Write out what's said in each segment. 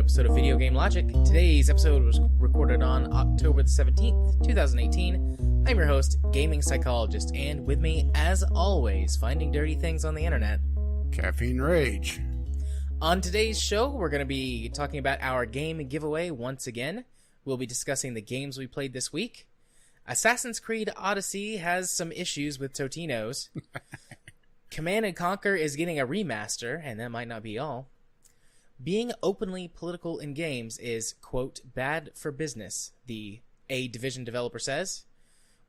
episode of Video Game Logic. Today's episode was recorded on October the 17th, 2018. I'm your host, Gaming Psychologist, and with me, as always, finding dirty things on the internet, Caffeine Rage. On today's show, we're going to be talking about our game giveaway once again. We'll be discussing the games we played this week. Assassin's Creed Odyssey has some issues with Totinos. Command & Conquer is getting a remaster, and that might not be all. Being openly political in games is, quote, bad for business, the A Division developer says.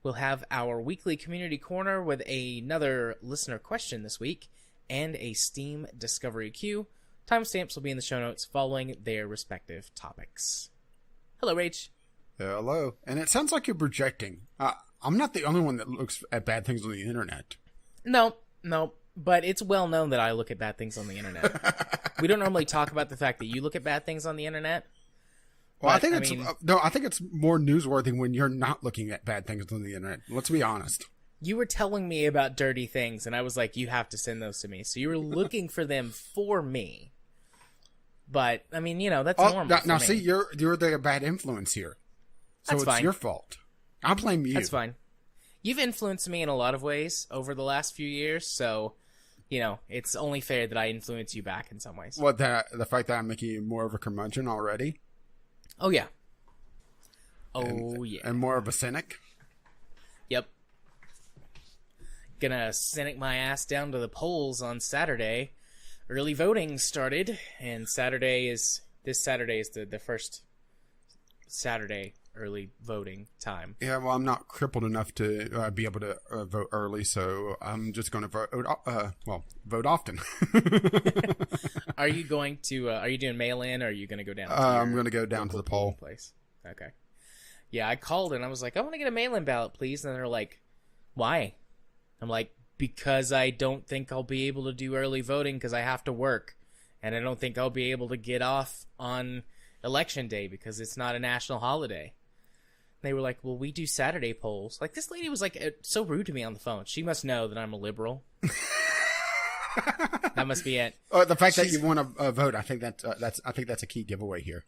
We'll have our weekly community corner with another listener question this week, and a Steam Discovery queue. Timestamps will be in the show notes following their respective topics. Hello, Rach. Hello. And it sounds like you're projecting. I'm not the only one that looks at bad things on the internet. No, but it's well known that I look at bad things on the internet. We don't normally talk about the fact that you look at bad things on the internet. Well, I think it's more newsworthy when you're not looking at bad things on the internet. Let's be honest. You were telling me about dirty things, and I was like, you have to send those to me. So you were looking for them for me. But, I mean, you know, that's normal. Now see, you're the bad influence here. So that's it's fine. Your fault. I'll blame you. That's fine. You've influenced me in a lot of ways over the last few years, so... You know, it's only fair that I influence you back in some ways. What, the fact that I'm making you more of a curmudgeon already? Oh, yeah. And more of a cynic? Yep. Gonna cynic my ass down to the polls on Saturday. Early voting started, and this Saturday is the first Saturday early voting time. Yeah, well, I'm not crippled enough to be able to vote early, so I'm just going to vote often. Are you going to? Are you doing mail-in, or are you going to go down? I'm going to go down to the poll place. Okay. Yeah, I called and I was like, I want to get a mail-in ballot, please. And they're like, why? I'm like, because I don't think I'll be able to do early voting because I have to work, and I don't think I'll be able to get off on election day because it's not a national holiday. They were like, well, we do Saturday polls. Like, this lady was like so rude to me on the phone. She must know that I'm a liberal. That must be it. The fact that you want to vote, I think that's a key giveaway here.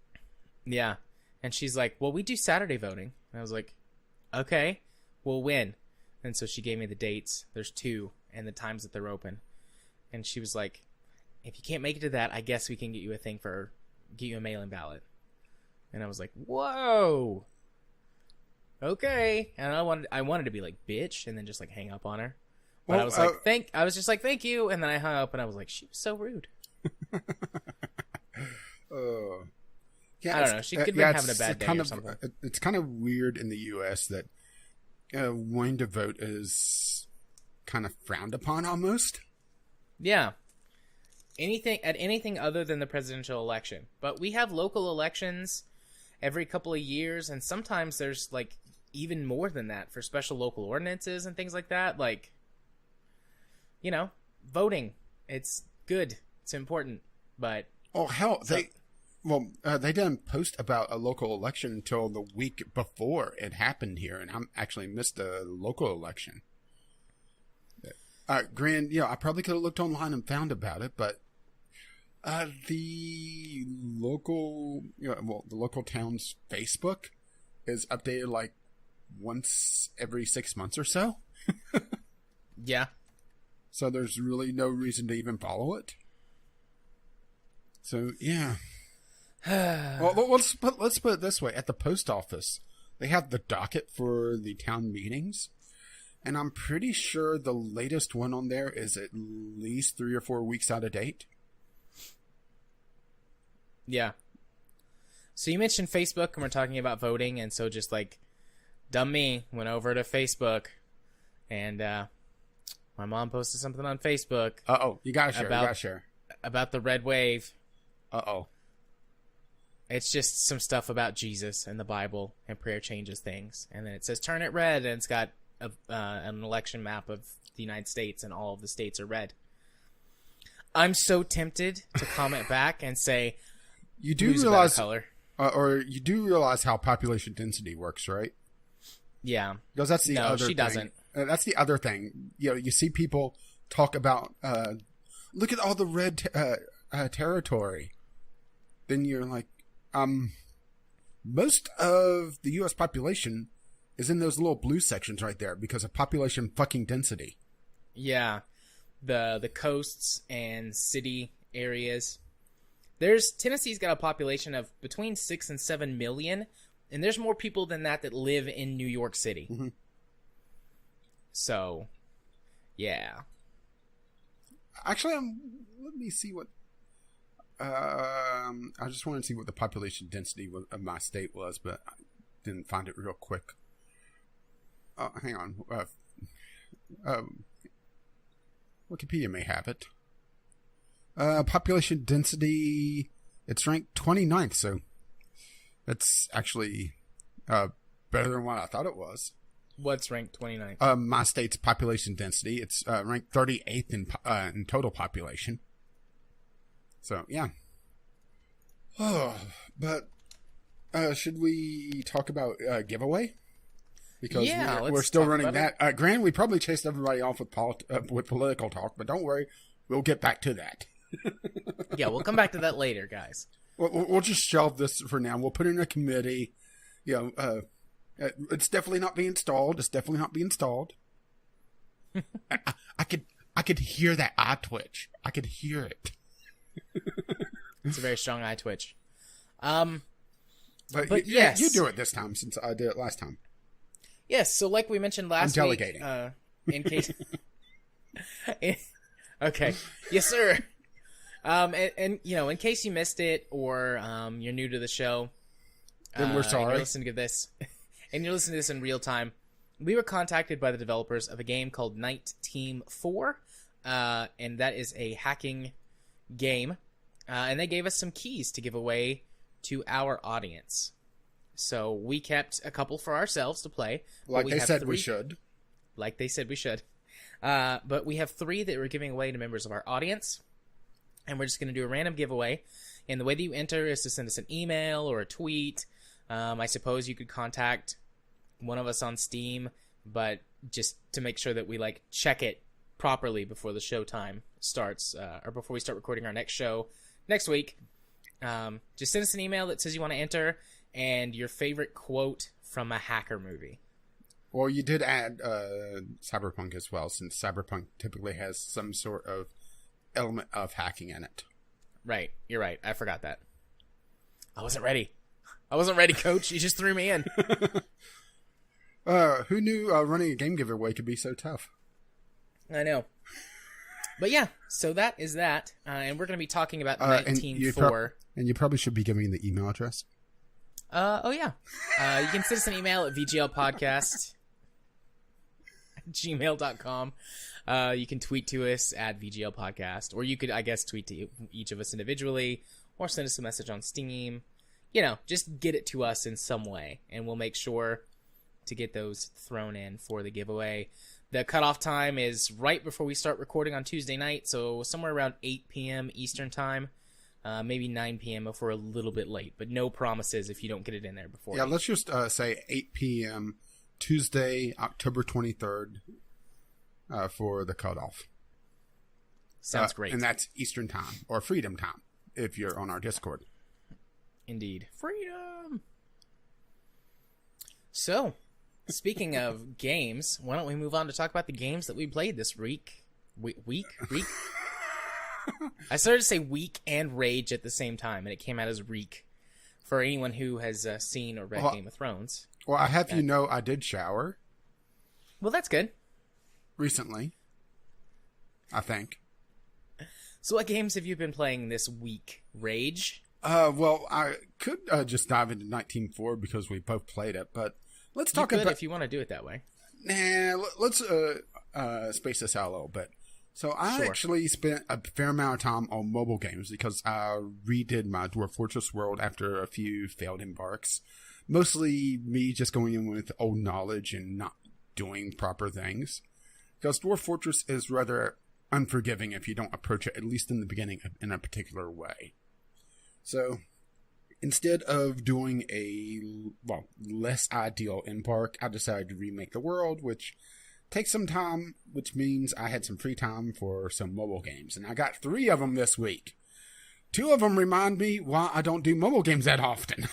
Yeah, and she's like, well, we do Saturday voting. And I was like, okay, well, when? And so she gave me the dates. There's 2, and the times that they're open. And she was like, if you can't make it to that, I guess we can get you a mail-in ballot. And I was like, whoa. Okay. And I wanted to be like, bitch, and then just like hang up on her. But well, I was just like, thank you. And then I hung up and I was like, she was so rude. Yeah, I don't know. She could be having a bad day or something. It's kind of weird in the U.S. that wanting to vote is kind of frowned upon almost. Yeah. Anything other than the presidential election. But we have local elections every couple of years, and sometimes there's like even more than that for special local ordinances and things like that. Like, you know, voting, it's good, it's important, but they didn't post about a local election until the week before it happened here, and I actually missed the local election. Granted, I probably could have looked online and found about it, but the local town's Facebook is updated like once every 6 months or so. Yeah. So there's really no reason to even follow it. So yeah. Well, let's put it this way: at the post office, they have the docket for the town meetings. And I'm pretty sure the latest one on there is at least 3 or 4 weeks out of date. Yeah. So you mentioned Facebook, and we're talking about voting, and so just like dumb me went over to Facebook, and my mom posted something on Facebook. You gotta share. About the red wave. It's just some stuff about Jesus and the Bible, and prayer changes things, and then it says turn it red, and it's got an election map of the United States, and all of the states are red. I'm so tempted to comment back and say, you do realize color, or you do realize how population density works, right? Yeah, because that's the other thing. She doesn't. That's the other thing. You see people talk about, look at all the red territory. Then you're like, Most of the U.S. population is in those little blue sections right there because of population fucking density. Yeah, the coasts and city areas. Tennessee's got a population of between 6 and 7 million, and there's more people than that live in New York City. Mm-hmm. So, yeah. Actually, let me see what. I just wanted to see what the population density of my state was, but I didn't find it real quick. Hang on. Wikipedia may have it. Population density, it's ranked 29th, so that's actually better than what I thought it was. What's ranked 29th? My state's population density, it's ranked 38th in total population. So, yeah. Oh, but should we talk about giveaway? Because we're still running that. Granted, we probably chased everybody off with political talk, but don't worry, we'll get back to that. Yeah, we'll come back to that later, guys. We'll just shelve this for now. We'll put it in a committee. It's definitely not being stalled. It's definitely not being stalled. I could hear that eye twitch. I could hear it. It's a very strong eye twitch. But yes, you do it this time since I did it last time. Yes, so like we mentioned last I'm week, delegating. In case. Okay, yes, sir. And in case you missed it or you're new to the show, then we're sorry. And you're listening to this in real time. We were contacted by the developers of a game called Night Team 4, and that is a hacking game, and they gave us some keys to give away to our audience. So we kept a couple for ourselves to play. Like they said we should. Like they said we should. But we have 3 that we're giving away to members of our audience, and we're just going to do a random giveaway. And the way that you enter is to send us an email or a tweet. I suppose you could contact one of us on Steam, but just to make sure that we check it properly before the show time starts, or before we start recording our next show next week. Just send us an email that says you want to enter and your favorite quote from a hacker movie. Well, you did add Cyberpunk as well, since Cyberpunk typically has some sort of element of hacking in it. Right. You're right. I forgot that. I wasn't ready, Coach. You just threw me in. Who knew running a game giveaway could be so tough? I know. But yeah, so that is that. And we're going to be talking about 19.4. And you probably should be giving the email address. Oh, yeah. You can send us an email at vglpodcast@gmail.com. You can tweet to us at vglpodcast, or you could, I guess, tweet to each of us individually, or send us a message on Steam. Just get it to us in some way, and we'll make sure to get those thrown in for the giveaway. The cutoff time is right before we start recording on Tuesday night, so somewhere around 8 p.m. Eastern time. Maybe 9 p.m. if we're a little bit late, but no promises if you don't get it in there before. Yeah, let's just say 8 p.m. Tuesday, October 23rd for the cutoff. Sounds great. And that's Eastern time, or Freedom time, if you're on our Discord. Indeed. Freedom! So, speaking of games, why don't we move on to talk about the games that we played this week? Week? I started to say week and rage at the same time, and it came out as reek. For anyone who has seen or read Game of Thrones. Well, I have I did shower. Well, that's good. Recently. I think. So what games have you been playing this week? Rage? Well, I could just dive into 19.4 because we both played it, but let's talk about... if you want to do it that way. Nah, let's space this out a little bit. So I actually spent a fair amount of time on mobile games because I redid my Dwarf Fortress world after a few failed embarks. Mostly me just going in with old knowledge and not doing proper things. Because Dwarf Fortress is rather unforgiving if you don't approach it, at least in the beginning, in a particular way. So instead of doing a, less ideal embark, I decided to remake the world, which takes some time, which means I had some free time for some mobile games. And I got 3 of them this week. Two of them remind me why I don't do mobile games that often.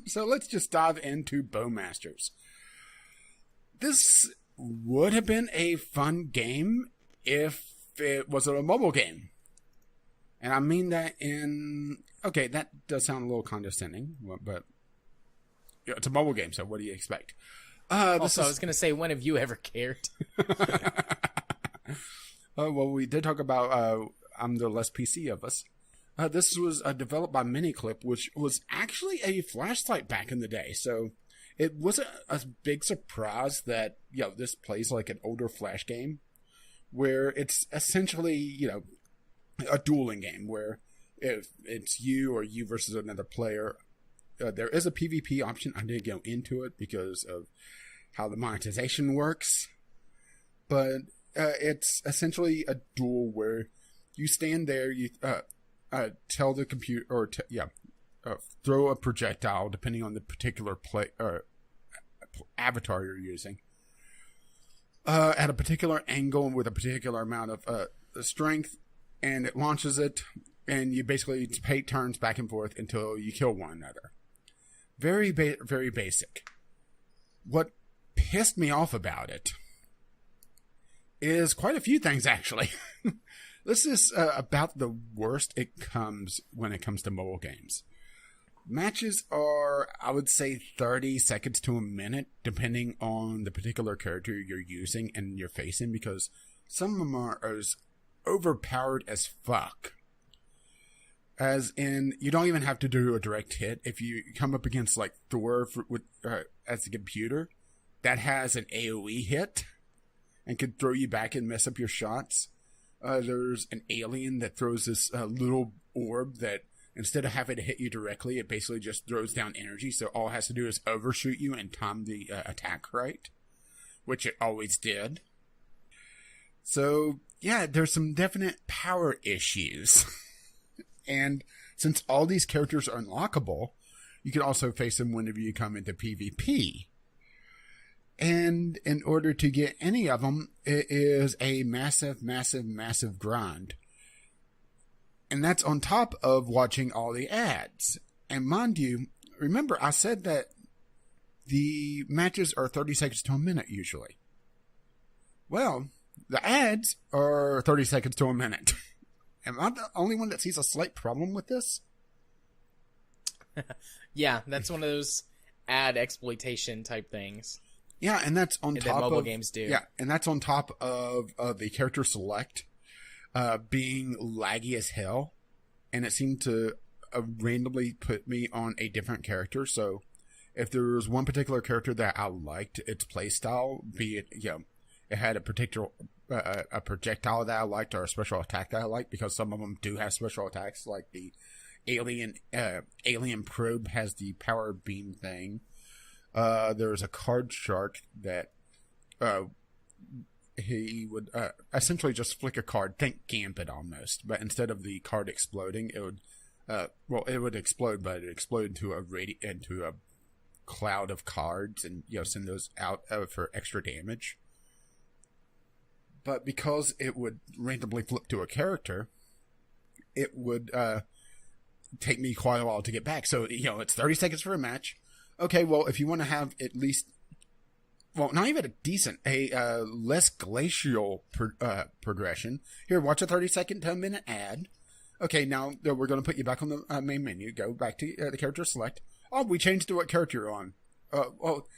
So let's just dive into Bowmasters. This would have been a fun game if it was a mobile game. And I mean that okay, that does sound a little condescending, but it's a mobile game, so what do you expect? I was going to say, when have you ever cared? Well, we did talk about I'm the less PC of us. This was developed by Miniclip, which was actually a flashlight back in the day. So it wasn't a big surprise that, this plays like an older Flash game where it's essentially, a dueling game where if it's you or you versus another player, there is a PvP option. I didn't go into it because of how the monetization works. But it's essentially a duel where you stand there, you tell the computer, or throw a projectile depending on the particular avatar you're using at a particular angle and with a particular amount of strength, and it launches it, and you basically take turns back and forth until you kill one another. Very, very basic. What pissed me off about it is quite a few things, actually. This is about the worst it comes when it comes to mobile games. Matches are, I would say, 30 seconds to a minute, depending on the particular character you're using and you're facing, because some of them are as overpowered as fuck. As in, you don't even have to do a direct hit. If you come up against, like, Thor as a computer, that has an AoE hit and could throw you back and mess up your shots. There's an alien that throws this little orb that, instead of having to hit you directly, it basically just throws down energy. So all it has to do is overshoot you and time the attack right, which it always did. So, yeah, there's some definite power issues. And since all these characters are unlockable, you can also face them whenever you come into PvP. And in order to get any of them, it is a massive, massive, massive grind. And that's on top of watching all the ads. And mind you, remember I said that the matches are 30 seconds to a minute usually. Well, the ads are 30 seconds to a minute. Am I the only one that sees a slight problem with this? Yeah, that's one of those ad exploitation type things. Yeah, and that's on top of mobile games do. Yeah, and that's on top of the character select being laggy as hell, and it seemed to randomly put me on a different character. So, if there was one particular character that I liked, its playstyle, be it it had a particular a projectile that I liked or a special attack that I liked, because some of them do have special attacks, like the alien probe has the power beam thing. There's a card shark that he would essentially just flick a card, think Gambit almost, but instead of the card exploding, it would it would explode, but it exploded into a cloud of cards, and send those out for extra damage. But because it would randomly flip to a character, it would take me quite a while to get back. So it's 30 seconds for a match. Okay, well, if you want to have at least, not even a less glacial progression, here, watch a 30-second to a minute ad. Okay, now we're going to put you back on the main menu. Go back to the character select. Oh, we changed to what character you're on.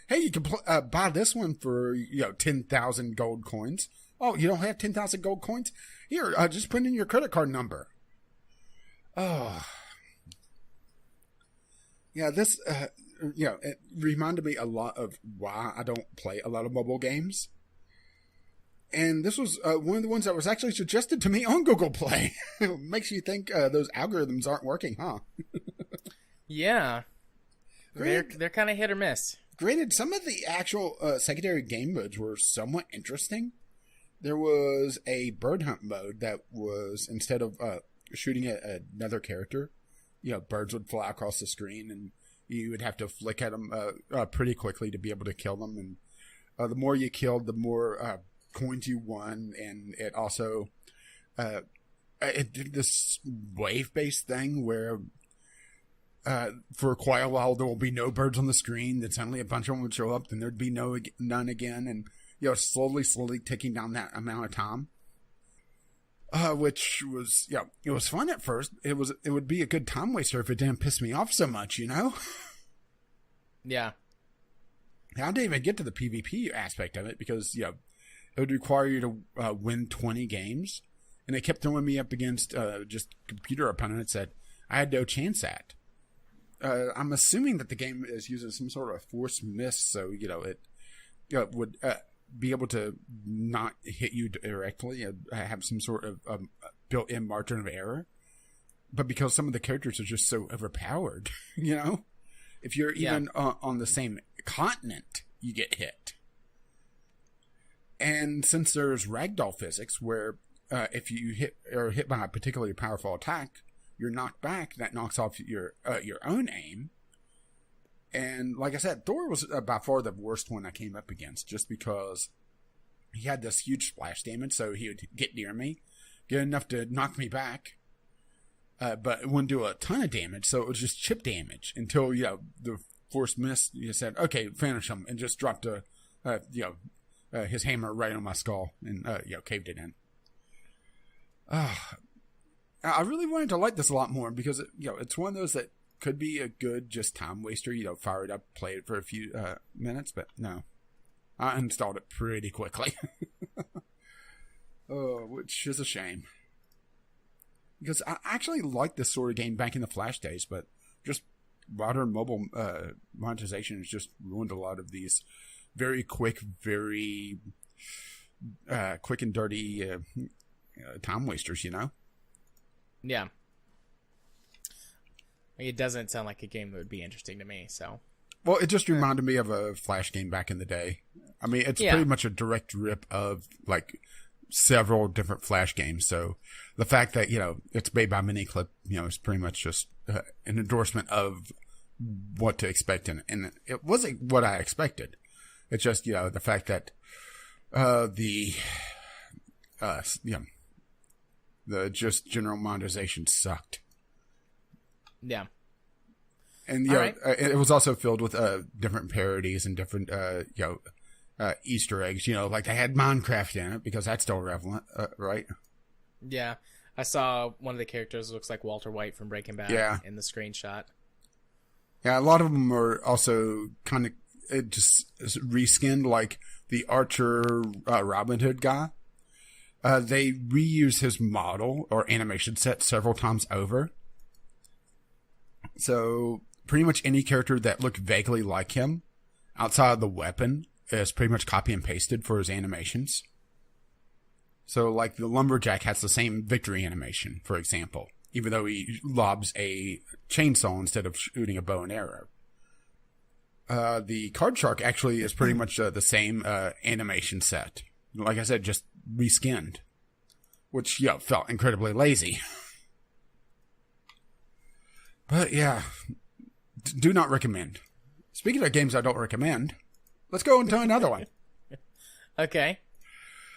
Hey, you can buy this one for 10,000 gold coins. Oh, you don't have 10,000 gold coins? Here, just put in your credit card number. Oh, yeah, this. It reminded me a lot of why I don't play a lot of mobile games. And this was one of the ones that was actually suggested to me on Google Play. It makes you think those algorithms aren't working, huh? Yeah. They're kind of hit or miss. Granted, some of the actual secondary game modes were somewhat interesting. There was a bird hunt mode that was, instead of shooting at another character, birds would fly across the screen, and you would have to flick at them pretty quickly to be able to kill them. And the more you killed, the more coins you won. And it also it did this wave-based thing where for quite a while there will be no birds on the screen. Then suddenly a bunch of them would show up, then there'd be none again, and slowly ticking down that amount of time. Which was it was fun at first. It would be a good time waster if it didn't piss me off so much, Yeah. I didn't even get to the PvP aspect of it because it would require you to win 20 games, and they kept throwing me up against just computer opponents that I had no chance at. I'm assuming that the game is using some sort of force miss, so it would be able to not hit you directly, have some sort of built-in margin of error. But because some of the characters are just so overpowered, if you're even on the same continent, you get hit. And since there's ragdoll physics, where if you hit by a particularly powerful attack, you're knocked back, that knocks off your own aim. And like I said, Thor was by far the worst one I came up against, just because he had this huge splash damage, so he would get near me, get enough to knock me back, but it wouldn't do a ton of damage, so it was just chip damage until, the force miss, you said, okay, finish him, and just dropped his hammer right on my skull and, caved it in. I really wanted to like this a lot more because, it's one of those that could be a good just time waster, fire it up, play it for a few minutes, but no. I installed it pretty quickly. Which is a shame. Because I actually liked this sort of game back in the Flash days, but just modern mobile monetization has just ruined a lot of these very quick, very quick and dirty time wasters, Yeah. It doesn't sound like a game that would be interesting to me, so. Well, it just reminded me of a Flash game back in the day. I mean, it's pretty much a direct rip of, several different Flash games. So the fact that, it's made by Miniclip, is pretty much just an endorsement of what to expect in it. And it wasn't what I expected. It's just, the fact that the just general monetization sucked. Yeah. And it was also filled with different parodies and different Easter eggs. Like they had Minecraft in it because that's still relevant, right? Yeah, I saw one of the characters looks like Walter White from Breaking Bad in the screenshot. Yeah, a lot of them are also kind of just reskinned, like the Archer Robin Hood guy. They reuse his model or animation set several times over. So pretty much any character that looked vaguely like him outside of the weapon is pretty much copy and pasted for his animations. So like the Lumberjack has the same victory animation, for example, even though he lobs a chainsaw instead of shooting a bow and arrow. The Card Shark actually is pretty much the same animation set. Like I said, just reskinned, which felt incredibly lazy. But do not recommend. Speaking of games I don't recommend, let's go into another one. Okay.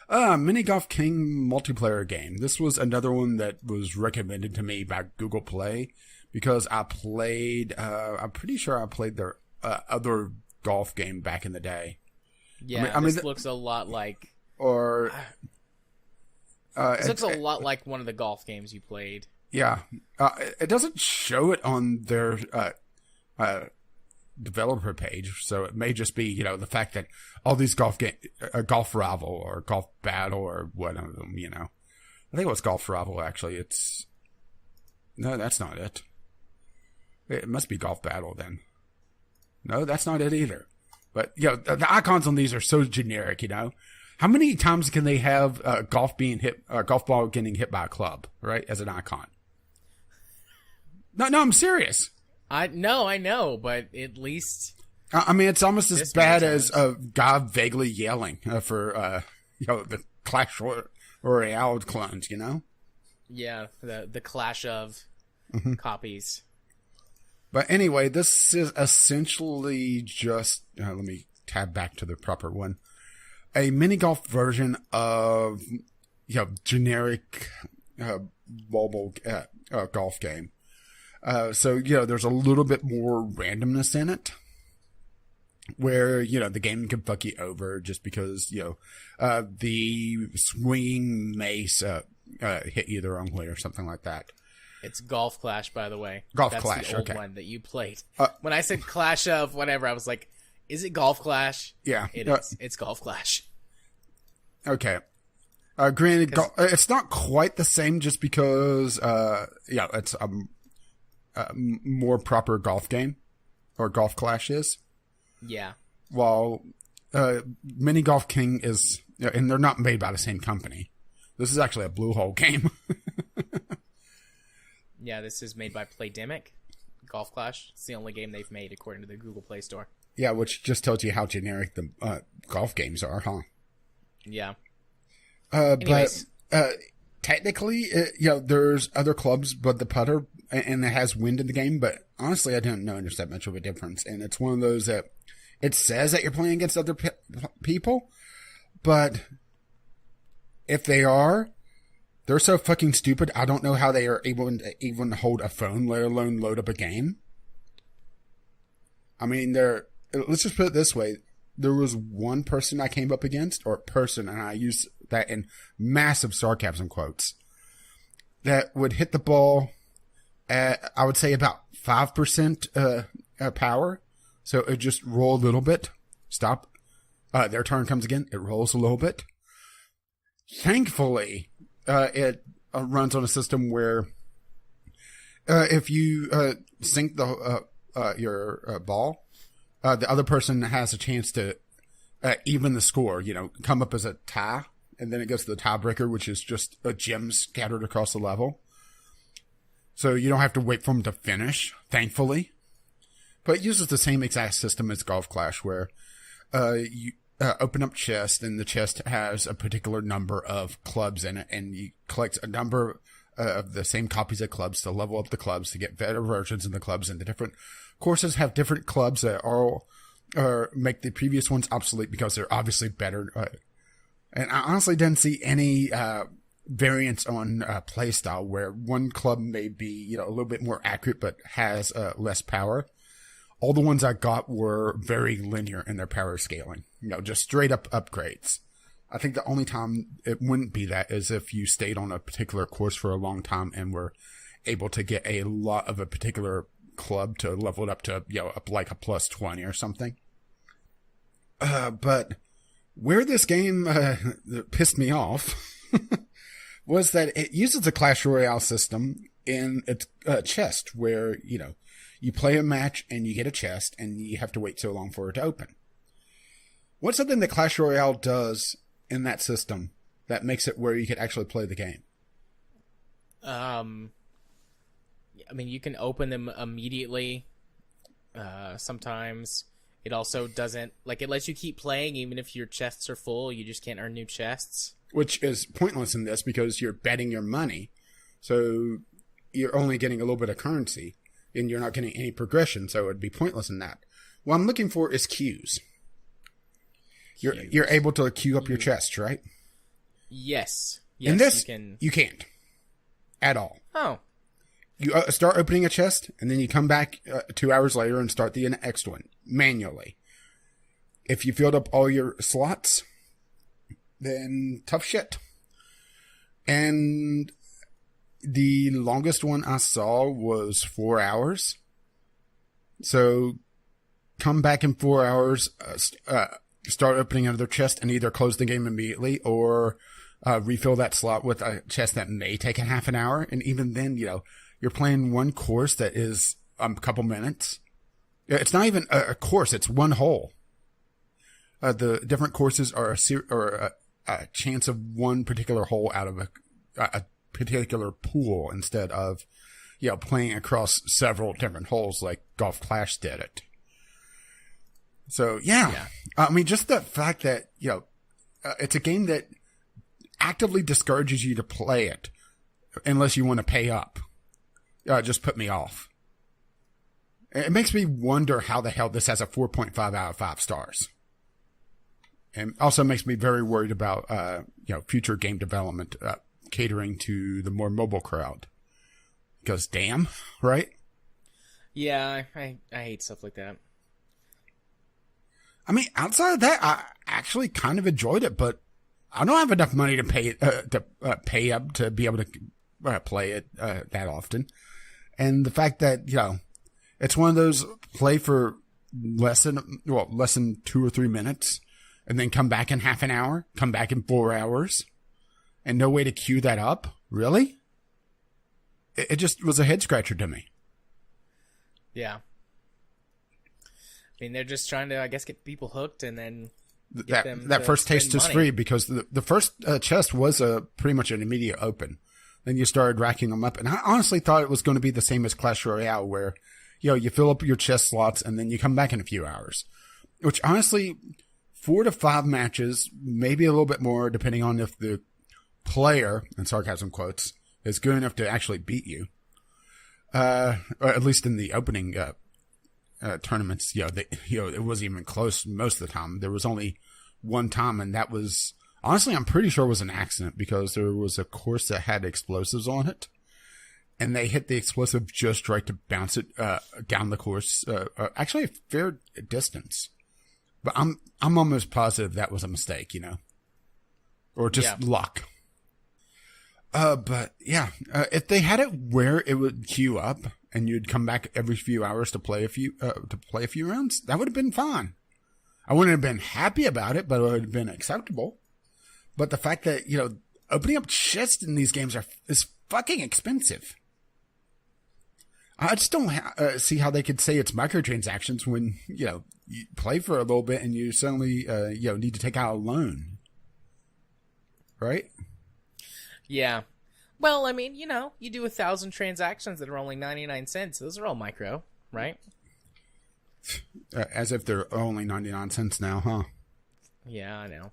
Mini Golf King multiplayer game. This was another one that was recommended to me by Google Play because I played, I'm pretty sure I played their other golf game back in the day. Yeah, this looks a lot like... this looks a lot like one of the golf games you played. Yeah. It doesn't show it on their developer page, so it may just be, the fact that all these Golf Rival or Golf Battle or one of them, I think it was Golf Rival, actually. No, that's not it. It must be Golf Battle, then. No, that's not it either. But, the icons on these are so generic, How many times can they have a golf ball getting hit by a club, right, as an icon? No, I'm serious. I know, but at least... I mean, it's almost as bad as a guy vaguely yelling for, the Clash Royale clones, Yeah, the clash of copies. But anyway, this is essentially just... let me tab back to the proper one. A mini golf version of, generic mobile golf game. So, there's a little bit more randomness in it where, the game can fuck you over just because, the swinging mace hit you the wrong way or something like that. It's Golf Clash, by the way. Golf That's Clash, the old okay. one that you played. When I said Clash of whatever, I was like, is it Golf Clash? Yeah. It is. It's Golf Clash. Okay. Granted, it's not quite the same just because, it's a more proper golf game, or Golf Clash is. Yeah. While Mini Golf King is, and they're not made by the same company. This is actually a Blue Hole game. Yeah, this is made by Playdemic. Golf Clash. It's the only game they've made according to the Google Play Store. Yeah, which just tells you how generic the golf games are, huh? Yeah. But technically, there's other clubs, but the putter, and it has wind in the game, but honestly, I don't notice that much of a difference. And it's one of those that it says that you're playing against other people, but if they are, they're so fucking stupid, I don't know how they are able to even hold a phone, let alone load up a game. I mean, let's just put it this way. There was one person I came up against, and I use that in massive sarcasm quotes, that would hit the ball at, I would say, about 5% power. So it just roll a little bit, stop. Their turn comes again. It rolls a little bit. Thankfully, it runs on a system where if you sink your ball, the other person has a chance to even the score, come up as a tie, and then it goes to the tiebreaker, which is just a gem scattered across the level. So you don't have to wait for them to finish, thankfully. But it uses the same exact system as Golf Clash, where you open up chest, and the chest has a particular number of clubs in it, and you collect a number of the same copies of clubs to level up the clubs to get better versions of the clubs, and the different courses have different clubs that make the previous ones obsolete because they're obviously better. And I honestly didn't see any variance on play style where one club may be a little bit more accurate but has less power. All the ones I got were very linear in their power scaling, just straight up upgrades. I think the only time it wouldn't be that is if you stayed on a particular course for a long time and were able to get a lot of a particular club to level it up to, up like a plus 20 or something. But where this game pissed me off was that it uses the Clash Royale system in its chest, where, you play a match and you get a chest and you have to wait so long for it to open. What's something that Clash Royale does in that system that makes it where you could actually play the game? I mean, you can open them immediately. Sometimes it also doesn't, it lets you keep playing even if your chests are full. You just can't earn new chests. Which is pointless in this because you're betting your money. So you're only getting a little bit of currency and you're not getting any progression. So it'd be pointless in that. What I'm looking for is queues. You're able to queue up your chests, right? Yes. In this, you can't. At all. Oh. You start opening a chest, and then you come back 2 hours later and start the next one, manually. If you filled up all your slots, then tough shit. And the longest one I saw was 4 hours. So, come back in 4 hours, start opening another chest, and either close the game immediately, or refill that slot with a chest that may take a half an hour. And even then, you're playing one course that is a couple minutes. It's not even a course. It's one hole. The different courses are a chance of one particular hole out of a particular pool instead of, playing across several different holes like Golf Clash did it. So, yeah. I mean, just the fact that, it's a game that actively discourages you to play it unless you want to pay up. Just put me off. It makes me wonder how the hell this has a 4.5 out of 5 stars. And also makes me very worried about, future game development catering to the more mobile crowd. Because damn, right? Yeah, I hate stuff like that. I mean, outside of that, I actually kind of enjoyed it, but I don't have enough money to pay up to be able to play it that often. And the fact that, you know, it's one of those play for less than 2 or 3 minutes, and then come back in half an hour, come back in 4 hours, and no way to queue that up. Really? It just was a head scratcher to me. Yeah. I mean, they're just trying to, I guess, get people hooked and then that first taste is free, because the first chest was pretty much an immediate open. Then you started racking them up, and I honestly thought it was going to be the same as Clash Royale, where, you know, you fill up your chest slots and then you come back in a few hours. Which honestly, 4 to 5 matches, maybe a little bit more, depending on if the player, in sarcasm quotes, is good enough to actually beat you. Or at least in the opening tournaments, it wasn't even close most of the time. There was only one time, and that was, honestly, I'm pretty sure it was an accident, because there was a course that had explosives on it, and they hit the explosive just right to bounce it down the course, actually a fair distance. But I'm almost positive that was a mistake, you know, or just luck. But yeah, if they had it where it would queue up and you'd come back every few hours to play a few rounds, that would have been fine. I wouldn't have been happy about it, but it would have been acceptable. But the fact that, you know, opening up chests in these games is fucking expensive. I just don't see how they could say it's microtransactions when, you know, you play for a little bit and you suddenly, need to take out a loan. Right? Yeah. Well, I mean, you know, you do 1,000 transactions that are only 99 cents. Those are all micro, right? As if they're only 99 cents now, huh? Yeah, I know.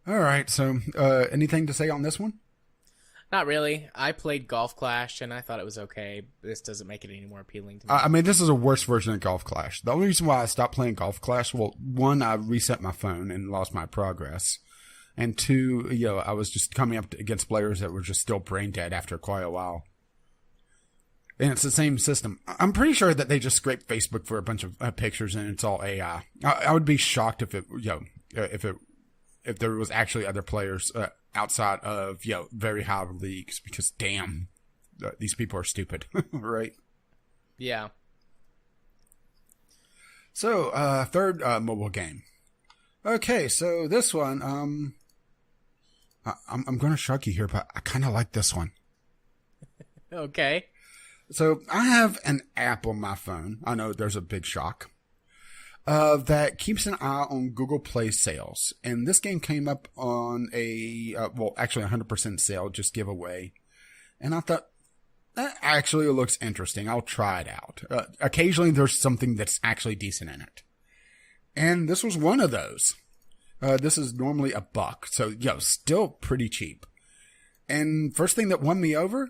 All right, so anything to say on this one? Not really. I played Golf Clash, and I thought it was okay. This doesn't make it any more appealing to me. I mean, this is a worse version of Golf Clash. The only reason why I stopped playing Golf Clash, well, one, I reset my phone and lost my progress. And 2, you know, I was just coming up against players that were just still brain dead after quite a while. And it's the same system. I'm pretty sure that they just scraped Facebook for a bunch of pictures and it's all AI. I would be shocked if if there was actually other players outside of, very high leagues, because damn, these people are stupid, right? Yeah. So, third mobile game. Okay, so this one, I'm going to shock you here, but I kind of like this one. Okay. So I have an app on my phone. I know there's a big shock. That keeps an eye on Google Play sales. And this game came up on actually 100% sale, just giveaway. And I thought, that actually looks interesting. I'll try it out. Occasionally there's something that's actually decent in it. And this was one of those. This is normally $1. So, still pretty cheap. And first thing that won me over,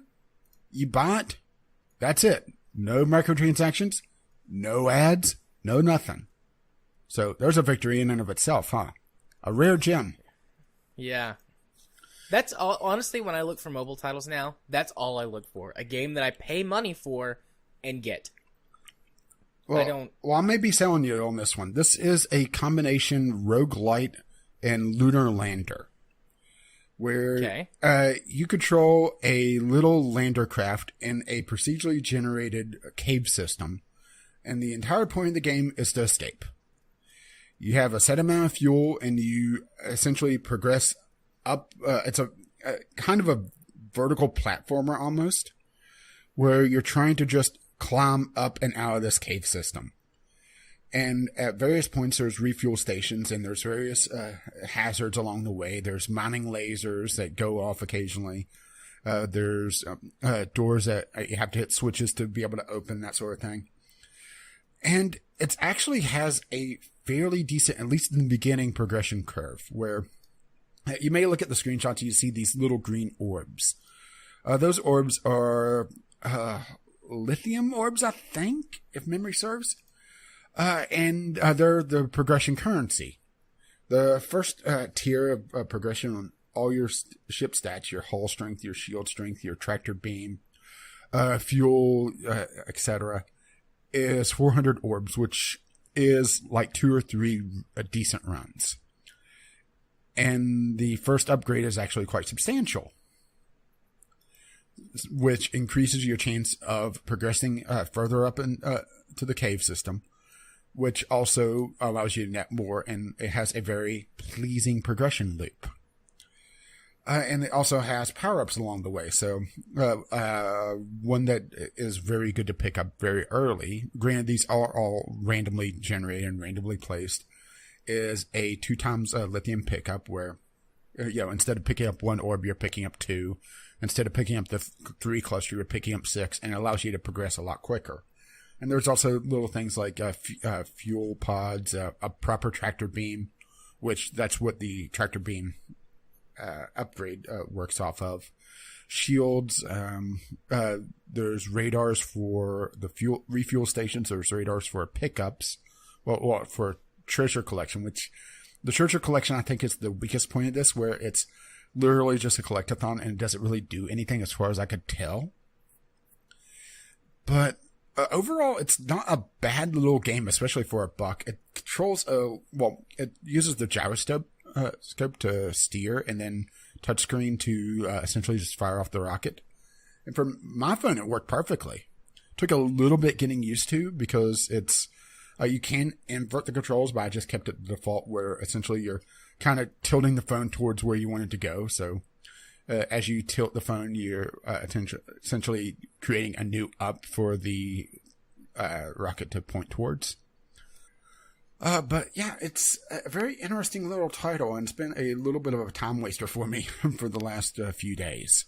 you buy it. That's it. No microtransactions, no ads, no nothing. So there's a victory in and of itself, huh? A rare gem. Yeah. That's all. Honestly, when I look for mobile titles now, that's all I look for. A game that I pay money for and get. Well, I may be selling you on this one. This is a combination roguelite and lunar lander, where you control a little lander craft in a procedurally generated cave system, and the entire point of the game is to escape. You have a set amount of fuel, and you essentially progress up. It's a kind of a vertical platformer almost, where you're trying to just climb up and out of this cave system. And at various points, there's refuel stations, and there's various hazards along the way. There's mining lasers that go off occasionally. There's doors that you have to hit switches to be able to open, that sort of thing. And it actually has a fairly decent, at least in the beginning, progression curve, where you may look at the screenshots and you see these little green orbs. Those orbs are lithium orbs, I think, if memory serves. And they're the progression currency. The first tier of progression all your ship stats, your hull strength, your shield strength, your tractor beam, fuel, etc., is 400 orbs, which is like 2 or 3 decent runs. And the first upgrade is actually quite substantial, which increases your chance of progressing further up to the cave system, which also allows you to net more, and it has a very pleasing progression loop. And it also has power-ups along the way. So one that is very good to pick up very early, granted these are all randomly generated and randomly placed, is a 2 times lithium pickup where, instead of picking up 1 orb, you're picking up 2. Instead of picking up the 3 cluster, you're picking up 6, and it allows you to progress a lot quicker. And there's also little things like fuel pods, a proper tractor beam, which that's what the tractor beam upgrade works off of. Shields, there's radars for the refuel stations, there's radars for pickups, well, for treasure collection, which the treasure collection I think is the weakest point of this, where it's literally just a collectathon and it doesn't really do anything as far as I could tell. But overall, it's not a bad little game, especially for a buck. It controls it uses the gyroscope scope to steer, and then touchscreen to essentially just fire off the rocket. And for my phone, it worked perfectly. Took a little bit getting used to, because it's you can invert the controls, but I just kept it default, where essentially you're kind of tilting the phone towards where you want it to go. So as you tilt the phone, you're essentially creating a new up for the rocket to point towards. But yeah, it's a very interesting little title, and it's been a little bit of a time waster for me for the last few days.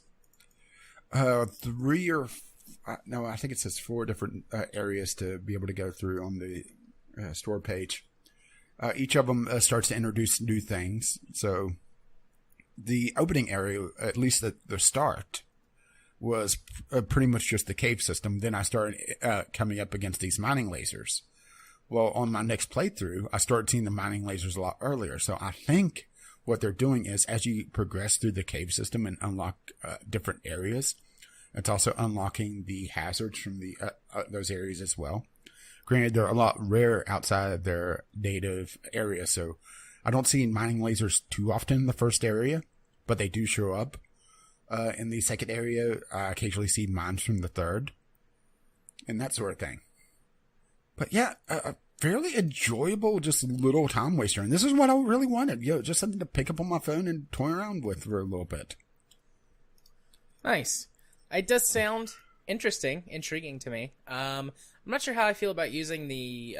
3 or no, I think it says 4 different areas to be able to go through on the store page. Each of them starts to introduce new things. So the opening area, at least at the start, was pretty much just the cave system. Then I started coming up against these mining lasers. Well, on my next playthrough, I started seeing the mining lasers a lot earlier. So I think what they're doing is, as you progress through the cave system and unlock different areas, it's also unlocking the hazards from the those areas as well. Granted, they're a lot rare outside of their native area, so I don't see mining lasers too often in the first area, but they do show up. In the second area, I occasionally see mines from the third, and that sort of thing. But yeah, a fairly enjoyable, just little time waster. And this is what I really wanted. Just something to pick up on my phone and toy around with for a little bit. Nice. It does sound intriguing to me. I'm not sure how I feel about using the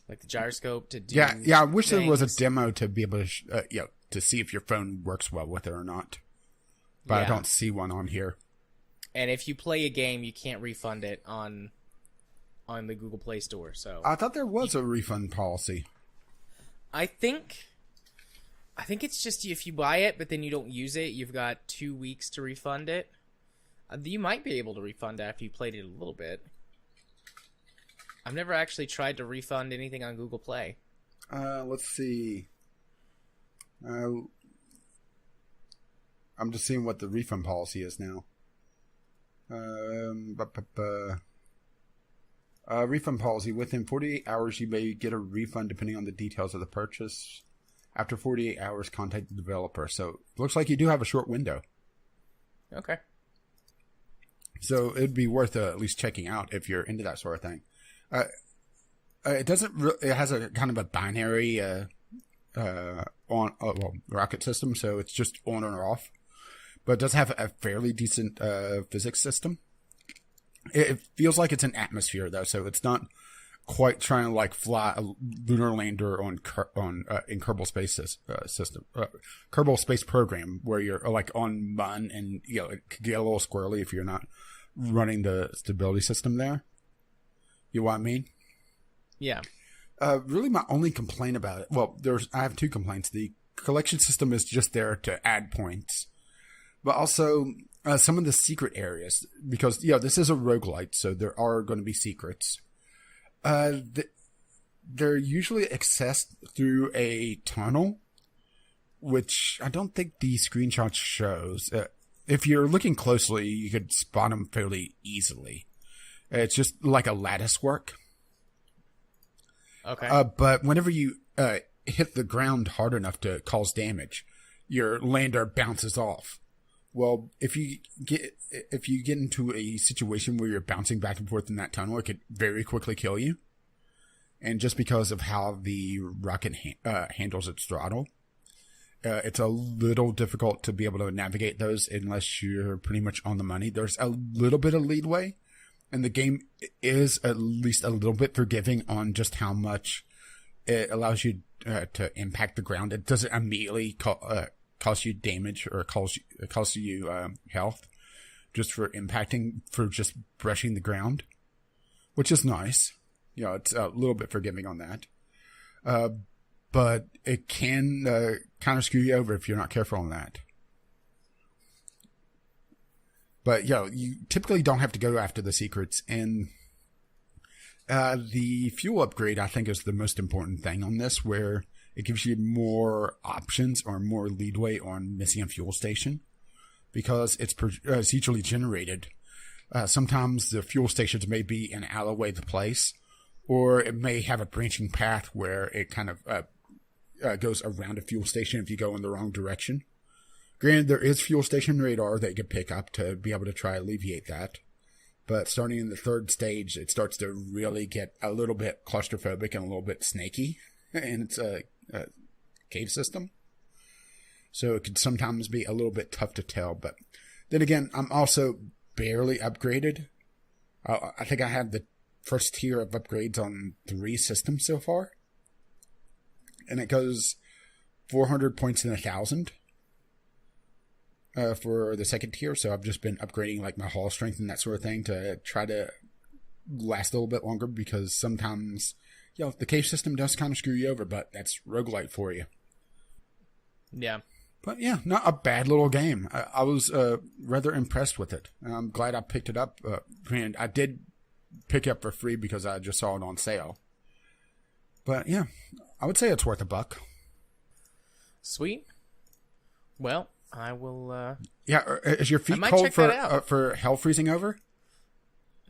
the gyroscope to do. Yeah. I wish there was a demo to be able to, to see if your phone works well with it or not. But yeah. I don't see one on here. And if you play a game, you can't refund it on the Google Play Store. So I thought there was a refund policy. I think it's just if you buy it, but then you don't use it, you've got 2 weeks to refund it. You might be able to refund after you played it a little bit. I've never actually tried to refund anything on Google Play. Let's see. I'm just seeing what the refund policy is now. Refund policy. Within 48 hours, you may get a refund depending on the details of the purchase. After 48 hours, contact the developer. So it looks like you do have a short window. Okay. So it'd be worth at least checking out if you're into that sort of thing. It doesn't. It has a kind of a binary rocket system, so it's just on or off. But it does have a fairly decent physics system. It feels like it's an atmosphere though, so it's not quite trying to fly a lunar lander in Kerbal Space System, Kerbal Space Program, where you're on Mun, and it could get a little squirrely if you're not running the stability system there. You know what I mean? Yeah. Really, my only complaint about it. Well, I have 2 complaints. The collection system is just there to add points, but also some of the secret areas, because this is a roguelite, so there are going to be secrets. They're usually accessed through a tunnel, which I don't think the screenshot shows. If you're looking closely, you could spot them fairly easily. It's just like a lattice work. Okay. But whenever you hit the ground hard enough to cause damage, your lander bounces off. Well, if you get into a situation where you're bouncing back and forth in that tunnel, it could very quickly kill you. And just because of how the rocket handles its throttle, it's a little difficult to be able to navigate those unless you're pretty much on the money. There's a little bit of leadway, and the game is at least a little bit forgiving on just how much it allows you to impact the ground. It doesn't immediately cost you damage or cost you health just for impacting, for just brushing the ground, which is nice. You know, it's a little bit forgiving on that. But it can kind of screw you over if you're not careful on that. But, you typically don't have to go after the secrets. And the fuel upgrade, I think, is the most important thing on this, where it gives you more options or more leadway on missing a fuel station. Because it's procedurally generated. Sometimes the fuel stations may be an alleyway to place, or it may have a branching path where it kind of goes around a fuel station if you go in the wrong direction. Granted, there is fuel station radar that you can pick up to be able to try to alleviate that. But starting in the third stage, it starts to really get a little bit claustrophobic and a little bit snaky. And it's a cave system. So it can sometimes be a little bit tough to tell. But then again, I'm also barely upgraded. I think I have the first tier of upgrades on 3 systems so far. And it goes 400 points in 1,000 for the second tier. So I've just been upgrading like my hull strength and that sort of thing to try to last a little bit longer, because sometimes, the cave system does kind of screw you over, but that's roguelite for you. Yeah. But yeah, not a bad little game. I was rather impressed with it. I'm glad I picked it up. And I did pick it up for free because I just saw it on sale. But yeah, I would say it's worth $1. Sweet. Well, I will... is your feet cold for hell freezing over?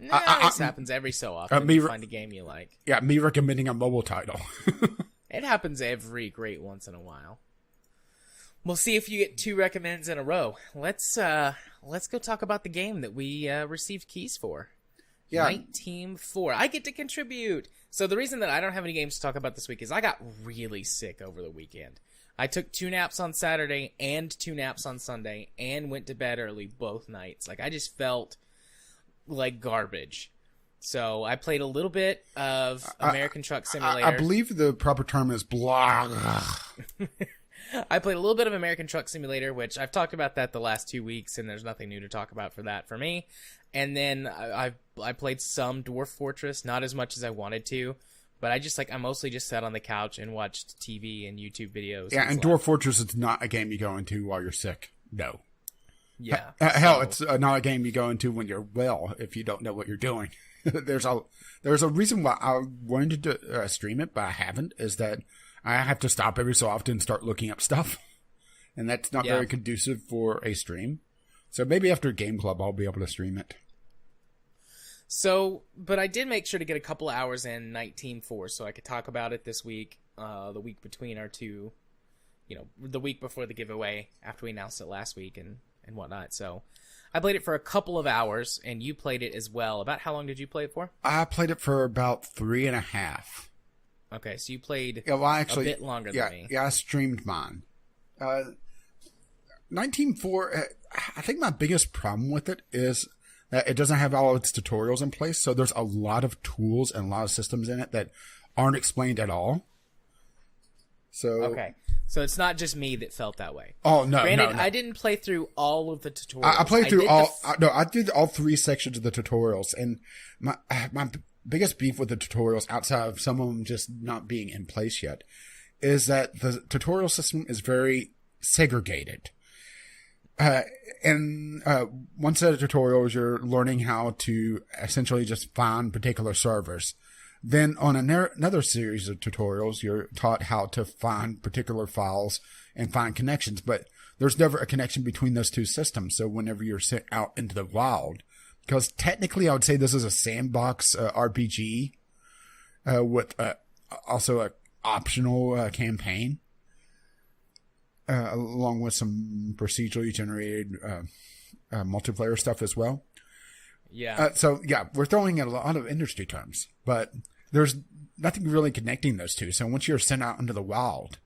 No, this happens every so often. You find a game you like. Yeah, me recommending a mobile title. It happens every great once in a while. We'll see if you get 2 recommends in a row. Let's go talk about the game that we received keys for. Yeah. Night Team 4. I get to contribute. So the reason that I don't have any games to talk about this week is I got really sick over the weekend. I took 2 naps on Saturday and 2 naps on Sunday and went to bed early both nights. Like, I just felt like garbage. So I played a little bit of American Truck Simulator. I believe the proper term is blah. I played a little bit of American Truck Simulator, which I've talked about that the last 2 weeks, and there's nothing new to talk about for that for me. And then I played some Dwarf Fortress, not as much as I wanted to, but I mostly just sat on the couch and watched TV and YouTube videos. Yeah, and Dwarf Fortress is not a game you go into while you're sick. No. Yeah. Hell, it's not a game you go into when you're well, if you don't know what you're doing. There's a reason why I wanted to stream it, but I haven't, is that I have to stop every so often and start looking up stuff. And that's not very conducive for a stream. So maybe after Game Club, I'll be able to stream it. So, but I did make sure to get a couple hours in Night Team 4 so I could talk about it this week, the week between our 2, the week before the giveaway, after we announced it last week and whatnot. So I played it for a couple of hours, and you played it as well. About how long did you play it for? I played it for about 3.5. Okay, so you played a bit longer than me. Yeah, I streamed mine. 19.4, I think my biggest problem with it is that it doesn't have all of its tutorials in place, so there's a lot of tools and a lot of systems in it that aren't explained at all. So okay, so it's not just me that felt that way. Oh no, Granted, no. I didn't play through all of the tutorials. I played through I did all 3 sections of the tutorials, and my biggest beef with the tutorials, outside of some of them just not being in place yet, is that the tutorial system is very segregated. In one set of tutorials, you're learning how to essentially just find particular servers. Then on another series of tutorials, you're taught how to find particular files and find connections, but there's never a connection between those two systems. So whenever you're sent out into the wild, because technically I would say this is a sandbox RPG with also an optional campaign, along with some procedurally generated multiplayer stuff as well. Yeah. So we're throwing in a lot of industry terms, but there's nothing really connecting those two. So once you're sent out into the wild,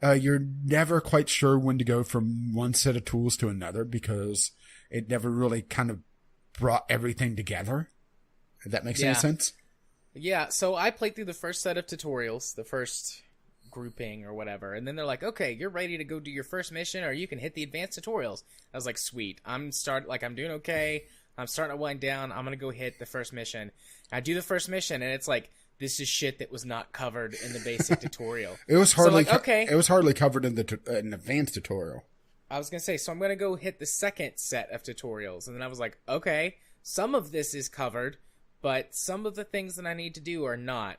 you're never quite sure when to go from one set of tools to another because it never really kind of brought everything together. If that makes any sense? Yeah. So I played through the first set of tutorials, the first grouping or whatever, and then they're like, okay, you're ready to go do your first mission, or you can hit the advanced tutorials. I was like, sweet. I'm doing okay. I'm starting to wind down. I'm going to go hit the first mission. I do the first mission, and it's like, this is shit that was not covered in the basic tutorial. It was hardly okay. It was hardly covered in an advanced tutorial. I was going to say, so I'm going to go hit the second set of tutorials. And then I was like, okay, some of this is covered, but some of the things that I need to do are not.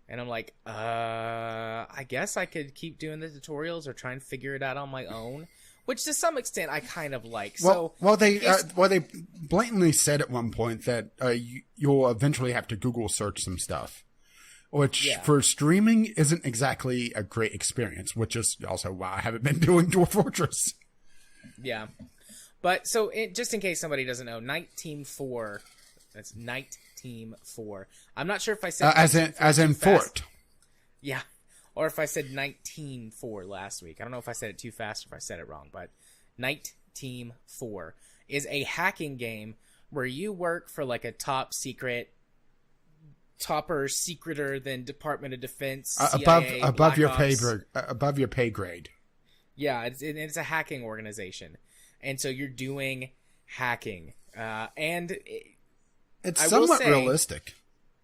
And I'm like, I guess I could keep doing the tutorials or try and figure it out on my own. Which, to some extent, I kind of like. They blatantly said at one point that you'll eventually have to Google search some stuff, which for streaming isn't exactly a great experience. Which is also why I haven't been doing Dwarf Fortress. Yeah, but so just in case somebody doesn't know, Night Team 4. That's Night Team 4. I'm not sure if I said as in fort. Yeah. Or if I said 19-4 last week. I don't know if I said it too fast or if I said it wrong, but Night Team 4 is a hacking game where you work for like a top secret, topper secreter than Department of Defense, CIA, above your pay grade. Yeah, it's a hacking organization, and so you're doing hacking, and it's somewhat realistic.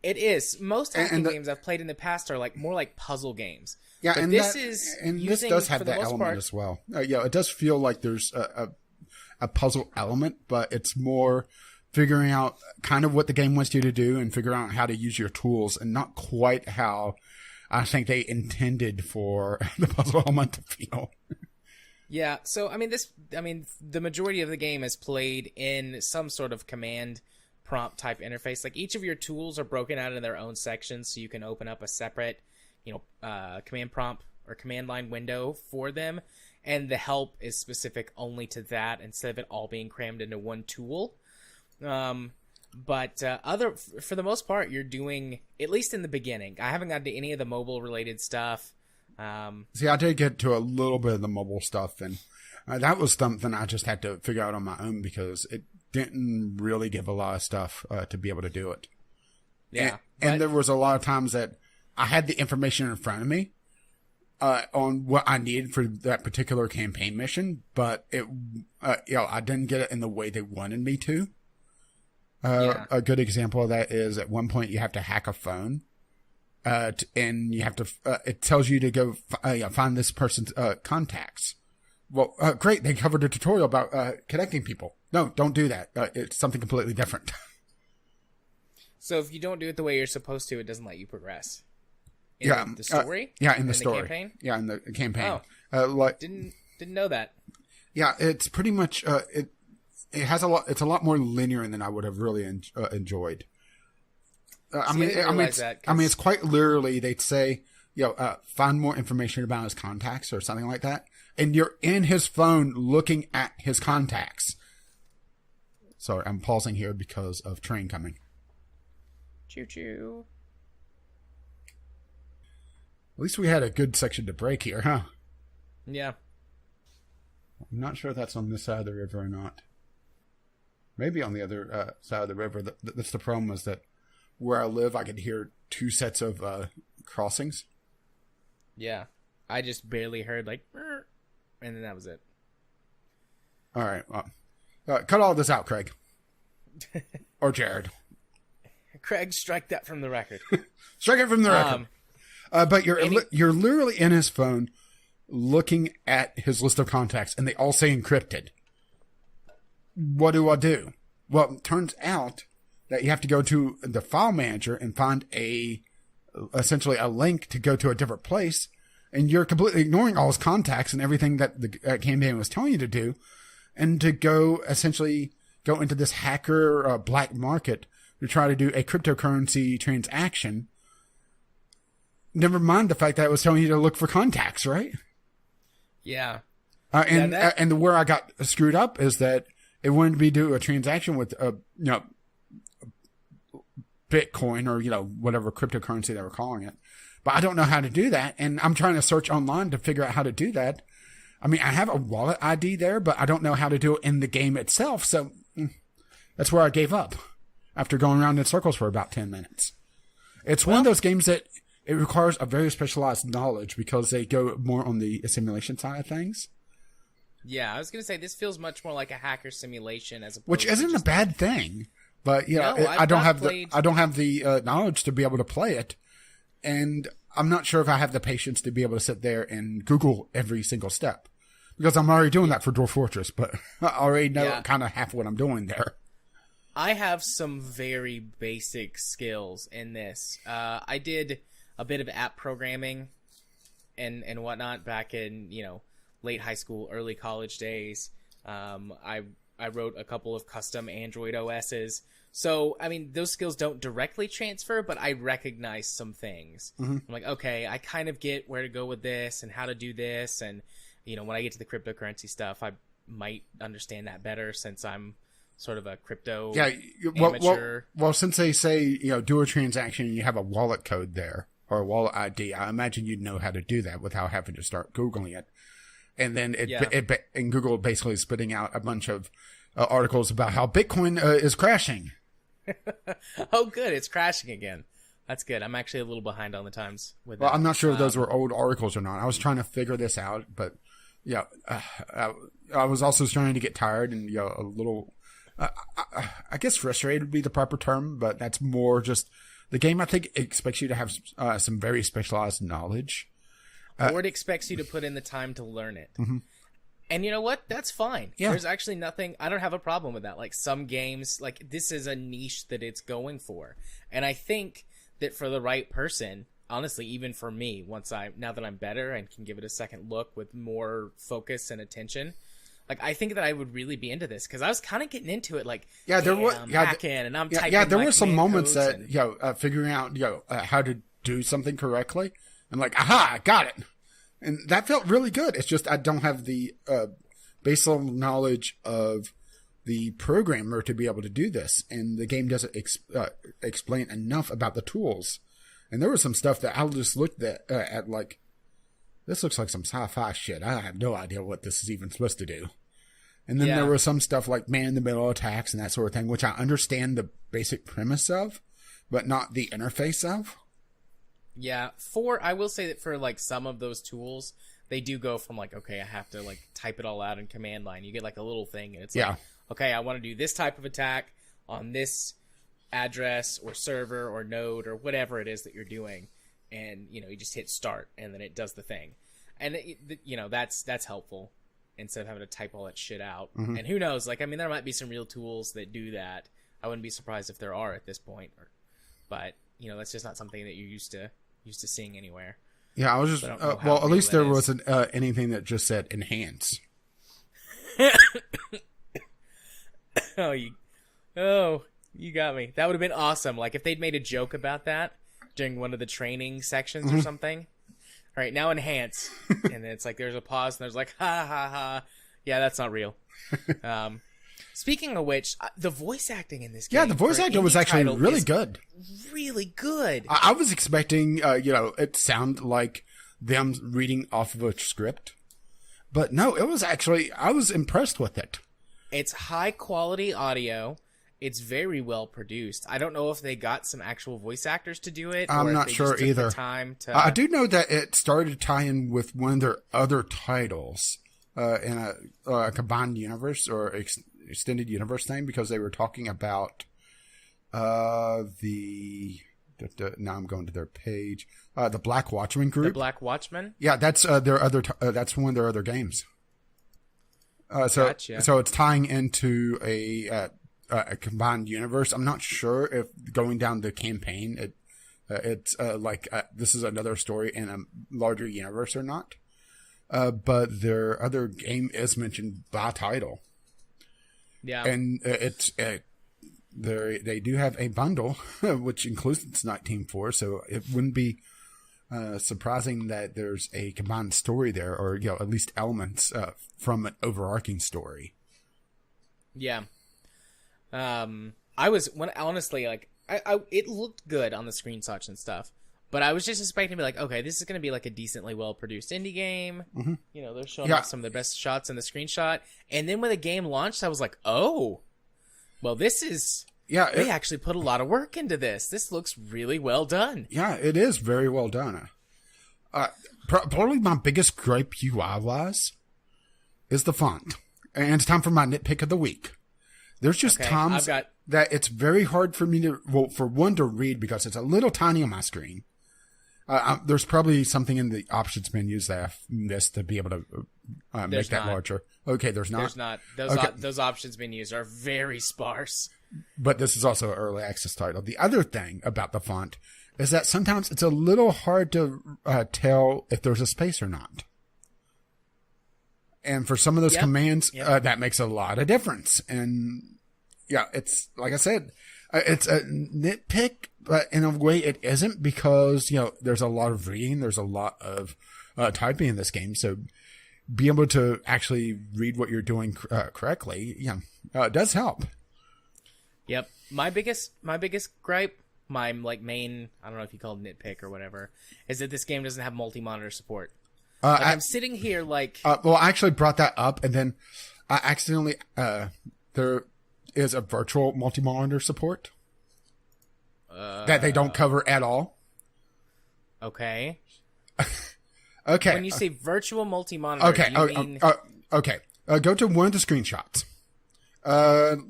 It is. Most hacking games I've played in the past are like more like puzzle games. Yeah, but this does have that element as well. It does feel like there's a puzzle element, but it's more figuring out kind of what the game wants you to do and figuring out how to use your tools, and not quite how I think they intended for the puzzle element to feel. Yeah. So the majority of the game is played in some sort of command prompt type interface. Like each of your tools are broken out in their own sections, so you can open up a separate, command prompt or command line window for them, and the help is specific only to that instead of it all being crammed into one tool. But for the most part, you're doing, at least in the beginning. I haven't gotten to any of the mobile related stuff. See, I did get to a little bit of the mobile stuff, and that was something I just had to figure out on my own because it didn't really give a lot of stuff to be able to do it. Yeah. And there was a lot of times that I had the information in front of me on what I needed for that particular campaign mission, but I didn't get it in the way they wanted me to. A good example of that is at one point you have to hack a phone, and you have to. It tells you to go find this person's contacts. Well, great. They covered a tutorial about connecting people. No, don't do that. It's something completely different. So if you don't do it the way you're supposed to, it doesn't let you progress. In the story? In the story. The campaign? Yeah, in the campaign. Oh, didn't know that. Yeah, it's pretty much it has a lot. It's a lot more linear than I would have really enjoyed. It's quite literally they'd say, find more information about his contacts or something like that, and you're in his phone looking at his contacts. Sorry, I'm pausing here because of train coming. Choo choo. At least we had a good section to break here, huh? Yeah. I'm not sure if that's on this side of the river or not. Maybe on the other side of the river. That's the problem, is that where I live, I could hear two sets of crossings. Yeah. I just barely heard, and then that was it. All right. Cut all this out, Craig. Or Jared. Craig, strike that from the record. Strike it from the record. But you're literally in his phone looking at his list of contacts, and they all say encrypted. What do I do? Well, it turns out that you have to go to the file manager and find a essentially a link to go to a different place, and you're completely ignoring all his contacts and everything that the campaign was telling you to do, and to go into this hacker black market to try to do a cryptocurrency transaction. Never mind the fact that it was telling you to look for contacts, right? Yeah. And where I got screwed up is that it wanted me to do a transaction with Bitcoin or whatever cryptocurrency they were calling it, but I don't know how to do that, and I'm trying to search online to figure out how to do that. I mean, I have a wallet ID there, but I don't know how to do it in the game itself, so that's where I gave up after going around in circles for about 10 minutes. It's one of those games that it requires a very specialized knowledge because they go more on the simulation side of things. Yeah, I was going to say this feels much more like a hacker simulation as opposed which isn't a bad thing, but I don't have the knowledge to be able to play it, and I'm not sure if I have the patience to be able to sit there and Google every single step because I'm already doing that for Dwarf Fortress, but I already know kind of half what I'm doing there. I have some very basic skills in this. I did a bit of app programming and whatnot back in, late high school, early college days. I wrote a couple of custom Android OSs. So, I mean, those skills don't directly transfer, but I recognize some things. Mm-hmm. I'm like, okay, I kind of get where to go with this and how to do this. And, when I get to the cryptocurrency stuff, I might understand that better since I'm sort of a crypto amateur. Well, since they say, do a transaction and you have a wallet code there or a wallet ID, I imagine you'd know how to do that without having to start Googling it. And then and Google basically spitting out a bunch of articles about how Bitcoin is crashing. Oh, good. It's crashing again. That's good. I'm actually a little behind on the times with that. Well, I'm not sure if those were old articles or not. I was trying to figure this out, but I was also starting to get tired and a little, I guess frustrated would be the proper term, but that's more just the game. I think expects you to have some very specialized knowledge. Or it expects you to put in the time to learn it. Mm-hmm. And you know what? That's fine. Yeah. There's actually nothing, I don't have a problem with that. Like some games, like this is a niche that it's going for. And I think that for the right person, honestly, even for me, now that I'm better and can give it a second look with more focus and attention, like I think that I would really be into this because I was kind of getting into it. Like, I'm hacking and I'm typing. Yeah, there were some moments that figuring out how to do something correctly. I'm like, aha, I got it. And that felt really good. It's just I don't have the baseline knowledge of the programmer to be able to do this. And the game doesn't explain enough about the tools. And there was some stuff that I just looked at like, this looks like some sci-fi shit. I have no idea what this is even supposed to do. And then there was some stuff like man-in-the-middle attacks and that sort of thing, which I understand the basic premise of, but not the interface of. Yeah, I will say that for like some of those tools, they do go from like, okay, I have to like type it all out in command line. You get like a little thing and it's like, okay, I want to do this type of attack on this address or server or node or whatever it is that you're doing. And, you just hit start and then it does the thing. And, that's helpful instead of having to type all that shit out. Mm-hmm. And who knows, like, I mean, there might be some real tools that do that. I wouldn't be surprised if there are at this point. But, that's just not something that you're used to seeing anywhere. Yeah, I was just at least there wasn't anything that just said enhance. You got me. That would have been awesome. Like if they'd made a joke about that during one of the training sections or something. All right, now enhance, and then it's like there's a pause and there's like ha ha ha. Yeah, that's not real. Speaking of which, the voice acting in this game. Yeah, the voice acting was actually really good. Really good. I was expecting, it sounded like them reading off of a script. But no, it was actually, I was impressed with it. It's high quality audio. It's very well produced. I don't know if they got some actual voice actors to do it. I'm not sure either. I do know that it started to tie in with one of their other titles in a combined universe or extended universe thing because they were talking about now I'm going to their page, the Black Watchman group. The Black Watchmen? Yeah, that's their other that's one of their other games. Gotcha. So it's tying into a combined universe. I'm not sure if going down the campaign it It's this is another story in a larger universe or not. But their other game is mentioned by title. Yeah. And they do have a bundle, which includes Night Team 4, so it wouldn't be surprising that there's a combined story there, or at least elements from an overarching story. Yeah. Honestly, like, it looked good on the screenshots and stuff, but I was just expecting to be like, okay, this is going to be like a decently well-produced indie game. Mm-hmm. They're showing off some of the best shots in the screenshot. And then when the game launched, I was like, oh, well, this is... Yeah, they actually put a lot of work into this. This looks really well done. Yeah, it is very well done. Probably my biggest gripe UI-wise is the font. And it's time for my nitpick of the week. There's just times that it's very hard for me to, for one, to read because it's a little tiny on my screen. There's probably something in the options menus that I've missed to be able to make that larger. Okay, there's not. There's not. Those options menus are very sparse. But this is also an early access title. The other thing about the font is that sometimes it's a little hard to tell if there's a space or not. And for some of those commands, that makes a lot of difference. And yeah, it's like I said, it's a nitpick, but in a way it isn't, because, there's a lot of reading. There's a lot of typing in this game. So be able to actually read what you're doing correctly, does help. Yep. My biggest gripe, my main, I don't know if you call it nitpick or whatever, is that this game doesn't have multi-monitor support. I'm sitting here well, I actually brought that up, and then I accidentally, there is a virtual multi-monitor support that they don't cover at all. Okay. Okay. When you say virtual multi-monitor, you mean... Okay. Go to one of the screenshots.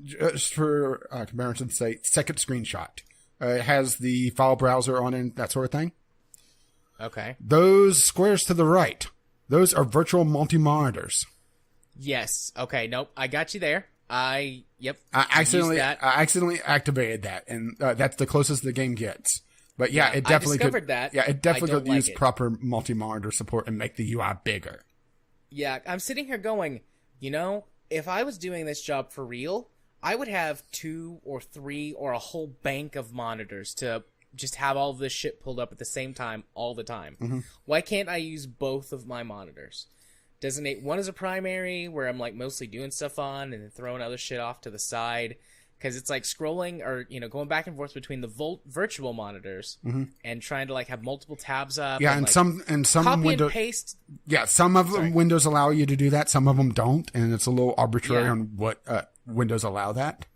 Just for comparison's sake, second screenshot. It has the file browser on it, that sort of thing. Okay. Those squares to the right, those are virtual multi-monitors. Yes. Okay. Nope. I got you there. I accidentally activated that, and that's the closest the game gets. But it definitely discovered that. Yeah, it definitely could use proper multi-monitor support and make the UI bigger. Yeah, I'm sitting here going, if I was doing this job for real, I would have 2 or 3 or a whole bank of monitors to just have all of this shit pulled up at the same time all the time. Mm-hmm. Why can't I use both of my monitors? Designate one as a primary where I'm mostly doing stuff on, and then throwing other shit off to the side, because it's scrolling or going back and forth between the virtual monitors and trying to have multiple tabs up. Yeah, and some copy Windows, and paste. Yeah, some of Windows allow you to do that, some of them don't, and it's a little arbitrary on what Windows allow that.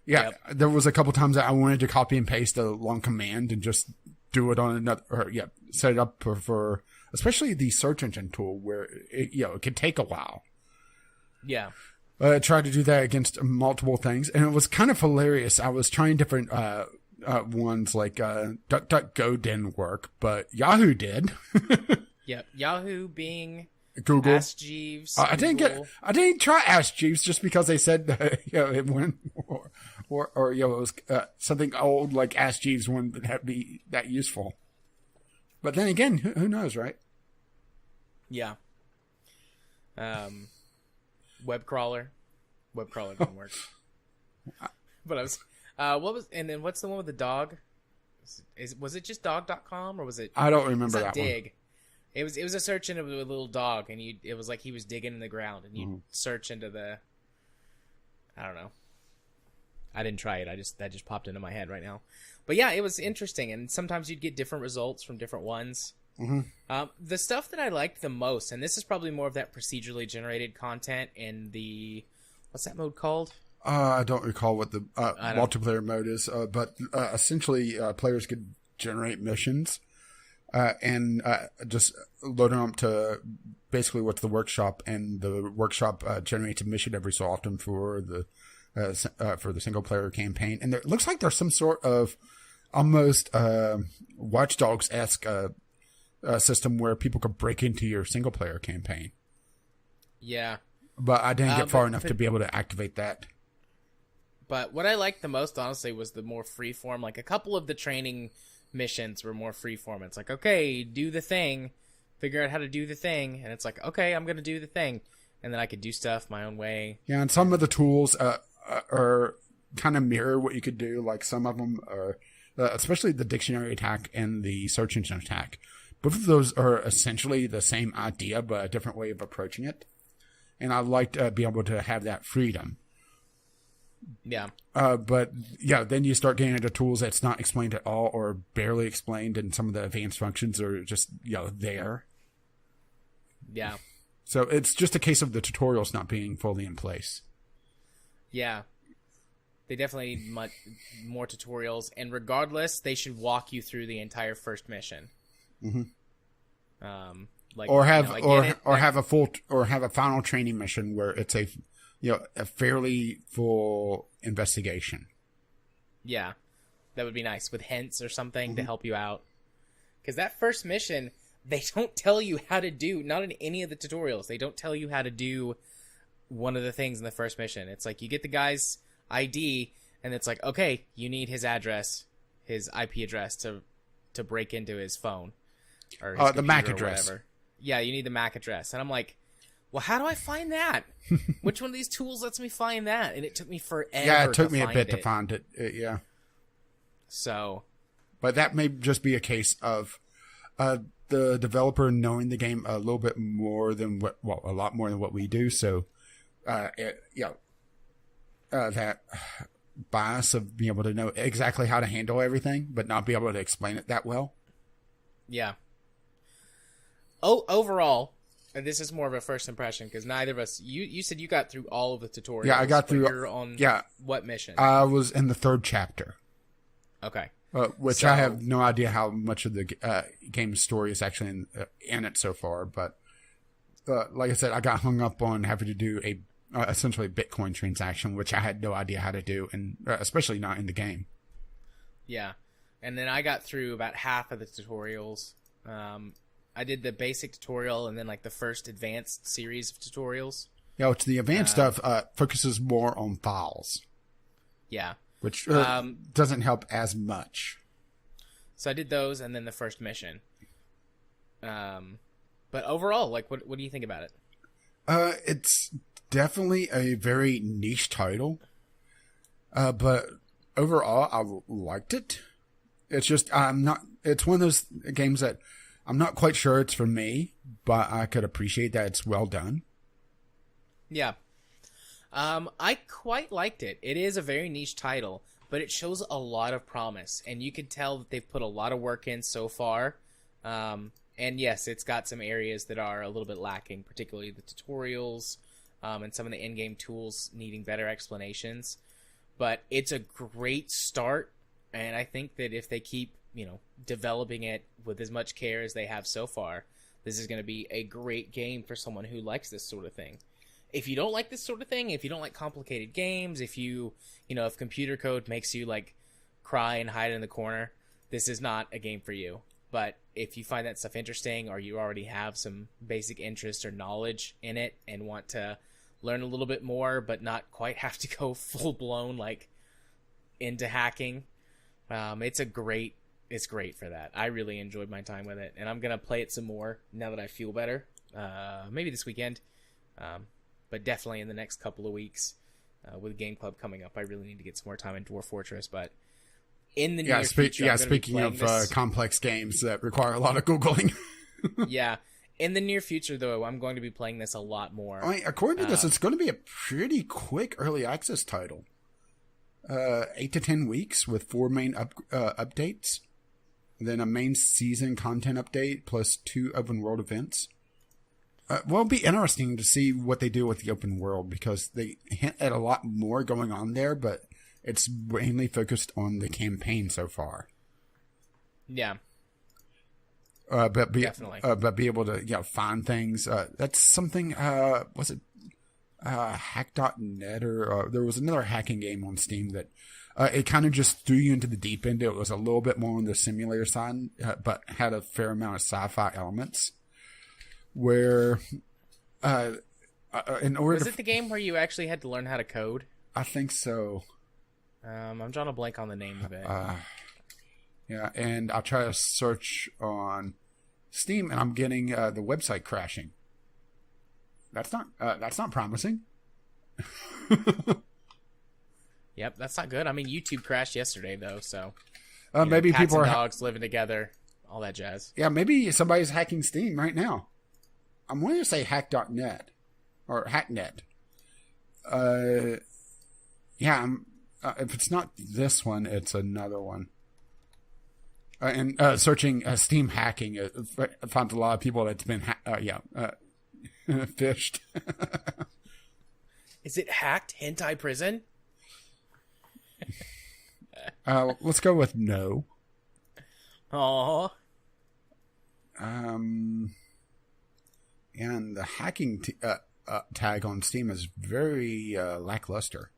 Yeah, There was a couple times that I wanted to copy and paste a long command and just do it on another, set it up for especially the search engine tool where it could take a while. Yeah. I tried to do that against multiple things, and it was kind of hilarious. I was trying different ones, like DuckDuckGo didn't work, but Yahoo did. Yeah, Yahoo, Bing, Google, Ask Jeeves. I didn't try Ask Jeeves just because they said it went or it was something old like Ask Jeeves wouldn't be that useful. But then again, who knows, right? Yeah. Web crawler didn't work. But what's the one with the dog? Was it just dog.com or was it? I don't remember that Dig. one. It was a search into a little dog, and it was like he was digging in the ground, and you search into the. I don't know. I didn't try it. That just popped into my head right now. But yeah, it was interesting, and sometimes you'd get different results from different ones. Mm-hmm. The stuff that I liked the most, and this is probably more of that procedurally generated content in the, what's that mode called? I don't recall what the multiplayer mode is, but essentially players could generate missions and just load them up to basically what's the workshop, and the workshop generates a mission every so often for the single player campaign. And it looks like there's some sort of almost Watch Dogs-esque system where people could break into your single player campaign. Yeah. But I didn't get far enough to be able to activate that. But what I liked the most, honestly, was the more freeform. Like, a couple of the training missions were more freeform. It's like, okay, do the thing, figure out how to do the thing, and it's like, okay, I'm gonna do the thing, and then I could do stuff my own way. Yeah, and some of the tools are kind of mirror what you could do. Like some of them are, especially the dictionary attack and the search engine attack. Both of those are essentially the same idea, but a different way of approaching it. And I like to be able to have that freedom. Yeah. But yeah, then you start getting into tools that's not explained at all or barely explained, and some of the advanced functions are just, there. Yeah. So it's just a case of the tutorials not being fully in place. Yeah. They definitely need much more tutorials, and regardless, they should walk you through the entire first mission. Mm-hmm. Or have a final training mission where it's a fairly full investigation. Yeah, that would be nice with hints or something to help you out. Because that first mission, they don't tell you how to do. Not in any of the tutorials, they don't tell you how to do one of the things in the first mission. It's like you get the guy's ID, and it's like, okay, you need his address, his IP address to break into his phone or his the MAC address. Whatever. Yeah, you need the MAC address, and I'm like, well, how do I find that? Which one of these tools lets me find that? And it took me forever. Yeah, it took me a bit to find it. Yeah. So, but that may just be a case of the developer knowing the game a little bit more than a lot more than what we do. So, that bias of being able to know exactly how to handle everything, but not be able to explain it that well. Yeah. Oh, overall, and this is more of a first impression because neither of us. You said you got through all of the tutorials. Yeah, I got through. You're on what mission? I was in the 3rd chapter. Okay. Which I have no idea how much of the game's story is actually in it so far. But like I said, I got hung up on having to do a essentially Bitcoin transaction, which I had no idea how to do, and especially not in the game. Yeah. And then I got through about half of the tutorials. I did the basic tutorial and then like the first advanced series of tutorials. Yeah, which the advanced stuff focuses more on files. Yeah. Which doesn't help as much. So I did those and then the first mission. But overall, like, what do you think about it? It's definitely a very niche title. But overall, I liked it. It's just, it's one of those games that I'm not quite sure it's for me, but I could appreciate that it's well done. Yeah. I quite liked it. It is a very niche title, but it shows a lot of promise, and you can tell that they've put a lot of work in so far. And yes, it's got some areas that are a little bit lacking, particularly the tutorials, and some of the in-game tools needing better explanations. But it's a great start, and I think that if they keep, developing it with as much care as they have so far, this is going to be a great game for someone who likes this sort of thing. If you don't like this sort of thing, if you don't like complicated games, if if computer code makes you like cry and hide in the corner, this is not a game for you. But if you find that stuff interesting, or you already have some basic interest or knowledge in it and want to learn a little bit more, but not quite have to go full blown like into hacking, it's great for that. I really enjoyed my time with it, and I'm gonna play it some more now that I feel better. Maybe this weekend, but definitely in the next couple of weeks. With Game Club coming up, I really need to get some more time in Dwarf Fortress. But in the near future, speaking of complex games that require a lot of Googling. Yeah. In the near future, though, I'm going to be playing this a lot more. According to this, it's going to be a pretty quick early access title. 8 to 10 weeks with 4 main updates. Then a main season content update plus 2 open world events. It'll be interesting to see what they do with the open world, because they hint at a lot more going on there, but it's mainly focused on the campaign so far. Yeah. Definitely. But be able to find things. That's something. Was it hack.net or there was another hacking game on Steam that it kind of just threw you into the deep end. It was a little bit more on the simulator side, but had a fair amount of sci-fi elements. Where, in order was it the game where you actually had to learn how to code? I think so. I'm drawing a blank on the name of it. Yeah, and I'll try to search on Steam, and I'm getting the website crashing. That's not promising. Yep, that's not good. I mean, YouTube crashed yesterday though, so maybe cats people and are dogs living together, all that jazz. Yeah, maybe somebody's hacking Steam right now. I'm wanting to say hack.net or hacknet. Yeah, if it's not this one, it's another one. And searching Steam hacking, I found a lot of people that's been fished. Is it hacked hentai prison? Let's go with no. Aww. And the hacking tag on Steam is very lackluster.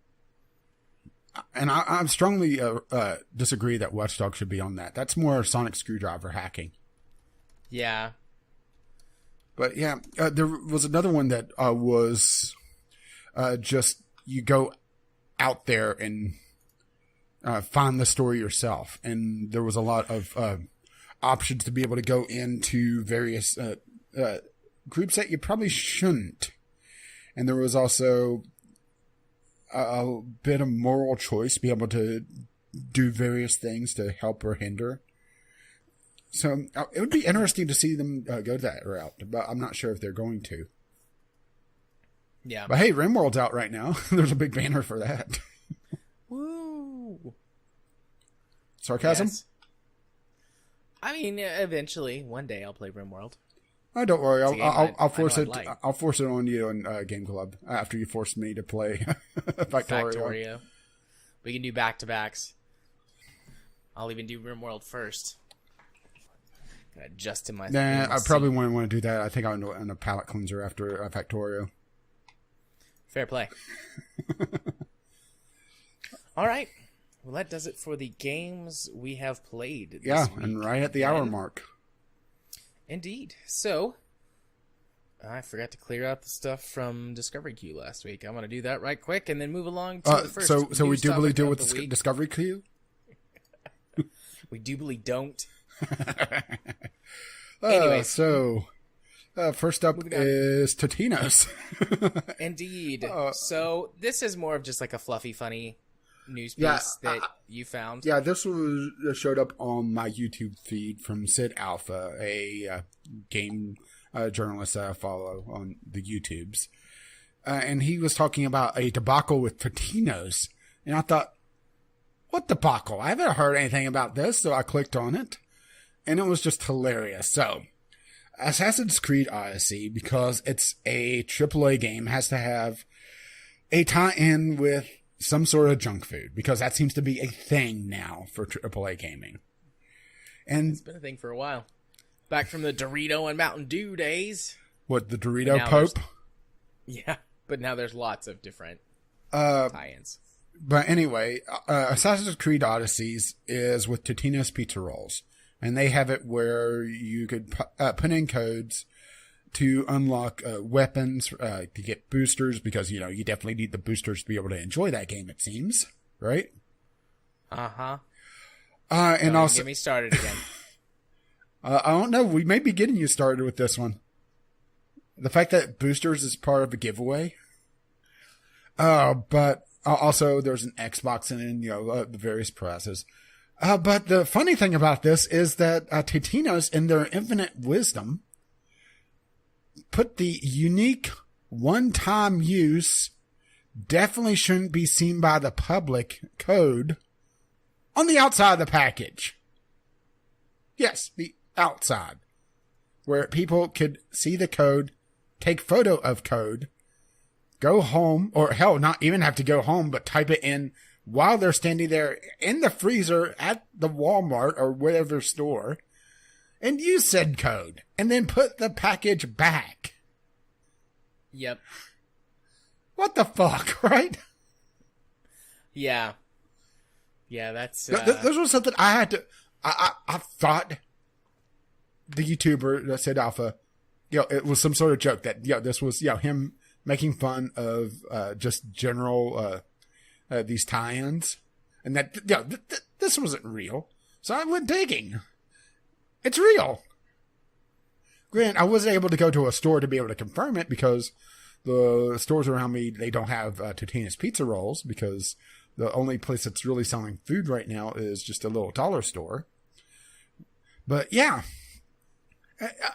And I strongly disagree that Watchdog should be on that. That's more sonic screwdriver hacking. Yeah. But yeah, there was another one that was just you go out there and find the story yourself. And there was a lot of options to be able to go into various groups that you probably shouldn't. And there was also a bit of moral choice, be able to do various things to help or hinder. So it would be interesting to see them go that route, but I'm not sure if they're going to. Yeah. But hey, RimWorld's out right now. There's a big banner for that. Woo! Sarcasm? Yes. I mean, eventually, one day I'll play RimWorld. Oh, don't worry. I'll force it. Like. I'll force it on you in Game Club after you force me to play Factorio. We can do back-to-backs. I'll even do RimWorld first. Adjust in my. Nah, I probably wouldn't want to do that. I think I'll end a palate cleanser after Factorio. Fair play. All right. Well, that does it for the games we have played. Yeah, this week. and right at the hour mark. Indeed. So, I forgot to clear out the stuff from Discovery Queue last week. I'm going to do that right quick and then move along to the first. So we do deal with the Discovery Queue? We doobly don't. Anyways. First up is Totino's. Indeed. So this is more of just like a fluffy, funny news piece that you found. Yeah, this showed up on my YouTube feed from Sid Alpha, a game journalist that I follow on the YouTubes. And he was talking about a debacle with Totino's. And I thought, what debacle? I haven't heard anything about this. So I clicked on it. And it was just hilarious. So, Assassin's Creed Odyssey, because it's a AAA game, has to have a tie-in with some sort of junk food, because that seems to be a thing now for AAA gaming. And it's been a thing for a while. Back from the Dorito and Mountain Dew days. What, the Dorito Pope? Yeah, but now there's lots of different tie-ins. But anyway, Assassin's Creed Odysseys is with Totino's Pizza Rolls. And they have it where you could put in codes to unlock weapons, to get boosters, because, you know, you definitely need the boosters to be able to enjoy that game, it seems. Right? Uh-huh. And also, get me started again. I don't know. We may be getting you started with this one. The fact that boosters is part of a giveaway. But also there's an Xbox and, you know, the various presses. But the funny thing about this is that Totino's, in their infinite wisdom, put the unique one-time use, definitely shouldn't be seen by the public code on the outside of the package. Yes, the outside. Where people could see the code, take photo of code, go home, or hell, not even have to go home, but type it in while they're standing there in the freezer at the Walmart or whatever store, and use said code, and then put the package back. Yep. What the fuck, right? Yeah. Yeah, that's... This was something I had to... I thought the YouTuber that said Alpha, you know, it was some sort of joke that, you know, this was, you know, him making fun of just general... these tie-ins, and that, you know, this wasn't real. So I went digging. It's real. Granted, I wasn't able to go to a store to be able to confirm it because the stores around me, they don't have Totino's pizza rolls because the only place that's really selling food right now is just a little dollar store. But yeah,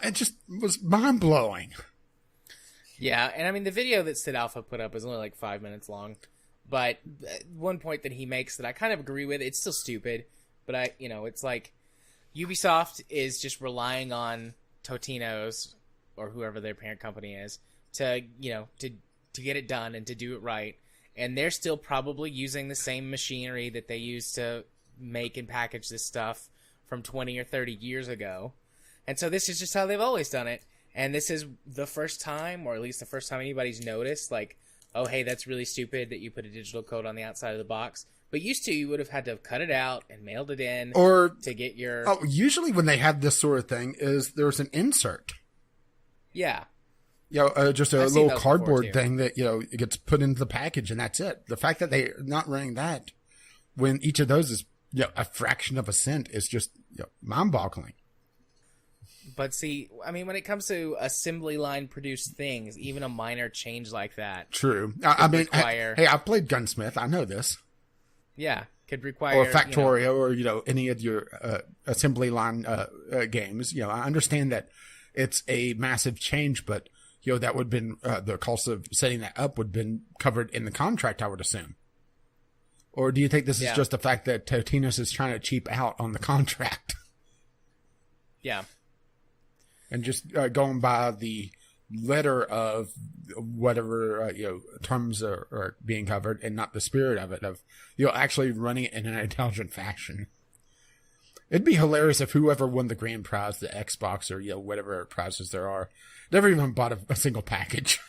it just was mind-blowing. Yeah, and I mean, the video that Sid Alpha put up is only like 5 minutes long. But one point that he makes that I kind of agree with, it's still stupid, but it's like Ubisoft is just relying on Totino's or whoever their parent company is to get it done and to do it right. And they're still probably using the same machinery that they used to make and package this stuff from 20 or 30 years ago. And so this is just how they've always done it. And this is the first time, or at least the first time anybody's noticed, like, oh, hey, that's really stupid that you put a digital code on the outside of the box. But used to, you would have had to have cut it out and mailed it in or to get your... Oh, usually when they have this sort of thing is there's an insert. Yeah. Just a little cardboard thing that, it gets put into the package and that's it. The fact that they're not running that when each of those is a fraction of a cent is just mind-boggling. But see, I mean, when it comes to assembly line produced things, even a minor change like that. True. I mean, hey, I played Gunsmith. I know this. Yeah, could require. Or Factorio or, any of your assembly line games. I understand that it's a massive change, but, that would have been the cost of setting that up would have been covered in the contract, I would assume. Or do you think this is just the fact that Totino's is trying to cheap out on the contract? Yeah. And just going by the letter of whatever, terms are being covered and not the spirit of it, of, actually running it in an intelligent fashion. It'd be hilarious if whoever won the grand prize, the Xbox or, whatever prizes there are, never even bought a single package.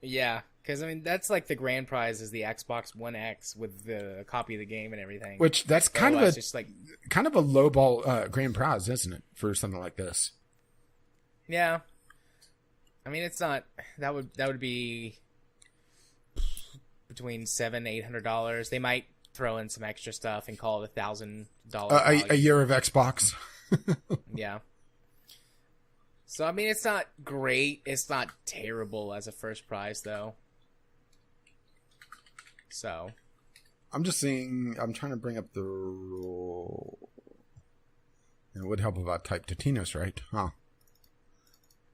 Yeah, because, I mean, that's like the grand prize is the Xbox One X with the copy of the game and everything. Which, that's kind of a lowball grand prize, isn't it, for something like this? Yeah. I mean, it's not... That would be between $700-800. They might throw in some extra stuff and call it $1,000. A year of Xbox. Yeah. So, I mean, it's not great. It's not terrible as a first prize, though. So. I'm trying to bring up the rule. It would help if I typed Totino's right, huh?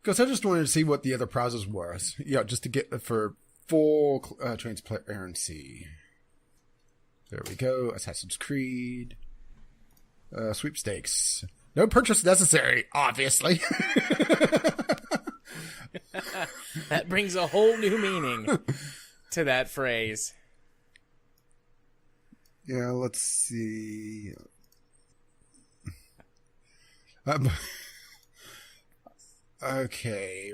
Because I just wanted to see what the other prizes were. Just to get for full transparency. There we go. Assassin's Creed. Sweepstakes. No purchase necessary, obviously. That brings a whole new meaning to that phrase. Yeah, let's see. Okay.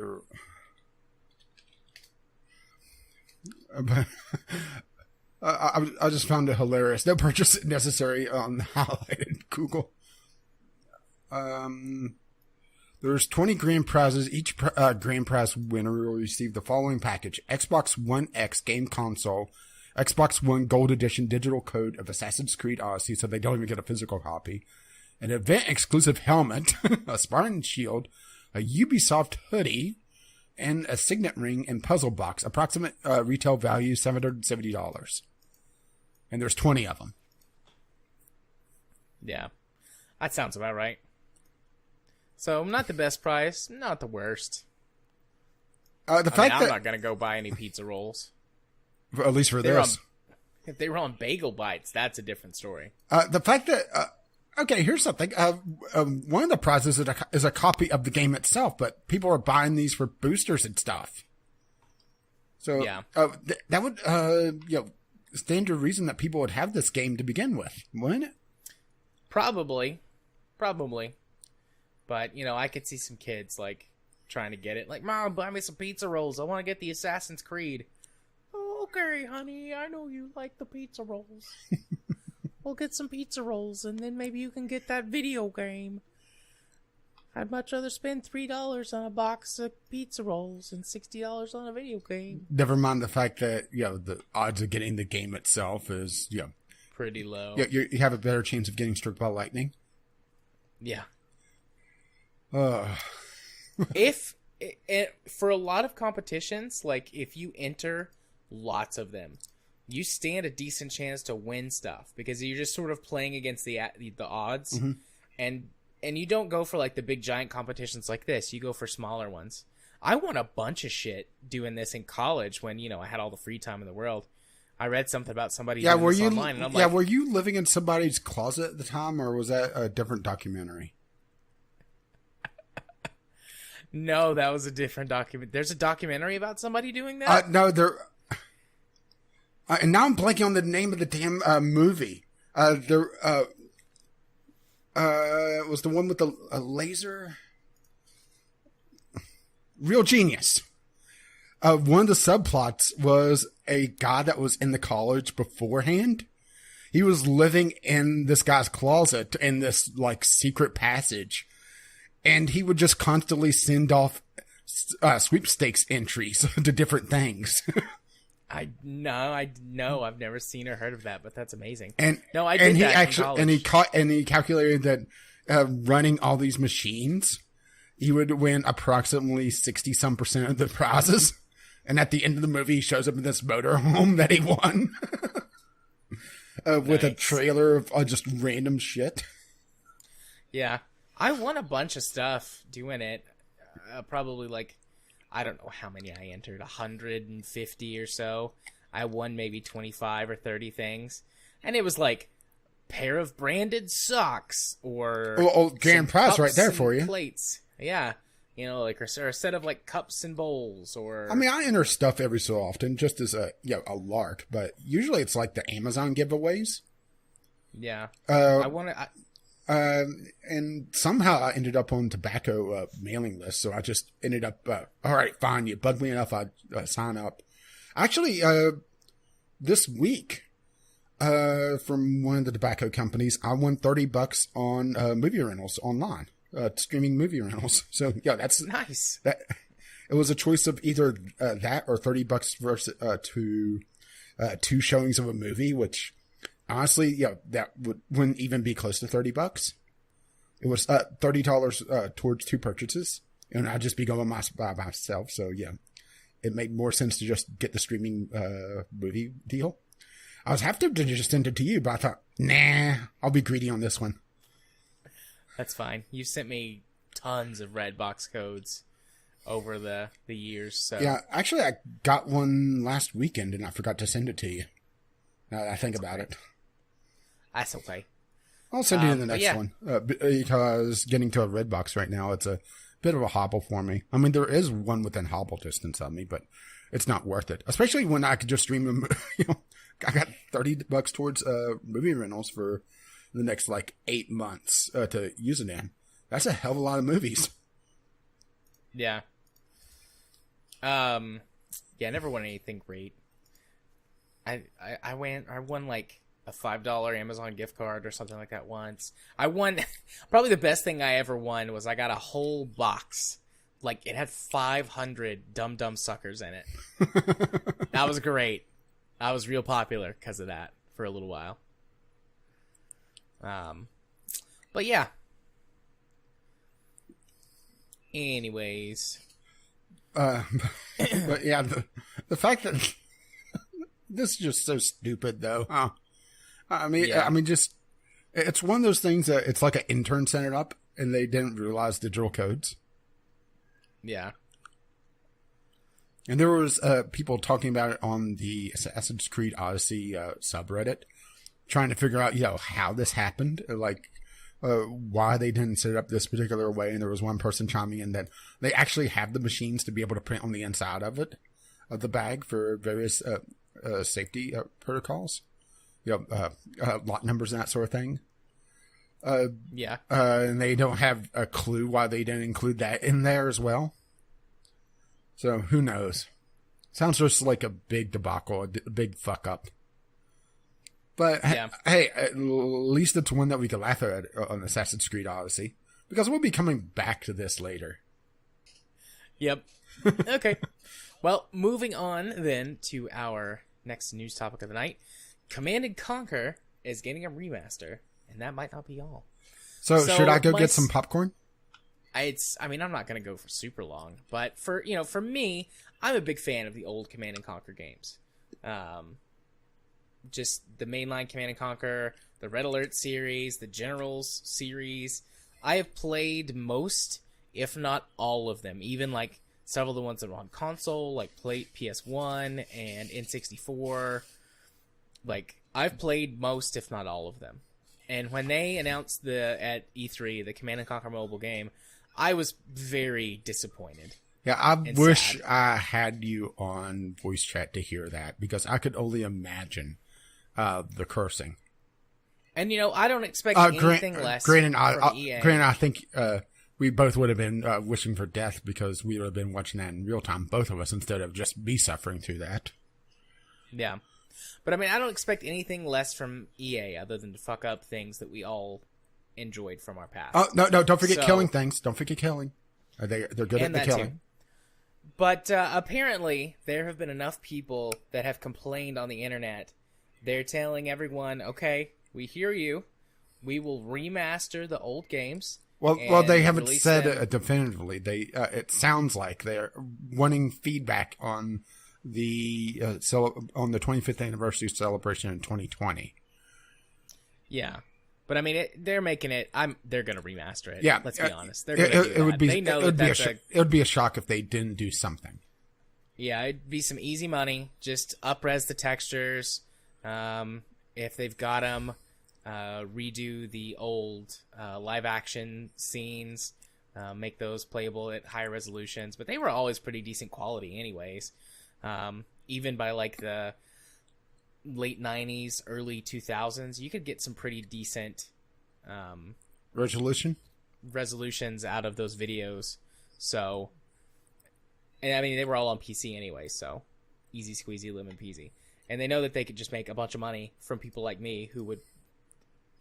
I just found it hilarious. No purchase necessary on the highlighted Google. There's 20 grand prizes. Each grand prize winner will receive the following package: Xbox One X game console, Xbox One Gold Edition digital code of Assassin's Creed Odyssey, so they don't even get a physical copy, an event-exclusive helmet, a Spartan shield, a Ubisoft hoodie, and a signet ring and puzzle box. Approximate retail value $770. And there's 20 of them. Yeah, that sounds about right. So, not the best price, not the worst. I'm not going to go buy any pizza rolls. At least for this. If they were on Bagel Bites, that's a different story. The fact that... okay, here's something. One of the prizes is a copy of the game itself, but people are buying these for boosters and stuff. So, yeah. That would, stand to reason that people would have this game to begin with, wouldn't it? Probably. But, I could see some kids, trying to get it. Like, Mom, buy me some pizza rolls. I want to get the Assassin's Creed. Oh, okay, honey. I know you like the pizza rolls. We'll get some pizza rolls, and then maybe you can get that video game. I'd much rather spend $3 on a box of pizza rolls and $60 on a video game. Never mind the fact that, the odds of getting the game itself is, pretty low. You have a better chance of getting struck by lightning. Yeah. Uh. For a lot of competitions, like if you enter lots of them, you stand a decent chance to win stuff because you're just sort of playing against the odds, Mm-hmm. and you don't go for like the big giant competitions like this. You go for smaller ones. I won a bunch of shit doing this in college when I had all the free time in the world. I read something about somebody doing this online, and I'm like, were you living in somebody's closet at the time, or was that a different documentary? No, that was a different document. There's a documentary about somebody doing that? No, there. And now I'm blanking on the name of the damn movie. It was the one with the laser. Real Genius. One of the subplots was a guy that was in the college beforehand. He was living in this guy's closet in this like secret passage, and he would just constantly send off sweepstakes entries to different things. I've never seen or heard of that, but that's amazing. And he calculated that running all these machines, he would win approximately 60% of the prizes. And at the end of the movie, he shows up in this motorhome that he won with a trailer of just random shit. Yeah, I won a bunch of stuff doing it. Probably like, I don't know how many I entered, 150 or so. I won maybe 25 or 30 things. And it was like pair of branded socks or grand prize right there for you. Plates. Yeah. Like or a set of like cups and bowls or... I mean, I enter stuff every so often just as a lark, but usually it's like the Amazon giveaways. Yeah. And somehow I ended up on tobacco mailing list, so I just ended up, all right, fine, you bugged me enough, I'd sign up. Actually, this week, from one of the tobacco companies, I won $30 on movie rentals online, streaming movie rentals. So, yeah, that's nice. It was a choice of either that or $30 versus two showings of a movie, which... Honestly, that wouldn't even be close to $30. It was $30 towards two purchases, and I'd just be going by myself. So yeah, it made more sense to just get the streaming movie deal. I was half tempted to just send it to you, but I thought, nah, I'll be greedy on this one. That's fine. You sent me tons of Redbox codes over the years. So yeah, actually, I got one last weekend, and I forgot to send it to you. Now that I think about it. That's okay. I'll send you the next one because getting to a Redbox right now, it's a bit of a hobble for me. I mean, there is one within hobble distance of me, but it's not worth it. Especially when I could just stream them. I got $30 towards movie rentals for the next like 8 months to use it in. That's a hell of a lot of movies. Yeah. I never won anything great. I won like a $5 Amazon gift card or something like that once. I won probably the best thing I ever won was I got a whole box. Like it had 500 Dum Dum Suckers in it. That was great. I was real popular because of that for a little while. But yeah. Anyways. But yeah, the fact that this is just so stupid, though. Huh? I mean, just it's one of those things that it's like an intern set it up, and they didn't realize digital codes. Yeah. And there was people talking about it on the Assassin's Creed Odyssey subreddit, trying to figure out, how this happened, like why they didn't set it up this particular way. And there was one person chiming in that they actually have the machines to be able to print on the inside of it, of the bag for various safety protocols, lot numbers and that sort of thing. Yeah. And they don't have a clue why they didn't include that in there as well. So who knows? Sounds just like a big debacle, a big fuck up. But yeah. Hey, at least it's one that we can laugh at on Assassin's Creed Odyssey, because we'll be coming back to this later. Yep. Okay. Well, moving on then to our next news topic of the night. Command & Conquer is getting a remaster, and that might not be all. So should I go get some popcorn? I'm not going to go for super long, but for me, I'm a big fan of the old Command and Conquer games. Just the mainline Command and Conquer, the Red Alert series, the Generals series. I have played most, if not all of them, even like several of the ones that were on console, like PS1 and N64. Like, I've played most, if not all of them. And when they announced at E3 the Command & Conquer mobile game, I was very disappointed. Yeah, I wish I had you on voice chat to hear that, because I could only imagine the cursing. And, I don't expect anything less from EA. Granted, I think we both would have been wishing for death, because we would have been watching that in real time, both of us, instead of just me suffering through that. Yeah. But, I don't expect anything less from EA other than to fuck up things that we all enjoyed from our past. Oh, no, don't forget killing things. Don't forget killing. They're good at the killing. Too. But apparently, there have been enough people that have complained on the internet. They're telling everyone, okay, we hear you. We will remaster the old games. Well, they haven't said it definitively. It sounds like they're wanting feedback on the 25th anniversary celebration in 2020. Yeah, but they're making it. They're going to remaster it. Yeah, let's be honest. They're going to do that. It would be a shock if they didn't do something. Yeah, it'd be some easy money. Just up-res the textures. If they've got them, redo the old live-action scenes. Make those playable at higher resolutions. But they were always pretty decent quality anyways. Even by like the late 90s, early 2000s, you could get some pretty decent resolutions out of those videos. So, and they were all on PC anyway, so easy squeezy, lemon peasy. And they know that they could just make a bunch of money from people like me who would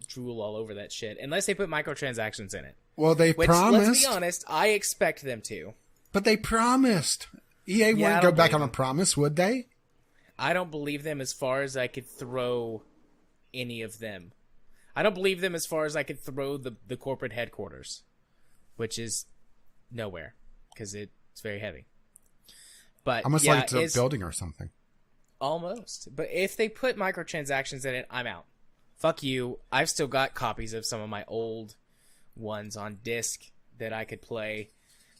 drool all over that shit, unless they put microtransactions in it. Well, promised. Let's be honest, I expect them to. But they promised. EA wouldn't go back on a promise, would they? I don't believe them as far as I could throw any of them. I don't believe them as far as I could throw the corporate headquarters, which is nowhere, because it's very heavy. But almost like it's a building or something. Almost. But if they put microtransactions in it, I'm out. Fuck you. I've still got copies of some of my old ones on disc that I could play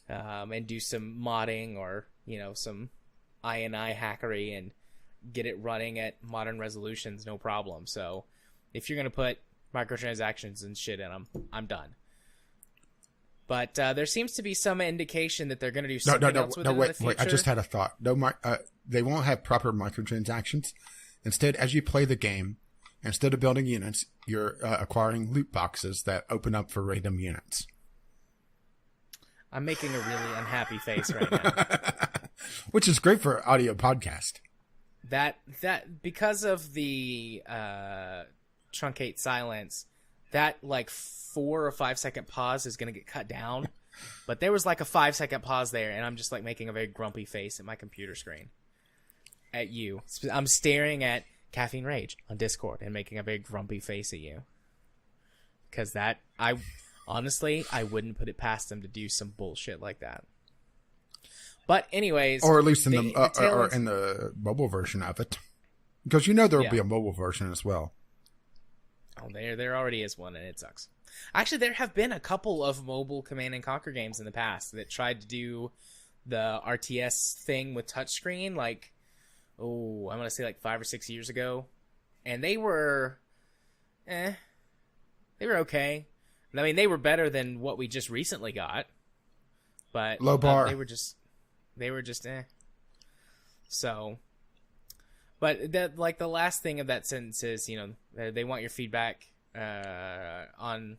and do some modding or, some INI hackery and get it running at modern resolutions, no problem. So if you're going to put microtransactions and shit in them, I'm done. But there seems to be some indication that they're going to do something else with it in the future. Wait, I just had a thought. They won't have proper microtransactions. Instead, as you play the game, instead of building units, you're acquiring loot boxes that open up for random units. I'm making a really unhappy face right now. Which is great for audio podcast. That because of the truncate silence, that like 4 or 5 second pause is going to get cut down. But there was like a 5 second pause there, and I'm just like making a very grumpy face at my computer screen. At you. I'm staring at Caffeine Rage on Discord and making a very grumpy face at you. Because honestly, I wouldn't put it past them to do some bullshit like that. But anyways, or at least in the mobile version of it, because there will be a mobile version as well. Oh, there already is one, and it sucks. Actually, there have been a couple of mobile Command and Conquer games in the past that tried to do the RTS thing with touchscreen, like I'm gonna say like 5 or 6 years ago, and they were, they were okay. They were better than what we just recently got, but low bar. They were just So, but the last thing of that sentence is, they want your feedback on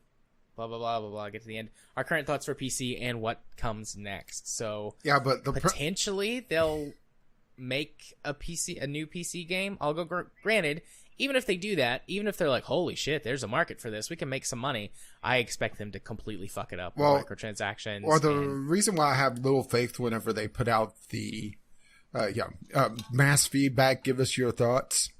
blah blah blah blah blah. Get to the end. Our current thoughts for PC and what comes next. So yeah, but potentially they'll make a new PC game. I'll go granted. Even if they do that, even if they're like, holy shit, there's a market for this, we can make some money, I expect them to completely fuck it up with microtransactions. Or the reason why I have little faith whenever they put out the mass feedback, give us your thoughts,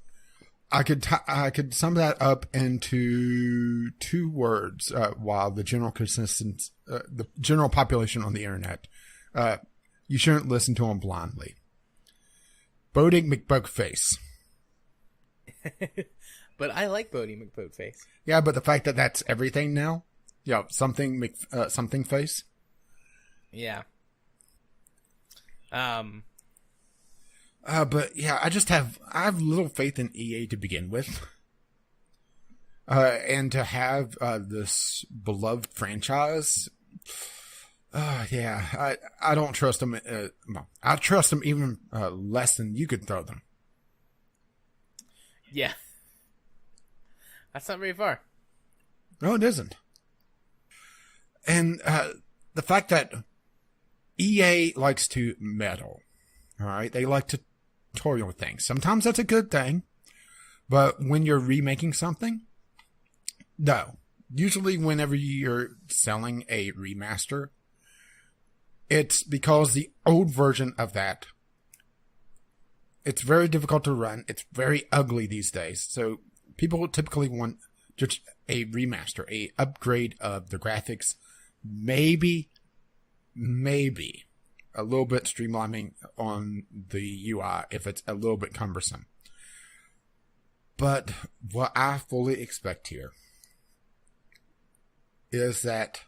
I could sum that up into two words. While the the general population on the internet, you shouldn't listen to them blindly. Bodie McBoatface. But I like Bodie McBoatface. Yeah, but the fact that that's everything now. Yeah, something face. Yeah. But yeah, I have little faith in EA to begin with. And to have this beloved franchise, yeah, I don't trust them. I trust them even less than you could throw them. Yeah. That's not very far. No, it isn't. And the fact that EA likes to meddle, all right? They like to toy with things. Sometimes that's a good thing, but when you're remaking something, no. Usually whenever you're selling a remaster, it's because the old version of that, it's very difficult to run. It's very ugly these days. So people typically want just a remaster, a upgrade of the graphics, maybe a little bit streamlining on the UI if it's a little bit cumbersome. But what I fully expect here is that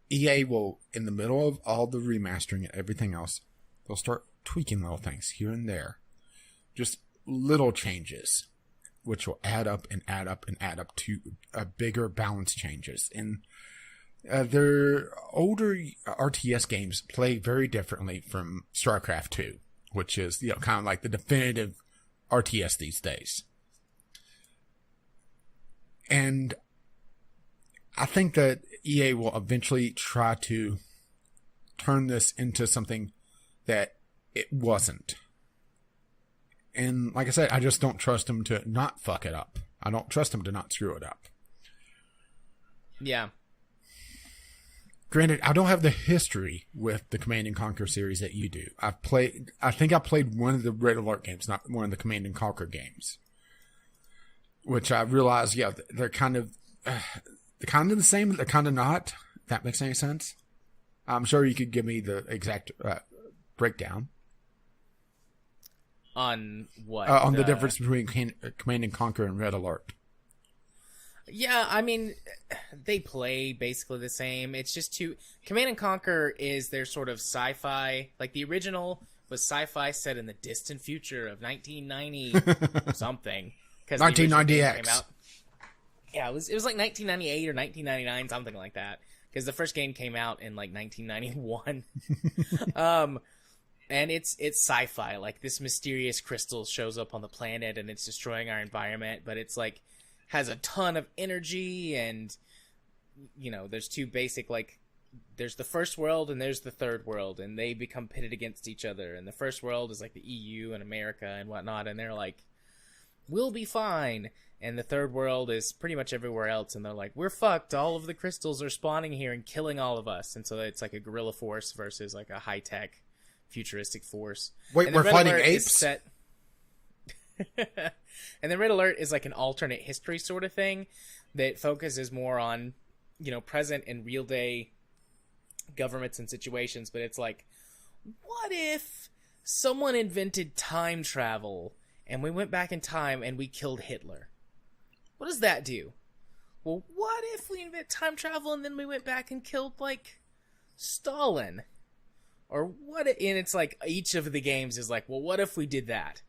EA will, in the middle of all the remastering and everything else, they'll start tweaking little things here and there. Just little changes, which will add up and add up and add up to bigger balance changes. And their older RTS games play very differently from StarCraft 2, which is, kind of like the definitive RTS these days. And I think that EA will eventually try to turn this into something that it wasn't. And like I said, I just don't trust them to not fuck it up. I don't trust them to not screw it up. Yeah. Granted, I don't have the history with the Command & Conquer series that you do. I think I played one of the Red Alert games, not one of the Command & Conquer games. Which I realize, they're kind of the same, but they're kind of not. If that makes any sense. I'm sure you could give me the exact breakdown. On what? On the difference between Command & Conquer and Red Alert. Yeah, I mean, they play basically the same. It's just Command and Conquer is their sort of sci-fi. Like, the original was sci-fi set in the distant future of 1990 something. 1990X. Came out. Yeah, it was like 1998 or 1999, something like that. Because the first game came out in like 1991. And it's sci-fi. Like, this mysterious crystal shows up on the planet and it's destroying our environment, but it's like has a ton of energy, and there's two basic, like, there's the first world and there's the third world, and they become pitted against each other. And the first world is like the EU and America and whatnot, and they're like, we'll be fine. And the third world is pretty much everywhere else, and they're like, we're fucked. All of the crystals are spawning here and killing all of us. And so it's like a guerrilla force versus like a high-tech futuristic force. Wait, we're fighting apes? And then Red Alert is like an alternate history sort of thing that focuses more on, present and real day governments and situations. But it's like, what if someone invented time travel and we went back in time and we killed Hitler? What does that do? Well, what if we invent time travel and then we went back and killed, like, Stalin? Or what? And it's like each of the games is like, well, what if we did that?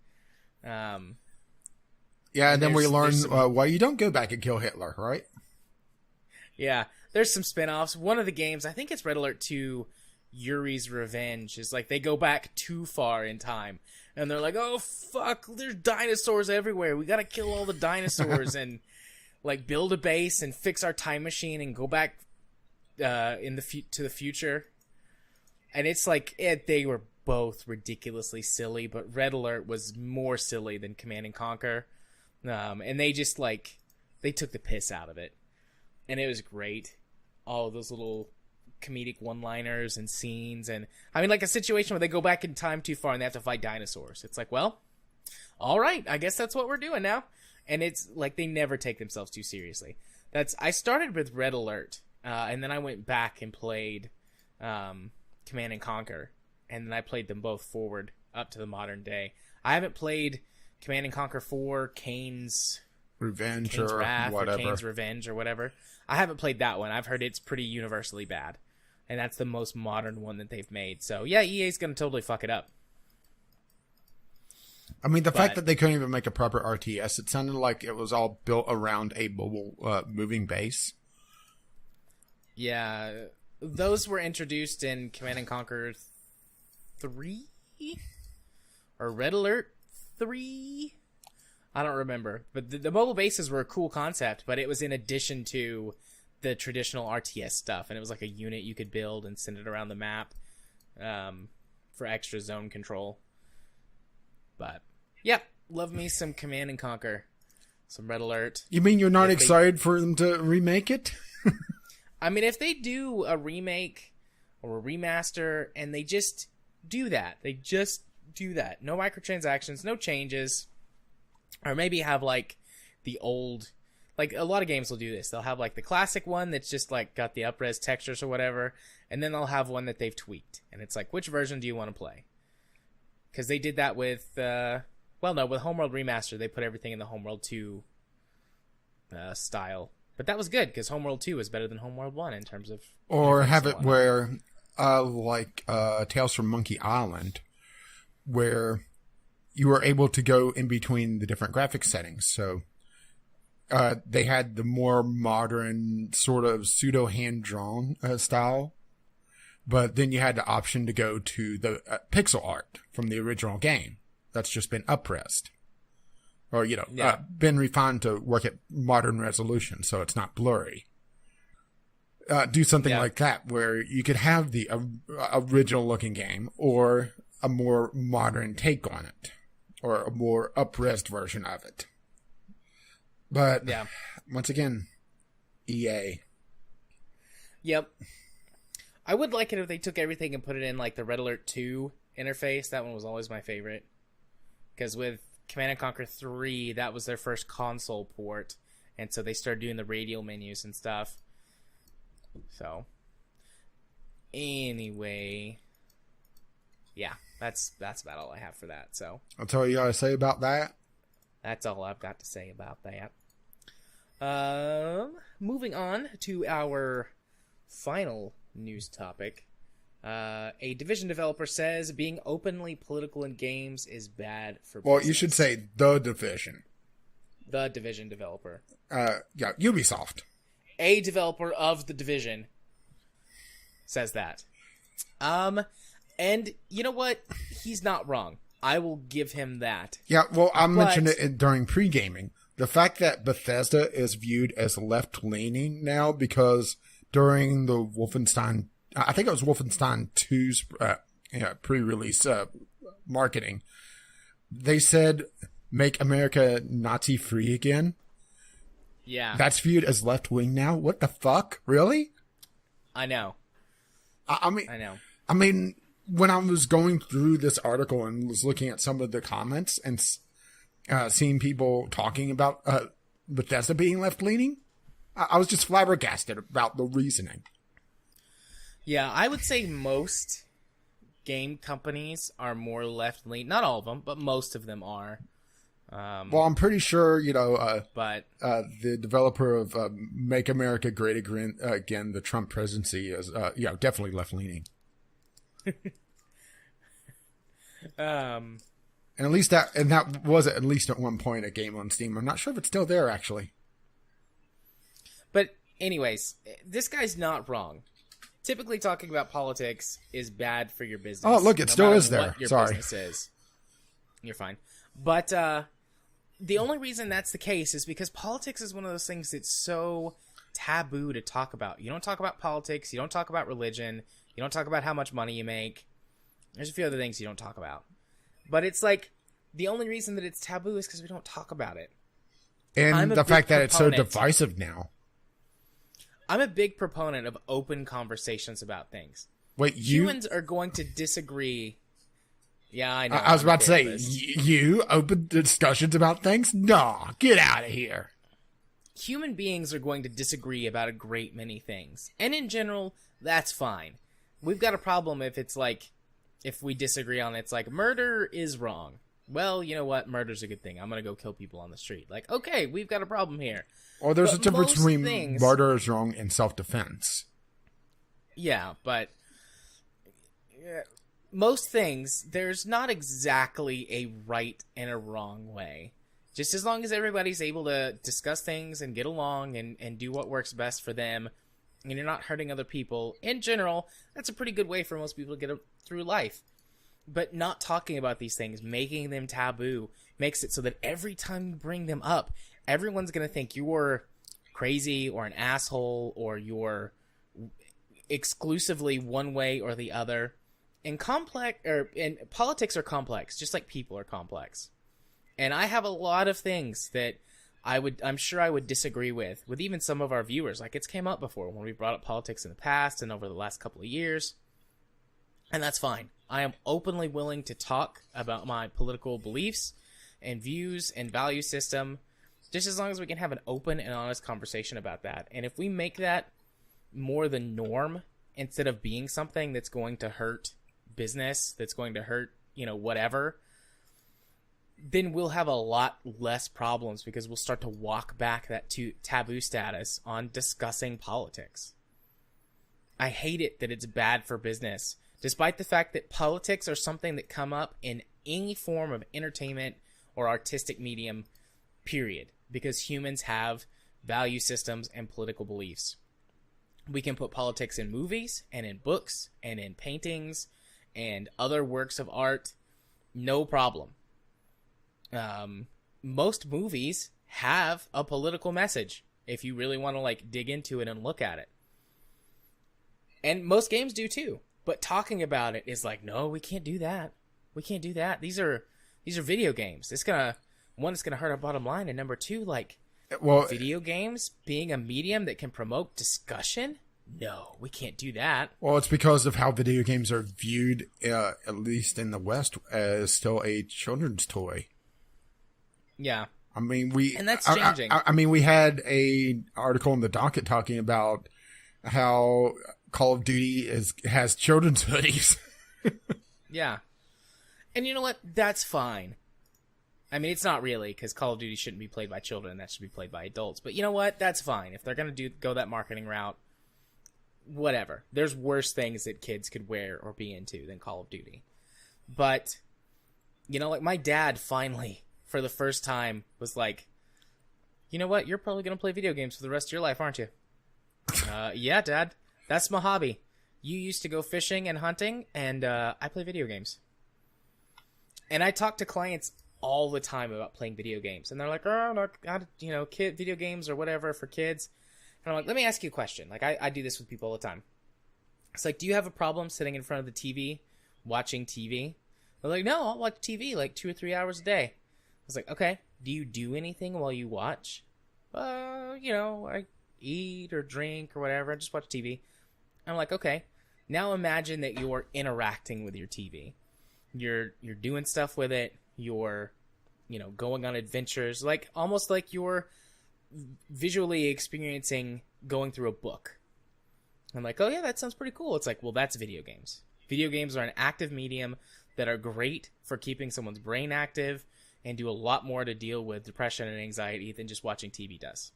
Yeah, and then we learn why you don't go back and kill Hitler, right? Yeah, there's some spin-offs. One of the games, I think it's Red Alert 2, Yuri's Revenge, is like they go back too far in time. And they're like, oh, fuck, there's dinosaurs everywhere. We gotta kill all the dinosaurs and, like, build a base and fix our time machine and go back to the future. And it's like, they were both ridiculously silly, but Red Alert was more silly than Command & Conquer. And they just, like, they took the piss out of it. And it was great. All of those little comedic one-liners and scenes. And, I mean, like a situation where they go back in time too far and they have to fight dinosaurs. It's like, well, All right, I guess that's what we're doing now. And it's like they never take themselves too seriously. I started with Red Alert, and then I went back and played Command and Conquer, and then I played them both forward up to the modern day. I haven't played Command and Conquer 4, Kane's Wrath, whatever. or Kane's Revenge, or whatever. I haven't played that one. I've heard it's pretty universally bad, and that's the most modern one that they've made. So yeah, EA's gonna totally fuck it up. I mean, the fact that they couldn't even make a proper RTS, it sounded like it was all built around a mobile moving base. Yeah, those were introduced in Command & Conquer 3? Or Red Alert 3? I don't remember. But the mobile bases were a cool concept, but it was in addition to the traditional RTS stuff. And it was like a unit you could build and send it around the map for extra zone control. But, yeah, love me some Command & Conquer. Some Red Alert. You mean you're not excited for them to remake it? I mean, if they do a remake or a remaster and they just do that, no microtransactions, no changes, or maybe have like the old, like a lot of games will do this. They'll have like the classic one that's just like got the up-res textures or whatever, and then they'll have one that they've tweaked, and it's like, which version do you want to play? Because they did that with, with Homeworld Remaster, they put everything in the Homeworld 2 style. But that was good, because Homeworld 2 is better than Homeworld 1 in terms of... Or have it where, Tales from Monkey Island, where you were able to go in between the different graphic settings. So they had the more modern, sort of pseudo-hand-drawn style. But then you had the option to go to the pixel art from the original game. That's just been up-resed. Or, been refined to work at modern resolution, so it's not blurry. Do something like that, where you could have the original-looking game, or a more modern take on it, or a more up-resed version of it. But, once again, EA. Yep. I would like it if they took everything and put it in, like, the Red Alert 2 interface. That one was always my favorite. Because with Command & Conquer 3, that was their first console port, and so they started doing the radial menus and stuff. So, anyway, yeah, that's about all I have for that. So that's all you gotta say about that? That's all I've got to say about that. Moving on to our final news topic. A Division developer says being openly political in games is bad for business. Well, you should say The Division. The Division developer. Ubisoft. A developer of The Division says that. And you know what? He's not wrong. I will give him that. Yeah, well, I mentioned it during pre-gaming. The fact that Bethesda is viewed as left-leaning now because during the Wolfenstein... I think it was Wolfenstein 2's pre-release marketing. They said, make America Nazi-free again. Yeah. That's viewed as left-wing now? What the fuck? Really? I know. I mean, when I was going through this article and was looking at some of the comments and seeing people talking about Bethesda being left-leaning, I was just flabbergasted about the reasoning. Yeah, I would say most game companies are more left-leaning. Not all of them, but most of them are. Well, I'm pretty sure, but the developer of Make America Great Again, the Trump presidency is, definitely left-leaning. And at least that was at least at one point a game on Steam. I'm not sure if it's still there, actually. But anyways, this guy's not wrong. Typically, talking about politics is bad for your business. Oh, look, it still is there. What your Sorry. business is. You're fine. But the only reason that's the case is because politics is one of those things that's so taboo to talk about. You don't talk about politics. You don't talk about religion. You don't talk about how much money you make. There's a few other things you don't talk about. But it's like, the only reason that it's taboo is because we don't talk about it. And the fact that it's so divisive now. I'm a big proponent of open conversations about things. Wait, Humans are going to disagree Yeah, I know. I was about to say, therapist. you open discussions about things? Nah, get out of here. Human beings are going to disagree about a great many things. And in general, that's fine. We've got a problem if it's like, if we disagree on it's like, murder is wrong. Well, you know what? Murder's a good thing. I'm going to go kill people on the street. Like, okay, we've got a problem here. Well, there's a difference between things, murder is wrong and self-defense. Yeah, but most things, there's not exactly a right and a wrong way. Just as long as everybody's able to discuss things and get along and do what works best for them, and you're not hurting other people, in general, that's a pretty good way for most people to get through life. But not talking about these things, making them taboo, makes it so that every time you bring them up, everyone's going to think you're crazy or an asshole or you're exclusively one way or the other. And politics are complex, just like people are complex. And I have a lot of things that I'm sure I would disagree with even some of our viewers. Like, it's came up before when we brought up politics in the past and over the last couple of years. And that's fine. I am openly willing to talk about my political beliefs and views and value system, just as long as we can have an open and honest conversation about that. And if we make that more the norm, instead of being something that's going to hurt business, that's going to hurt, whatever, then we'll have a lot less problems because we'll start to walk back that taboo status on discussing politics. I hate it that it's bad for business, despite the fact that politics are something that come up in any form of entertainment or artistic medium, period, because humans have value systems and political beliefs. We can put politics in movies and in books and in paintings and other works of art, no problem. Most movies have a political message if you really want to dig into it and look at it. And most games do too. But talking about it is like, no, we can't do that. We can't do that. These are video games. It's gonna hurt our bottom line, and number two, video games being a medium that can promote discussion? No, we can't do that. Well, it's because of how video games are viewed, at least in the West, as still a children's toy. Yeah. I mean, and that's changing. I mean, we had a article in the docket talking about how Call of Duty has children's hoodies. Yeah. And you know what? That's fine. I mean, it's not really, because Call of Duty shouldn't be played by children. That should be played by adults. But you know what? That's fine. If they're going to go that marketing route, whatever. There's worse things that kids could wear or be into than Call of Duty. But, my dad finally, for the first time, was like, you know what? You're probably going to play video games for the rest of your life, aren't you? Yeah, Dad. That's my hobby. You used to go fishing and hunting, and I play video games. And I talk to clients all the time about playing video games. And they're like, oh, no, kid video games or whatever for kids. And I'm like, let me ask you a question. I do this with people all the time. It's like, do you have a problem sitting in front of the TV, watching TV? They're like, no, I'll watch TV 2 or 3 hours a day. I was like, okay, do you do anything while you watch? I eat or drink or whatever. I just watch TV. I'm like, okay, now imagine that you're interacting with your TV. You're doing stuff with it. You're, going on adventures, almost like you're visually experiencing going through a book. I'm like, oh yeah, that sounds pretty cool. It's like, well, that's video games. Video games are an active medium that are great for keeping someone's brain active and do a lot more to deal with depression and anxiety than just watching TV does.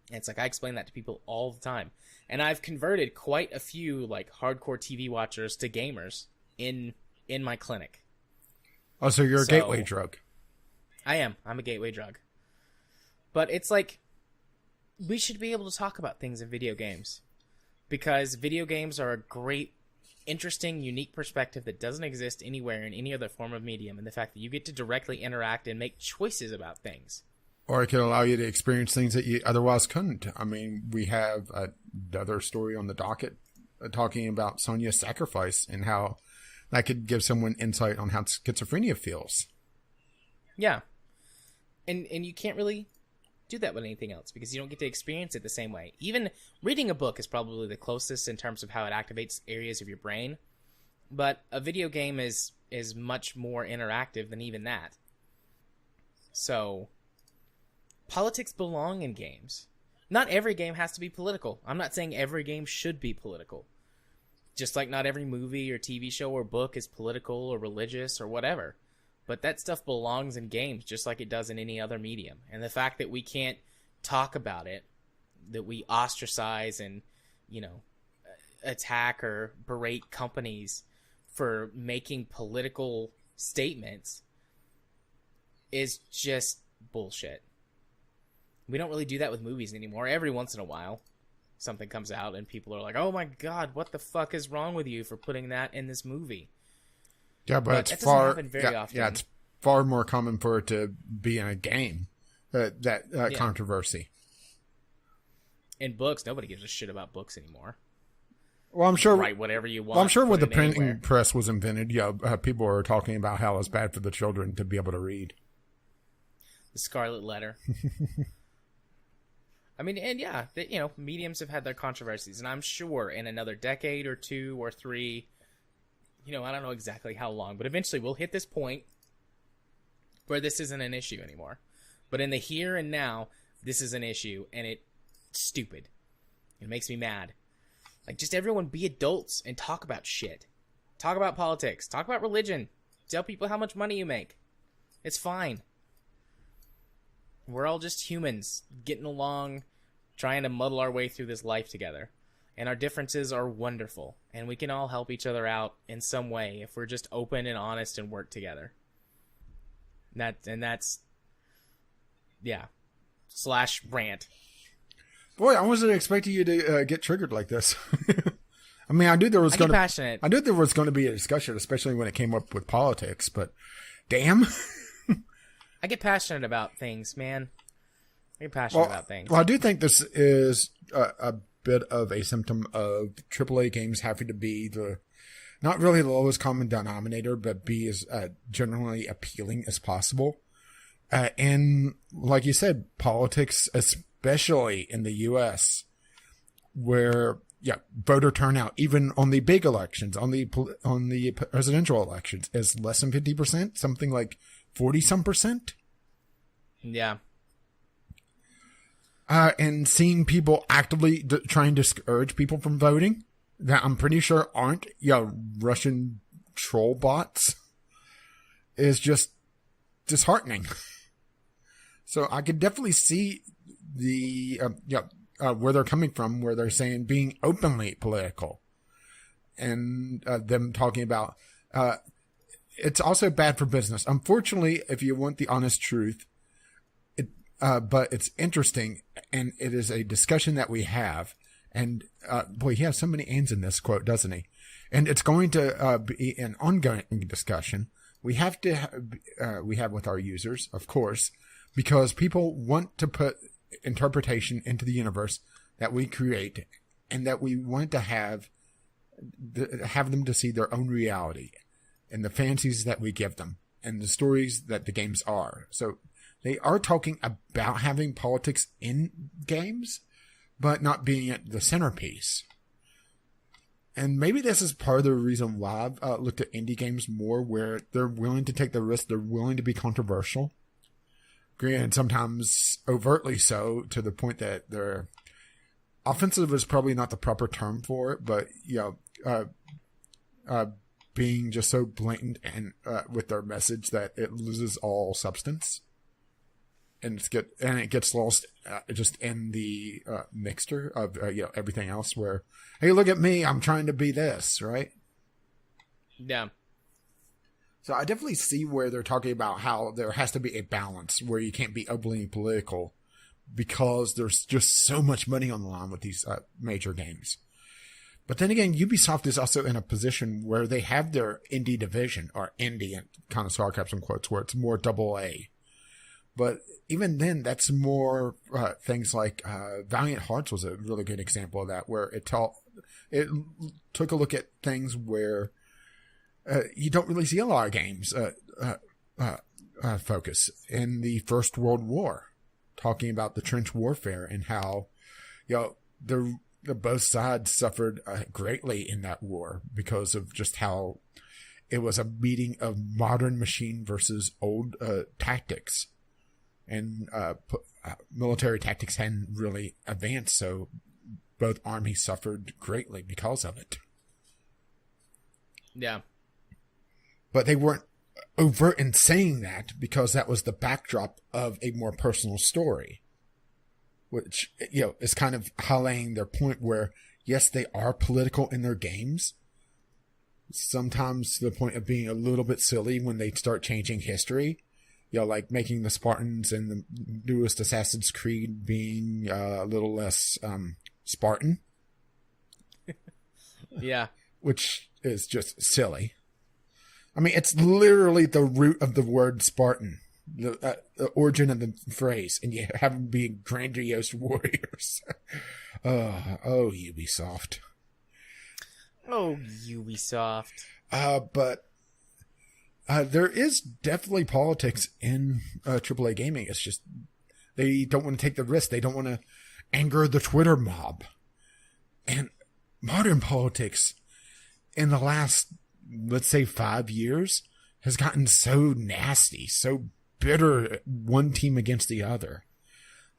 And it's like, I explain that to people all the time. And I've converted quite a few hardcore TV watchers to gamers in my clinic. Oh, so you're a gateway drug. I am. I'm a gateway drug. But it's like, we should be able to talk about things in video games. Because video games are a great, interesting, unique perspective that doesn't exist anywhere in any other form of medium. And the fact that you get to directly interact and make choices about things. Or it could allow you to experience things that you otherwise couldn't. I mean, we have another story on the docket talking about Sonya's sacrifice and how that could give someone insight on how schizophrenia feels. Yeah. And you can't really do that with anything else because you don't get to experience it the same way. Even reading a book is probably the closest in terms of how it activates areas of your brain. But a video game is much more interactive than even that. So, politics belong in games. Not every game has to be political. I'm not saying every game should be political. Just like not every movie or TV show or book is political or religious or whatever. But that stuff belongs in games just like it does in any other medium. And the fact that we can't talk about it, that we ostracize and, attack or berate companies for making political statements is just bullshit. We don't really do that with movies anymore. Every once in a while, something comes out and people are like, "Oh my god, what the fuck is wrong with you for putting that in this movie?" Yeah, but it's far often. Yeah, it's far more common for it to be in a game. Controversy. In books, nobody gives a shit about books anymore. Well, I'm sure. Write whatever you want. Well, I'm sure when the printing press was invented, people were talking about how it's bad for the children to be able to read. The Scarlet Letter. I mean, and yeah, mediums have had their controversies, and I'm sure in another decade or 2 or 3, I don't know exactly how long, but eventually we'll hit this point where this isn't an issue anymore. But in the here and now, this is an issue, and it's stupid. It makes me mad. Like, just everyone be adults and talk about shit. Talk about politics. Talk about religion. Tell people how much money you make. It's fine. We're all just humans getting along, trying to muddle our way through this life together. And our differences are wonderful. And we can all help each other out in some way if we're just open and honest and work together. That's /rant. Boy, I wasn't expecting you to get triggered like this. I mean, I knew there was going to be a discussion, especially when it came up with politics, but damn. I get passionate about things, man. I get passionate about things. Well, I do think this is a bit of a symptom of AAA games having to be not really the lowest common denominator, but be as generally appealing as possible. And like you said, politics, especially in the U.S., where voter turnout, even on the big elections, on the presidential elections, is less than 50%, something like 40-some%. Yeah. And seeing people actively trying to discourage people from voting that I'm pretty sure aren't Russian troll bots is just disheartening. So I could definitely see the where they're coming from, where they're saying being openly political, and them talking about it's also bad for business. Unfortunately, if you want the honest truth, but it's interesting, and it is a discussion that we have. And boy, he has so many ands in this quote, doesn't he? And it's going to be an ongoing discussion. We have with our users, of course, because people want to put interpretation into the universe that we create, and that we want to have them to see their own reality and the fantasies that we give them and the stories that the games are. So they are talking about having politics in games, but not being at the centerpiece. And maybe this is part of the reason why I've looked at indie games more, where they're willing to take the risk, they're willing to be controversial. And sometimes overtly so, to the point that they're offensive is probably not the proper term for it, but being just so blatant and with their message that it loses all substance, and it gets lost just in the mixture of everything else. Where, hey, look at me, I'm trying to be this, right? Yeah. So I definitely see where they're talking about how there has to be a balance where you can't be openly political, because there's just so much money on the line with these major games. But then again, Ubisoft is also in a position where they have their indie division, or indie, kind of sarcasm in quotes, where it's more AA. But even then, that's more things like Valiant Hearts was a really good example of that, where it took a look at things where you don't really see a lot of games focus in the First World War, talking about the trench warfare and how both sides suffered greatly in that war because of just how it was a meeting of modern machine versus old tactics. And military tactics hadn't really advanced, so both armies suffered greatly because of it. Yeah. But they weren't overt in saying that because that was the backdrop of a more personal story, which, is kind of highlighting their point where, yes, they are political in their games, sometimes to the point of being a little bit silly when they start changing history, like making the Spartans in the newest Assassin's Creed being a little less Spartan. Yeah. Which is just silly. I mean, it's literally the root of the word Spartan, the origin of the phrase, and you have them being grandiose warriors. Oh, Ubisoft. Oh, Ubisoft. But there is definitely politics in AAA gaming. It's just they don't want to take the risk. They don't want to anger the Twitter mob. And modern politics in the last, let's say, 5 years has gotten so nasty, so bitter, one team against the other,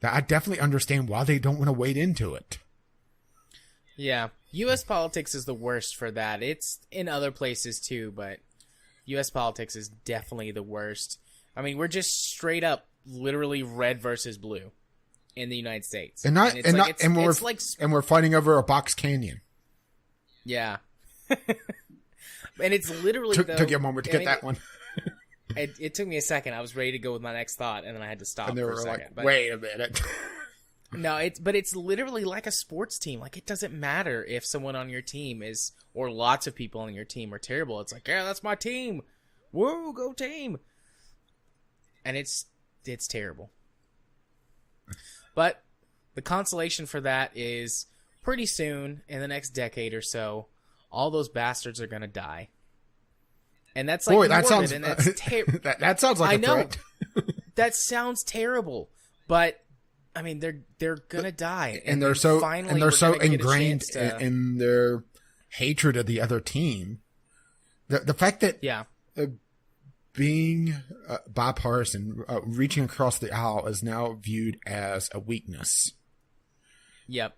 that I definitely understand why they don't want to wade into it. Yeah. U.S. politics is the worst for that. It's in other places too, but U.S. politics is definitely the worst. I mean, we're just straight up literally red versus blue in the United States. And we're fighting over a box canyon. Yeah. And it's literally took you a moment to get that one. It took me a second. I was ready to go with my next thought, and then I had to stop and they for were a second. Like, wait a minute. No, it's literally like a sports team. Like, it doesn't matter if someone on your team is, or lots of people on your team are terrible. It's like, yeah, that's my team. Woo, go team. And it's terrible. But the consolation for that is pretty soon, in the next decade or so, all those bastards are going to die. And that's like, boy, that sounds that sounds like a threat. That sounds terrible, but I mean, they're gonna die, and they're so ingrained in their hatred of the other team. The fact that being bipartisan, reaching across the aisle, is now viewed as a weakness. Yep.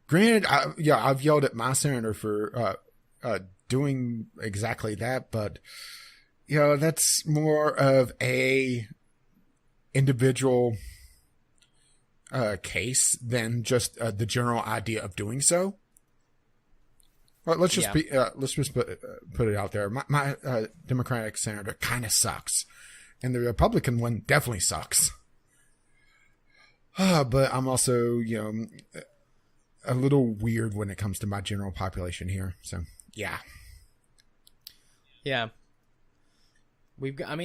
Granted, I've yelled at my senator for doing exactly that, but that's more of a individual case than just the general idea of doing so. Well, let's just put it out there. My Democratic senator kind of sucks, and the Republican one definitely sucks. But I'm also a little weird when it comes to my general population here. So yeah. We've got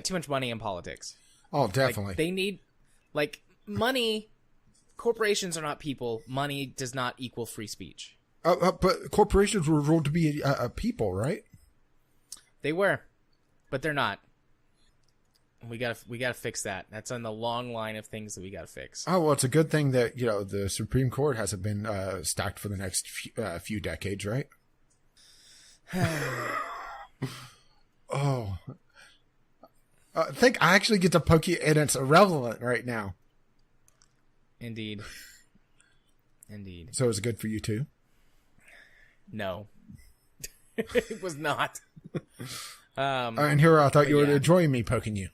too much money in politics. Oh, definitely. Like, they need, money. Corporations are not people. Money does not equal free speech. But corporations were ruled to be a people, right? They were, but they're not. We gotta fix that. That's on the long line of things that we gotta fix. Oh, well, it's a good thing that the Supreme Court hasn't been stacked for the next few decades, right? Oh, I think I actually get to poke you, and it's irrelevant right now. Indeed. So is it good for you too? No, it was not. And here I thought you would enjoy me poking you.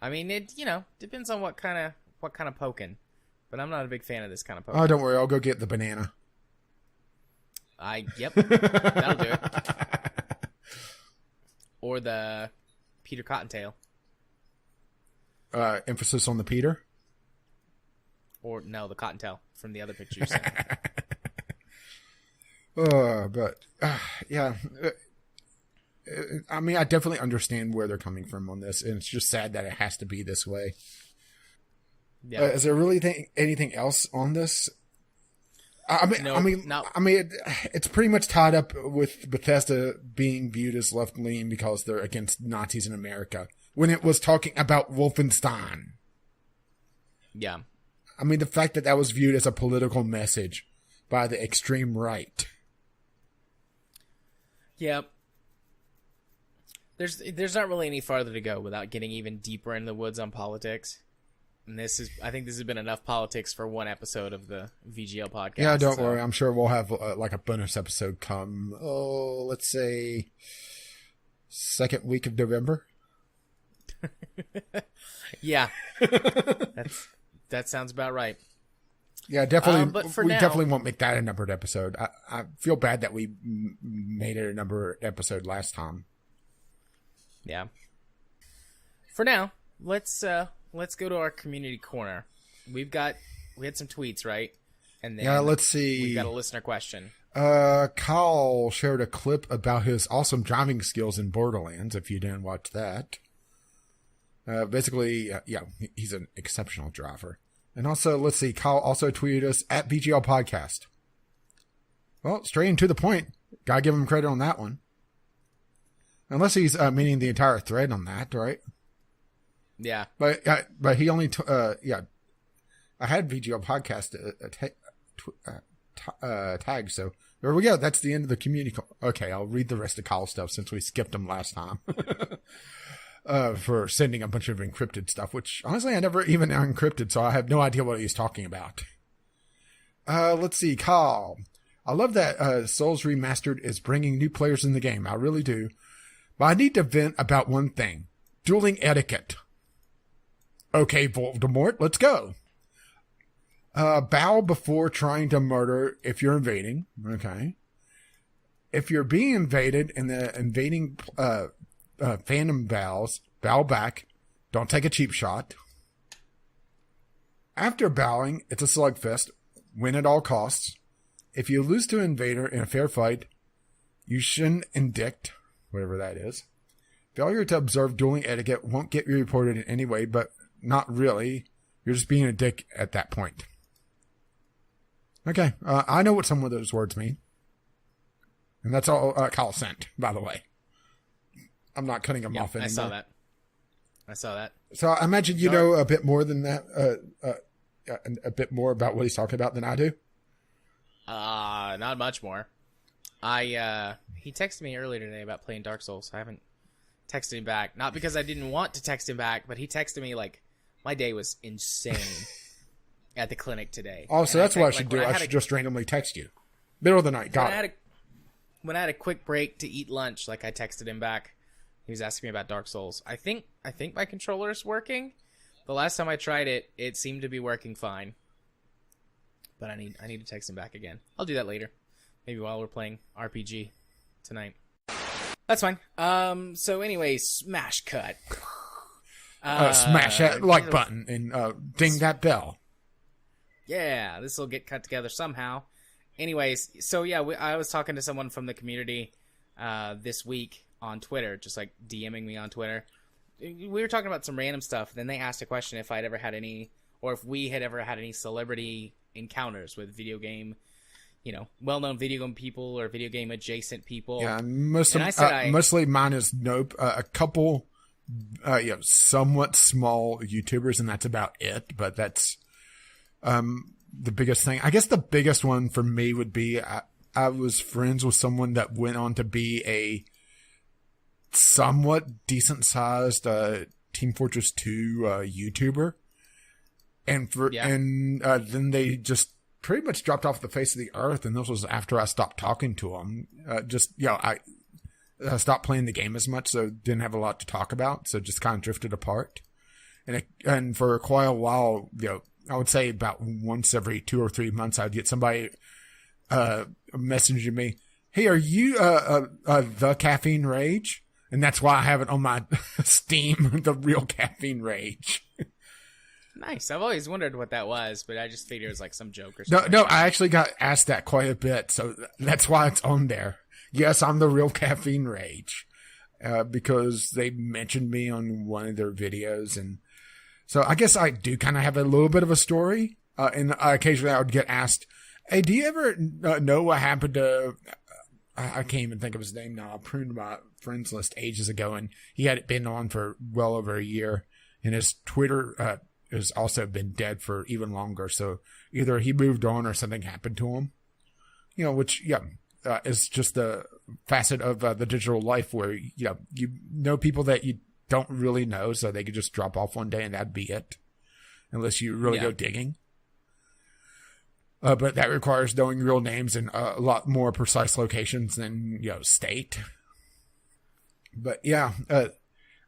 I mean, it depends on what kind of poking, but I'm not a big fan of this kind of poking. Oh, don't worry, I'll go get the banana. Yep, that'll do it. Or the Peter Cottontail. Emphasis on the Peter? Or no, the Cottontail from the other picture you sent. Yeah. I mean, I definitely understand where they're coming from on this, and it's just sad that it has to be this way. Yeah. Is there really anything else on this? It's pretty much tied up with Bethesda being viewed as left-leaning because they're against Nazis in America, when it was talking about Wolfenstein. Yeah. I mean, the fact that was viewed as a political message by the extreme right. Yeah. There's not really any farther to go without getting even deeper in the woods on politics. And I think this has been enough politics for one episode of the VGL podcast. Yeah, don't worry. I'm sure we'll have like a bonus episode come, let's say, second week of November. Yeah. That sounds about right. Yeah, definitely. But for we now, definitely won't make that a numbered episode. I feel bad that we made it a numbered episode last time. Yeah. For now, let's go to our community corner. We had some tweets, right? And then let's see. We got a listener question. Kyle shared a clip about his awesome driving skills in Borderlands. If you didn't watch that, basically, he's an exceptional driver. And also, let's see. Kyle also tweeted us at VGL Podcast. Well, straight and to the point. Gotta give him credit on that one. Unless he's meaning the entire thread on that, right? Yeah. But he only, I had VGL Podcast tag, so there we go. That's the end of the community. Okay, I'll read the rest of Kyle's stuff since we skipped him last time. For sending a bunch of encrypted stuff, which honestly I never even encrypted, so I have no idea what he's talking about. Let's see, Kyle. I love that Souls Remastered is bringing new players in the game. I really do. But I need to vent about one thing. Dueling etiquette. Okay, Voldemort, let's go. Bow before trying to murder if you're invading. Okay. If you're being invaded and the invading phantom bows, bow back. Don't take a cheap shot. After bowing, it's a slugfest. Win at all costs. If you lose to an invader in a fair fight, you shouldn't indict, whatever that is. Failure to observe dueling etiquette won't get you reported in any way, but not really. You're just being a dick at that point. Okay, I know what some of those words mean. And that's all Kyle sent, by the way. I'm not cutting him off anymore. I saw that. So I imagine you know a bit more than that, a bit more about what he's talking about than I do. Not much more. He texted me earlier today about playing Dark Souls. I haven't texted him back. Not because I didn't want to text him back, but he texted me like, my day was insane at the clinic today. Oh, so that's what I should do. I should just randomly text you. Middle of the night. Got it. When I had a quick break to eat lunch, like I texted him back. He was asking me about Dark Souls. I think my controller is working. The last time I tried it, it seemed to be working fine. But I need to text him back again. I'll do that later. Maybe while we're playing RPG tonight. That's fine. So anyway, smash cut. Smash that like button and ding that bell. Yeah, this will get cut together somehow. Anyways, so yeah, I was talking to someone from the community this week on Twitter, just like DMing me on Twitter. We were talking about some random stuff. Then they asked a question if I'd ever had any, or if we had ever had any celebrity encounters with video game, well-known video game people or video game adjacent people. Yeah, mostly mine is nope. A couple, somewhat small YouTubers, and that's about it. But that's the biggest thing. I guess the biggest one for me would be I was friends with someone that went on to be a somewhat decent-sized Team Fortress 2 YouTuber, and then they just pretty much dropped off the face of the earth. And this was after I stopped talking to them. I stopped playing the game as much, so didn't have a lot to talk about. So just kind of drifted apart. And for quite a while, I would say about once every 2 or 3 months, I'd get somebody messaging me, "Hey, are you the Caffeine Rage?" And that's why I have it on my Steam, the real Caffeine Rage. Nice. I've always wondered what that was, but I just figured it was like some joke or something. No, I actually got asked that quite a bit, so that's why it's on there. Yes, I'm the real Caffeine Rage, because they mentioned me on one of their videos, and so I guess I do kind of have a little bit of a story. And occasionally I would get asked, "Hey, do you ever know what happened to?" I can't even think of his name now. I pruned my friends list ages ago, and he had been on for well over a year. And his Twitter has also been dead for even longer. So either he moved on or something happened to him. Which is just the facet of the digital life where you know people that you don't really know, so they could just drop off one day and that'd be it, unless you really go digging. But that requires knowing real names and a lot more precise locations than state. But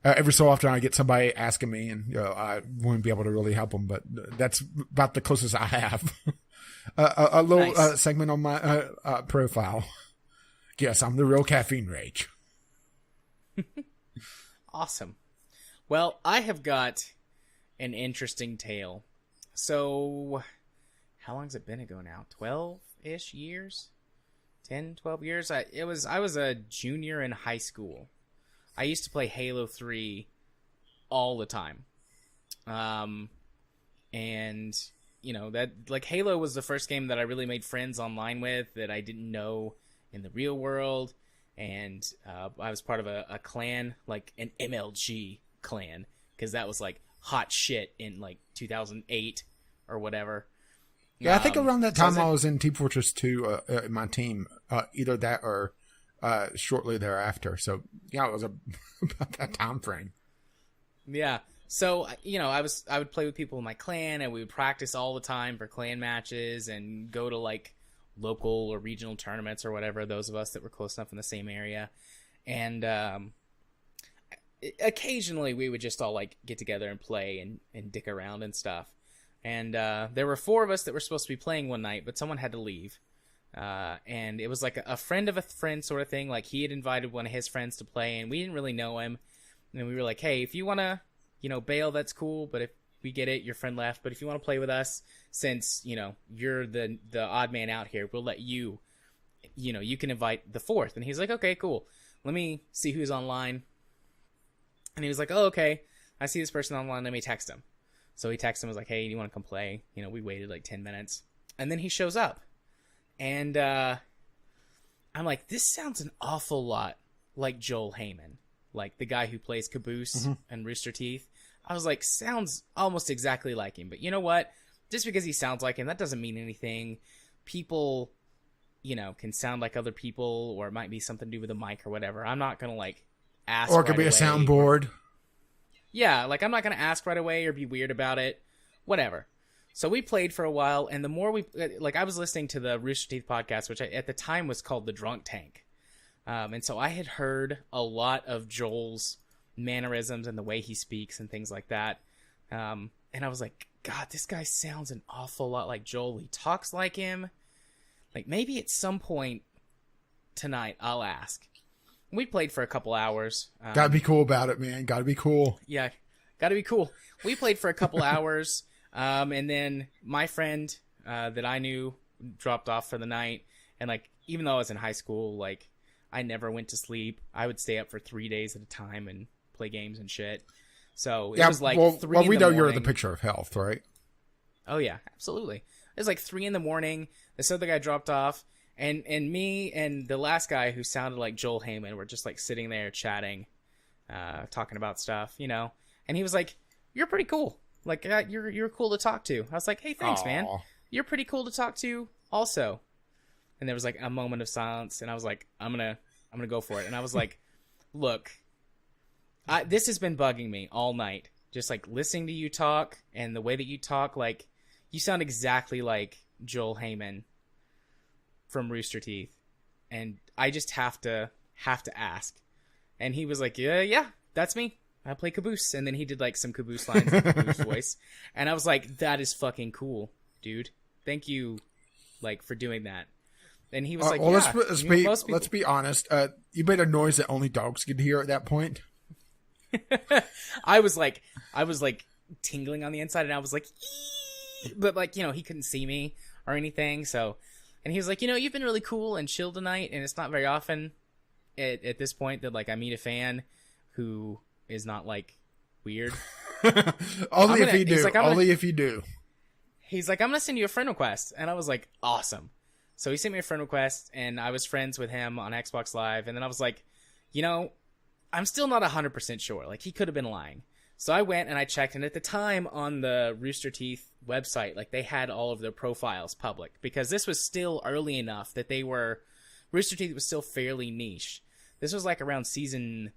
every so often I get somebody asking me, and I wouldn't be able to really help them. But that's about the closest I have. A little Nice. segment on my profile. Yes, I'm the real caffeine rage. Awesome. Well, I have got an interesting tale. So, how long has it been ago now? 12-ish years? 10, 12 years? I was a junior in high school. I used to play Halo 3 all the time. And that, like, Halo was the first game that I really made friends online with that I didn't know in the real world. And I was part of a clan, like an MLG clan, because that was like hot shit in like 2008 or whatever. Yeah, I think around that time I was in Team Fortress 2 in my team, either that or shortly thereafter. So yeah, it was about that time frame. Yeah. So, I would play with people in my clan, and we would practice all the time for clan matches and go to like local or regional tournaments or whatever, those of us that were close enough in the same area. And occasionally we would just all like get together and play and dick around and stuff. And there were 4 of us that were supposed to be playing one night, but someone had to leave. And it was like a friend of a friend sort of thing. Like, he had invited one of his friends to play, and we didn't really know him. And we were like, hey, if you want to, bail, that's cool. But if we get it, your friend left. But if you want to play with us, since, you're the odd man out here, we'll let you, you can invite the 4th. And he's like, okay, cool. Let me see who's online. And he was like, oh, okay. I see this person online. Let me text him. So he texted him, was like, hey, do you want to come play? We waited like 10 minutes. And then he shows up. And I'm like, this sounds an awful lot like Joel Heyman. Like the guy who plays Caboose and Rooster Teeth. I was like, sounds almost exactly like him. But you know what? Just because he sounds like him, that doesn't mean anything. People, can sound like other people, or it might be something to do with a mic or whatever. I'm not going to like ask Or it could right be a away. soundboard. Yeah, like I'm not going to ask right away or be weird about it. Whatever. So we played for a while, and the more I was listening to the Rooster Teeth podcast, which at the time was called The Drunk Tank. And so I had heard a lot of Joel's mannerisms and the way he speaks and things like that. And I was like, God, this guy sounds an awful lot like Joel. He talks like him. Like, maybe at some point tonight I'll ask. We played for a couple hours. Gotta be cool about it, man. Gotta be cool. Yeah, gotta be cool. We played for a couple hours. And then my friend that I knew dropped off for the night. And, like, even though I was in high school, like, I never went to sleep. I would stay up for 3 days at a time and play games and shit. So it was like 3 in the morning. We know you're the picture of health, right? Oh, yeah, absolutely. It was like 3 in the morning. This other guy dropped off. And me and the last guy who sounded like Joel Heyman were just, like, sitting there chatting, talking about stuff, And he was like, you're pretty cool. Like, you're cool to talk to. I was like, hey, thanks, man. You're pretty cool to talk to also. And there was like a moment of silence, and I was like, I'm gonna go for it. And I was like, look, this has been bugging me all night. Just like listening to you talk and the way that you talk, like you sound exactly like Joel Heyman from Rooster Teeth. And I just have to ask. And he was like, yeah, that's me. I play Caboose. And then he did like some Caboose lines in Caboose voice. And I was like, that is fucking cool, dude. Thank you, like, for doing that. And he was like, well, yeah. Let's be honest. You made a noise that only dogs could hear at that point. I was like tingling on the inside, and I was like, ee! But like, he couldn't see me or anything. So, and he was like, you've been really cool and chill tonight. And it's not very often at this point that like I meet a fan who is not like weird. Only if you do. He's like, I'm going to send you a friend request. And I was like, awesome. So he sent me a friend request, and I was friends with him on Xbox Live. And then I was like, I'm still not 100% sure. Like, he could have been lying. So I went and I checked, and at the time on the Rooster Teeth website, like they had all of their profiles public because this was still early enough that Rooster Teeth was still fairly niche. This was like around season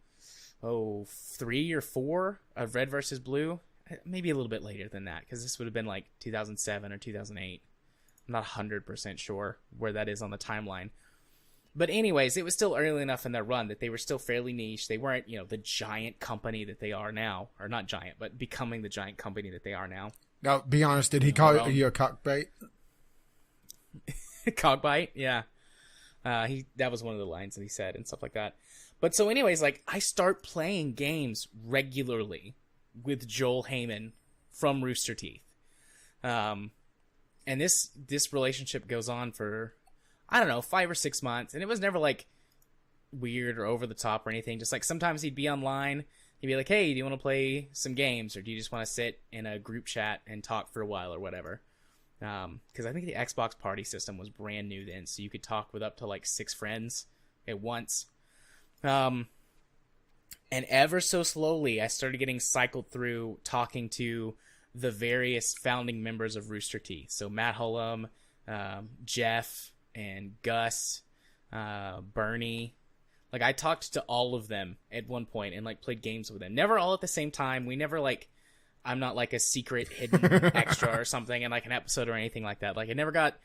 3 or 4 of Red vs. Blue, maybe a little bit later than that because this would have been like 2007 or 2008. I'm not 100% sure where that is on the timeline. But anyways, it was still early enough in their run that they were still fairly niche. They weren't, the giant company that they are now. Or not giant, but becoming the giant company that they are now. Now, be honest, did he call you a cockbait? Cockbite? Yeah. That was one of the lines that he said and stuff like that. But so anyways, like, I start playing games regularly with Joel Heyman from Rooster Teeth. And this relationship goes on for, I don't know, 5 or 6 months. And it was never like weird or over the top or anything. Just like sometimes he'd be online. He'd be like, hey, do you want to play some games? Or do you just want to sit in a group chat and talk for a while or whatever? Because I think the Xbox party system was brand new then. So you could talk with up to like 6 friends at once. And ever so slowly, I started getting cycled through talking to the various founding members of Rooster Teeth. So Matt Hullum, Jeff, and Gus, Bernie. Like, I talked to all of them at one point and, like, played games with them. Never all at the same time. We never, like, I'm not, like, a secret hidden extra or something in, like, an episode or anything like that. Like, it never got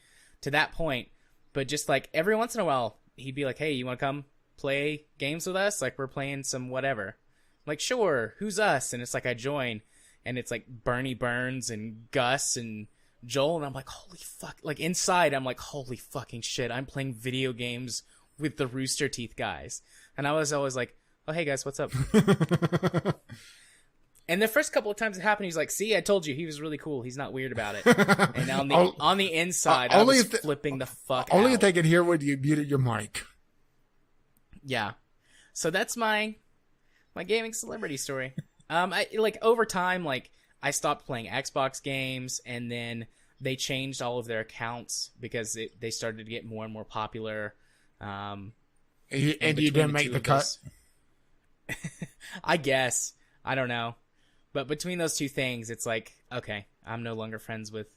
to that point. But just, like, every once in a while, he'd be like, hey, you want to come play games with us? Like, we're playing some whatever. I'm like, sure, who's us? And it's like, I join. And it's, like, Bernie Burns and Gus and Joel. And I'm like, holy fuck. Like, inside, I'm like, holy fucking shit. I'm playing video games with the Rooster Teeth guys. And I was always like, oh, hey, guys, what's up? And the first couple of times it happened, he's like, see, I told you, he was really cool. He's not weird about it. And on the inside, I was flipping the fuck out. Only if they could hear when you muted your mic. Yeah. So that's my gaming celebrity story. Over time, like, I stopped playing Xbox games, and then they changed all of their accounts because they started to get more and more popular. And you didn't make the cut? I guess. I don't know. But between those two things, it's like, okay, I'm no longer friends with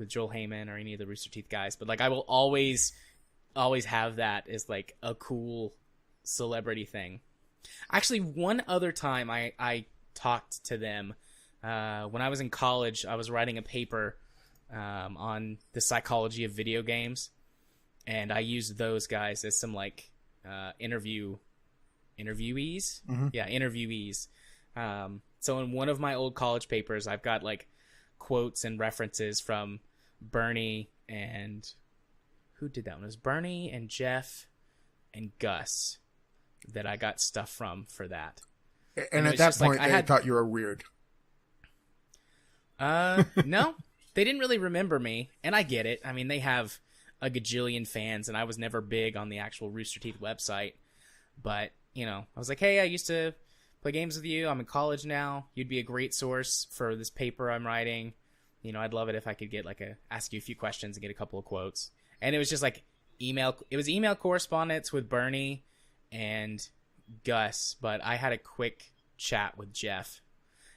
Joel Heyman or any of the Rooster Teeth guys. But, like, I will always have that as, like, a cool celebrity thing. Actually, one other time I talked to them, when I was in college, I was writing a paper on the psychology of video games. And I used those guys as some, like, interviewees. Mm-hmm. Yeah, interviewees. So in one of my old college papers, I've got, like, quotes and references from Bernie and... Who did that one? It was Bernie and Jeff and Gus that I got stuff from for that. And at that point, they thought you were weird. No. They didn't really remember me, and I get it. I mean, they have a gajillion fans, and I was never big on the actual Rooster Teeth website. But, I was like, hey, I used to play games with you. I'm in college now. You'd be a great source for this paper I'm writing. I'd love it if I could get, like, ask you a few questions and get a couple of quotes. And it was just, like, email correspondence with Bernie and Gus, but I had a quick chat with Jeff.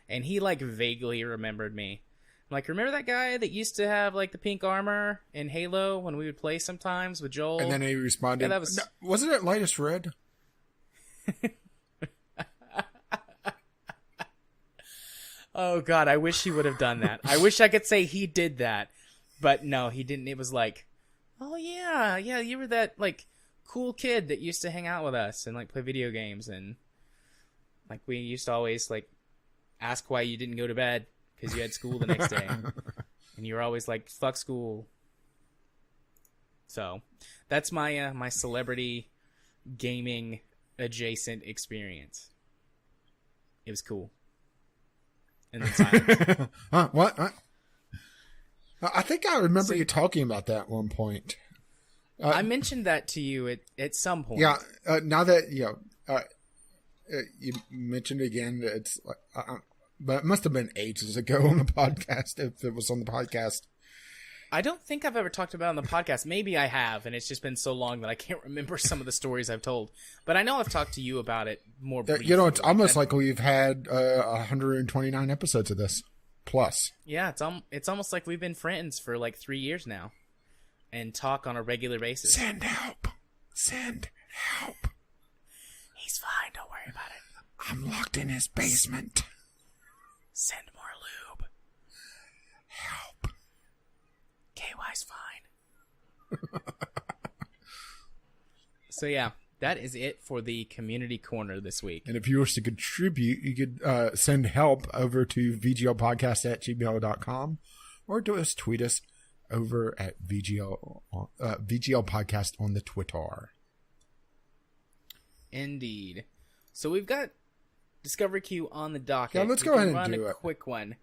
And he, like, vaguely remembered me. I'm like, remember that guy that used to have, like, the pink armor in Halo when we would play sometimes with Joel? And then he responded, yeah, wasn't it lightest red? Oh, God, I wish he would have done that. I wish I could say he did that. But no, he didn't. It was like, oh, yeah, you were that, like, cool kid that used to hang out with us and, like, play video games. And, like, we used to always, like, ask why you didn't go to bed because you had school the next day. And you were always like, fuck school. So that's my my celebrity gaming adjacent experience. It was cool. And then silence. Huh? What? I think I remember you talking about that at one point. I mentioned that to you at some point. Yeah. Now that you mentioned it again, it's but it must have been ages ago on the podcast. If it was on the podcast, I don't think I've ever talked about it on the podcast. Maybe I have, and it's just been so long that I can't remember some of the stories I've told. But I know I've talked to you about it more briefly. It's almost like we've had 129 episodes of this. Plus. Yeah, it's almost like we've been friends for like 3 years now. And talk on a regular basis. Send help. Send help. He's fine, don't worry about it. I'm locked in his basement. Send more lube. Help. KY's fine. So yeah, that is it for the community corner this week. And if you wish to contribute, you could send help over to vglpodcast@gmail.com or tweet us over at VGL Podcast on the Twitter. Indeed. So we've got Discovery Queue on the docket. Yeah, let's go ahead and do a quick one.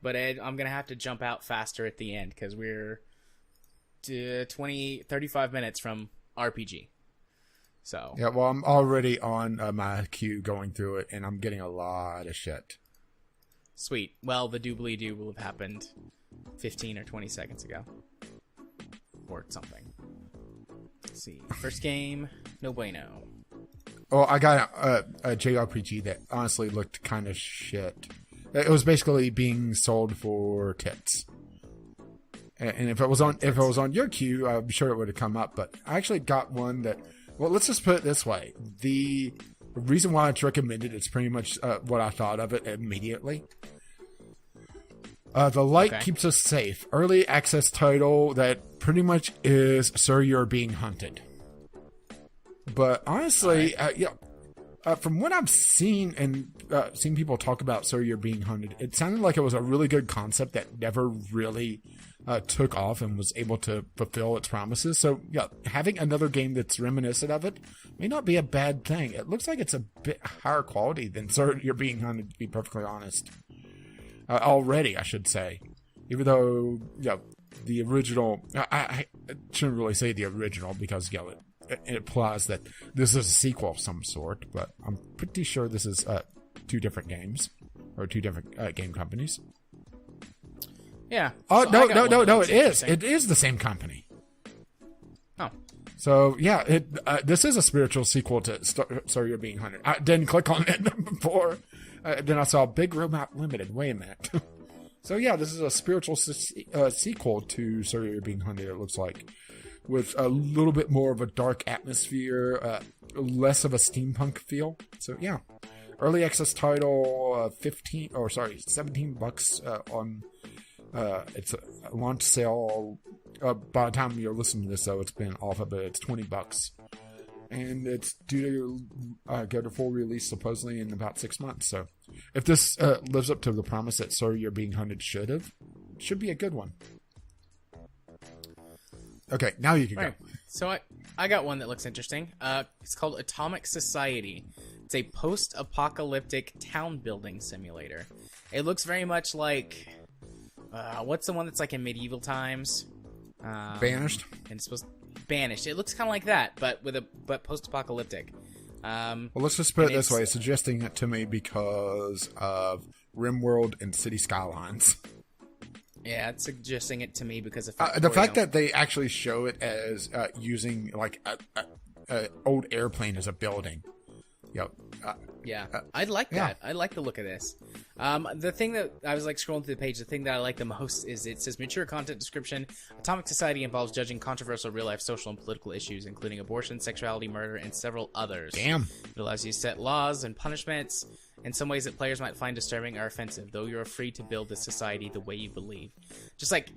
But Ed, I'm going to have to jump out faster at the end because we're 35 minutes from RPG. So yeah, well, I'm already on my queue going through it, and I'm getting a lot of shit. Sweet. Well, the doobly-doo will have happened 15 or 20 seconds ago. Or something. Let's see. First game, no bueno. Oh, I got a JRPG that honestly looked kind of shit. It was basically being sold for tits. And if it was on your queue, I'm sure it would have come up. But I actually got one that. Well, let's just put it this way: the reason why it's recommended is pretty much what I thought of it immediately. The light keeps us safe. Early access title that pretty much is "Sir, You're Being Hunted." But honestly, from what I've seen and seen people talk about "Sir, You're Being Hunted," it sounded like it was a really good concept that never really took off and was able to fulfill its promises. So, yeah, having another game that's reminiscent of it may not be a bad thing. It looks like it's a bit higher quality than "Sir, You're Being Hunted," to be perfectly honest. Already, I should say. Even though, the original... I shouldn't really say the original because, it implies that this is a sequel of some sort, but I'm pretty sure this is two different games, or two different game companies. Yeah. Oh, so no, it is. It is the same company. Oh. So, yeah, this is a spiritual sequel to "So You're Being Hunted." I didn't click on it before. Then I saw Big Robot Limited. Wait a minute. So, yeah, this is a spiritual sequel to "So You're Being Hunted," it looks like. With a little bit more of a dark atmosphere, less of a steampunk feel. So, yeah. Early access title, $17 on... it's a launch sale. By the time you're listening to this, though, it's been off of it. It's $20, and it's due to go to full release supposedly in about 6 months. So, if this lives up to the promise that "Sir, You're Being Hunted" should be a good one. Okay, now you can go. So I got one that looks interesting. It's called Atomic Society. It's a post-apocalyptic town building simulator. It looks very much like. What's the one that's like in medieval times? Banished. And it's supposed Banished. It looks kind of like that, but post-apocalyptic. Well, let's just put it this way: it's suggesting it to me because of RimWorld and City Skylines. Yeah, it's suggesting it to me because of the fact that they actually show it as using like a old airplane as a building. Yep. Yeah, I'd like that. I like the look of this. The thing that I was like scrolling through the page, the thing that I like the most is it says mature content description. Atomic Society involves judging controversial real-life social and political issues, including abortion, sexuality, murder, and several others. Damn. It allows you to set laws and punishments in some ways that players might find disturbing or offensive, though you're free to build the society the way you believe. Just like,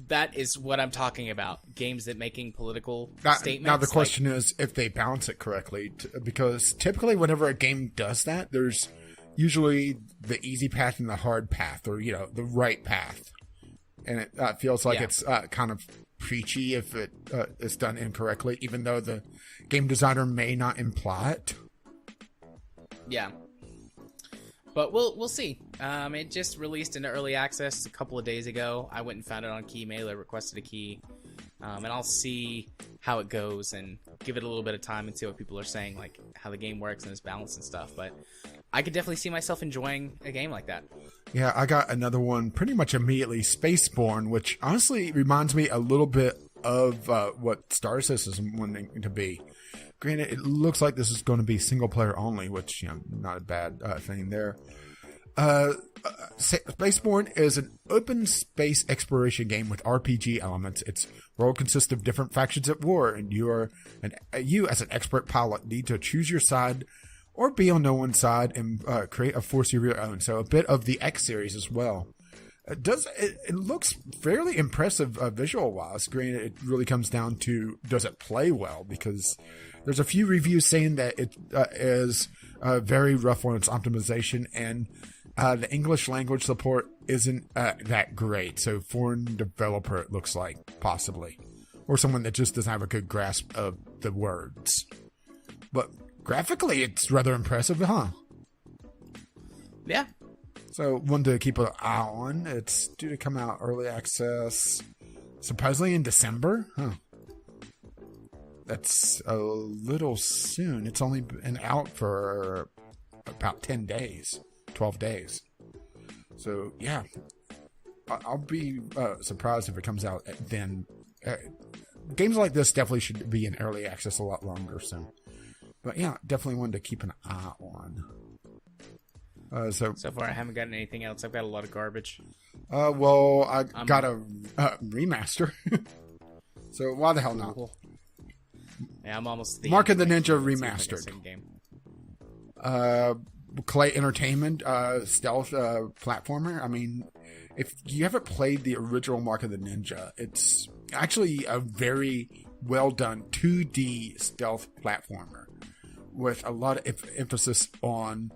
that is what I'm talking about. Games that making political statements. Now the question is if they balance it correctly, because typically whenever a game does that, there's usually the easy path and the hard path, or, the right path. And it feels like it's kind of preachy if it is done incorrectly, even though the game designer may not imply it. Yeah. But we'll see. It just released into early access a couple of days ago. I went and found it on Keymailer, requested a key. And I'll see how it goes and give it a little bit of time and see what people are saying, like how the game works and its balance and stuff. But I could definitely see myself enjoying a game like that. Yeah, I got another one pretty much immediately, Spaceborne, which honestly reminds me a little bit of what Star Citizen wanting to be. Granted, it looks like this is going to be single player only, which, not a bad thing there. Spaceborne is an open space exploration game with RPG elements. Its world consists of different factions at war, and you as an expert pilot need to choose your side or be on no one's side and create a force of your own. So a bit of the X series as well. It looks fairly impressive visual wise. Granted, it really comes down to does it play well, because there's a few reviews saying that it is very rough on its optimization, and the English language support isn't that great. So foreign developer, it looks like, possibly, or someone that just doesn't have a good grasp of the words. But graphically, it's rather impressive, huh? Yeah. So one to keep an eye on. It's due to come out early access, supposedly in December. Huh. That's a little soon. It's only been out for about 10 days, 12 days. So, yeah. I'll be surprised if it comes out then. Games like this definitely should be in early access a lot longer soon. But, yeah, definitely one to keep an eye on. So far, I haven't gotten anything else. I've got a lot of garbage. Well, I got a remaster. So why the hell not? Cool. Yeah, I'm almost Mark of the Ninja remastered. Game. Clay Entertainment stealth platformer. I mean, if you haven't played the original Mark of the Ninja, it's actually a very well done 2D stealth platformer with a lot of emphasis on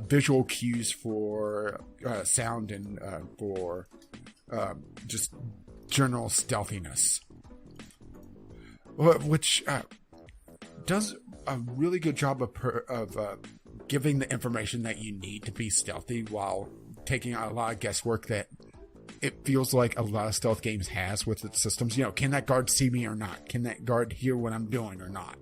visual cues for sound and for just general stealthiness, which does a really good job of giving the information that you need to be stealthy while taking out a lot of guesswork that it feels like a lot of stealth games has with its systems. Can that guard see me or not? Can that guard hear what I'm doing or not?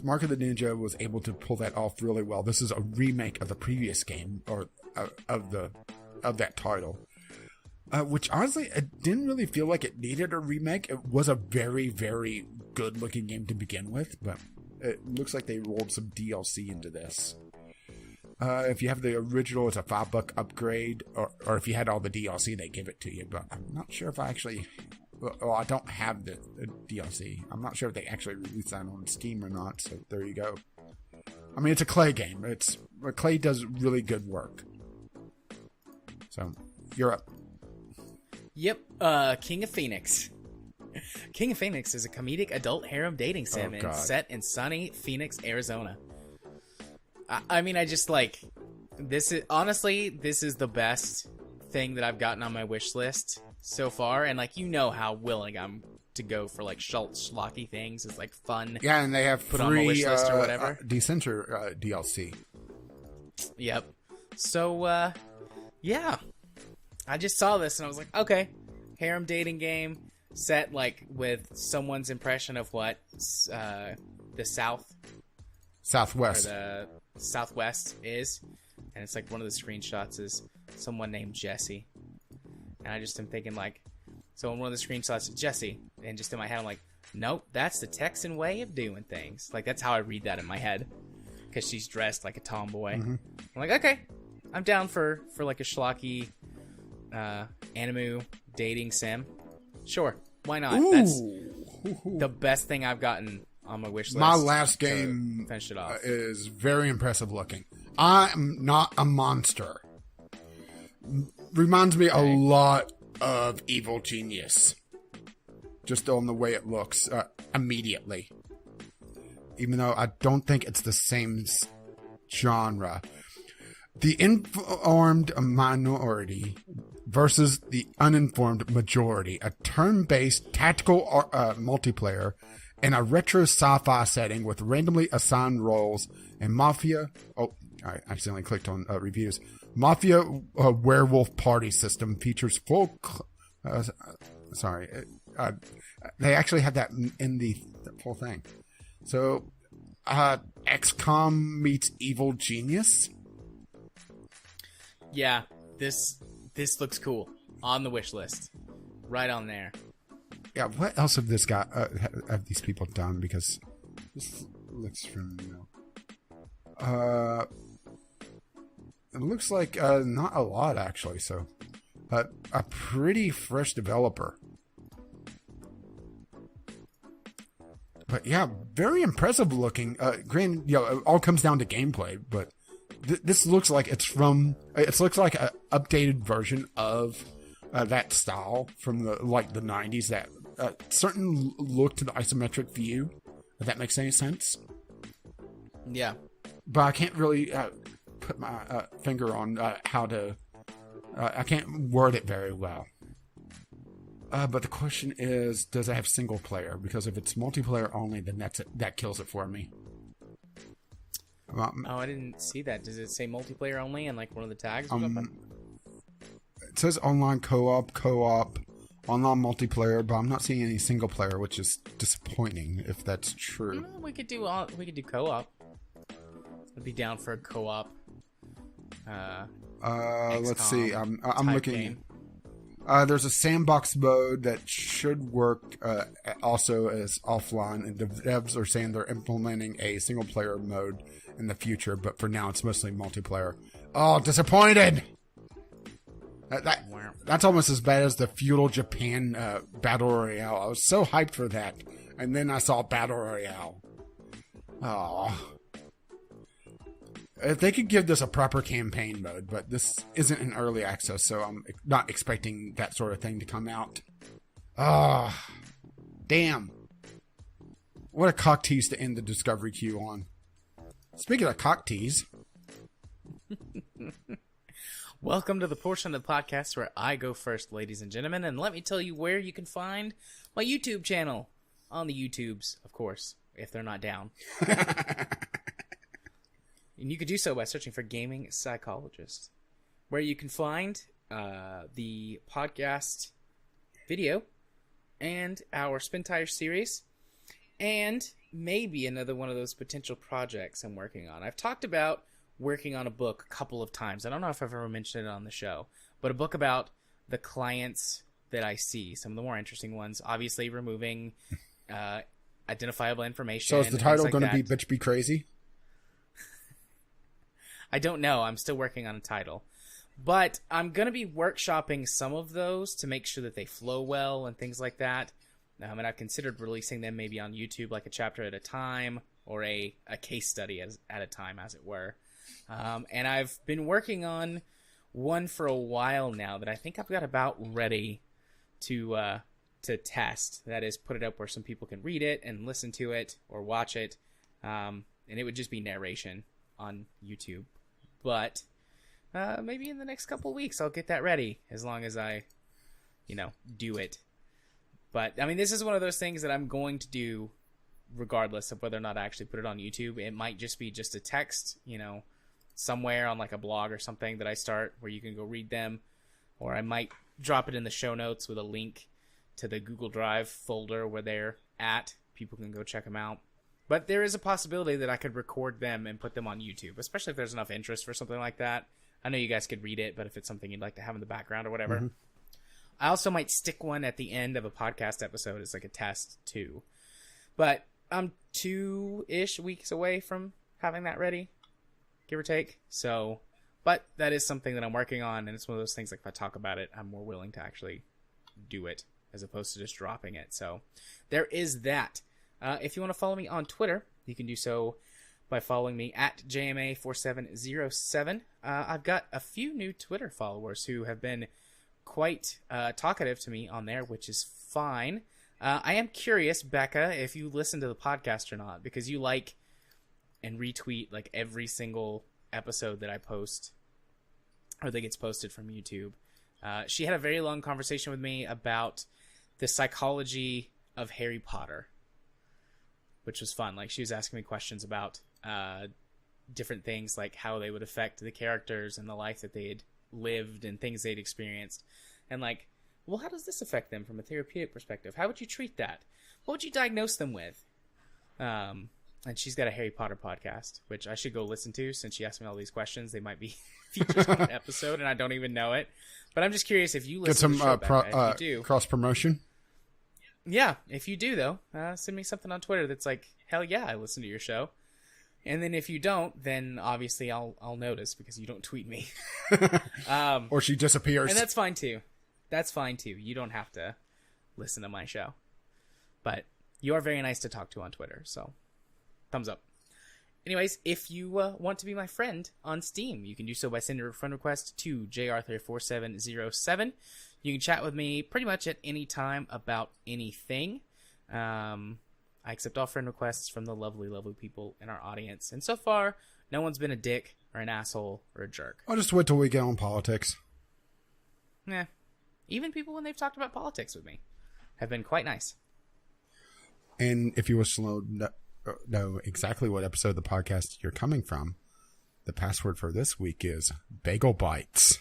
Mark of the Ninja was able to pull that off really well. This is a remake of the previous game, or of that title, which honestly, I didn't really feel like it needed a remake. It was a very, very good looking game to begin with, but it looks like they rolled some DLC into this. If you have the original, it's a $5 upgrade, or if you had all the DLC, they give it to you. But I'm not sure if I actually. Well, I don't have the DLC. I'm not sure if they actually released that on Steam or not, so there you go. I mean, it's a Clay game. Clay does really good work. So, you're up. Yep, King of Phoenix. King of Phoenix is a comedic adult harem dating sim set in sunny Phoenix, Arizona. I mean, I just like... This is the best thing that I've gotten on my wish list so far, and how willing I'm to go for like schlocky things. It's like fun. Yeah, and they have put on my wish list or whatever. Decenter DLC. Yep. So yeah, I just saw this and I was like, okay, harem dating game set like with someone's impression of what the Southwest or the Southwest is, and it's like one of the screenshots is someone named Jesse. And I just am thinking, like, so in one of the screenshots, Jesse, and just in my head, I'm like, nope, that's the Texan way of doing things. Like, that's how I read that in my head, because she's dressed like a tomboy. Mm-hmm. I'm like, okay, I'm down for like a schlocky anime dating sim. Sure, why not? Ooh. That's the best thing I've gotten on my wish list. My last game finish it off. Is very impressive looking. I'm not a monster. Reminds me a lot of Evil Genius. Just on the way it looks immediately. Even though I don't think it's the same genre. The informed minority versus the uninformed majority. A turn-based tactical multiplayer in a retro sci-fi setting with randomly assigned roles and mafia... Oh, I accidentally clicked on reviews. Mafia werewolf party system features full... They actually have that in the whole thing. So, XCOM meets Evil Genius. Yeah, this looks cool. On the wish list. Right on there. Yeah, what else have these people done? Because this looks familiar. It looks like not a lot, actually. So, a pretty fresh developer. But yeah, very impressive looking. Granted, it all comes down to gameplay, but this looks like it looks like an updated version of that style from the 90s. That certain look to the isometric view. If that makes any sense. Yeah, but I can't really put my finger on how to. I can't word it very well. But the question is, does it have single player? Because if it's multiplayer only, then that kills it for me. I didn't see that. Does it say multiplayer only in like one of the tags? It says online co-op, online multiplayer, but I'm not seeing any single player, which is disappointing if that's true. We could do co-op. I'd be down for a co-op. Let's see. I'm looking. Game. There's a sandbox mode that should work also as offline, and the devs are saying they're implementing a single player mode in the future, but for now it's mostly multiplayer. Oh, disappointed! That's almost as bad as the feudal Japan Battle Royale. I was so hyped for that, and then I saw Battle Royale. Oh. If they could give this a proper campaign mode, but this isn't in early access, so I'm not expecting that sort of thing to come out. Ah, damn. What a cock tease to end the Discovery queue on. Speaking of cock tease. Welcome to the portion of the podcast where I go first, ladies and gentlemen, and let me tell you where you can find my YouTube channel. On the YouTubes, of course, if they're not down. And you could do so by searching for Gaming Psychologist, where you can find the podcast video and our Spin Tire series, and maybe another one of those potential projects I'm working on. I've talked about working on a book a couple of times. I don't know if I've ever mentioned it on the show, but a book about the clients that I see, some of the more interesting ones, obviously removing identifiable information. So is the title going to be Bitch Be Crazy? I don't know. I'm still working on a title. But I'm going to be workshopping some of those to make sure that they flow well and things like that. And I've considered releasing them maybe on YouTube, like a chapter at a time, or a case study at a time, as it were. And I've been working on one for a while now that I think I've got about ready to test. That is, put it up where some people can read it and listen to it or watch it. And it would just be narration on YouTube. But maybe in the next couple weeks I'll get that ready, as long as I, do it. But, I mean, this is one of those things that I'm going to do regardless of whether or not I actually put it on YouTube. It might just be just a text, somewhere on like a blog or something that I start where you can go read them. Or I might drop it in the show notes with a link to the Google Drive folder where they're at. People can go check them out. But there is a possibility that I could record them and put them on YouTube, especially if there's enough interest for something like that. I know you guys could read it, but if it's something you'd like to have in the background or whatever. Mm-hmm. I also might stick one at the end of a podcast episode as like a test too. But I'm 2-ish weeks away from having that ready, give or take. So, but that is something that I'm working on, and it's one of those things, like if I talk about it, I'm more willing to actually do it as opposed to just dropping it. So there is that. If you want to follow me on Twitter, you can do so by following me at JMA4707. I've got a few new Twitter followers who have been quite talkative to me on there, which is fine. I am curious, Becca, if you listen to the podcast or not, because you like and retweet like every single episode that I post or that gets posted from YouTube. She had a very long conversation with me about the psychology of Harry Potter, which was fun. Like, she was asking me questions about different things, like how they would affect the characters and the life that they had lived and things they'd experienced. And like well, how does this affect them from a therapeutic perspective? How would you treat that? What would you diagnose them with? And she's got a Harry Potter podcast, which I should go listen to since she asked me all these questions. They might be featured on an episode, and I don't even know it. But I'm just curious if you listen to the show, Becca, if you do. Cross promotion. Yeah, if you do, though, send me something on Twitter that's like, hell yeah, I listen to your show. And then if you don't, then obviously I'll notice because you don't tweet me. Or she disappears. And that's fine, too. That's fine, too. You don't have to listen to my show. But you are very nice to talk to on Twitter, so thumbs up. Anyways, if you want to be my friend on Steam, you can do so by sending a friend request to jr34707. You can chat with me pretty much at any time about anything. I accept all friend requests from the lovely, lovely people in our audience. And so far, no one's been a dick or an asshole or a jerk. I'll just wait till we get on politics. Yeah. Even people when they've talked about politics with me have been quite nice. And if you wish to know exactly what episode of the podcast you're coming from, the password for this week is Bagel Bites.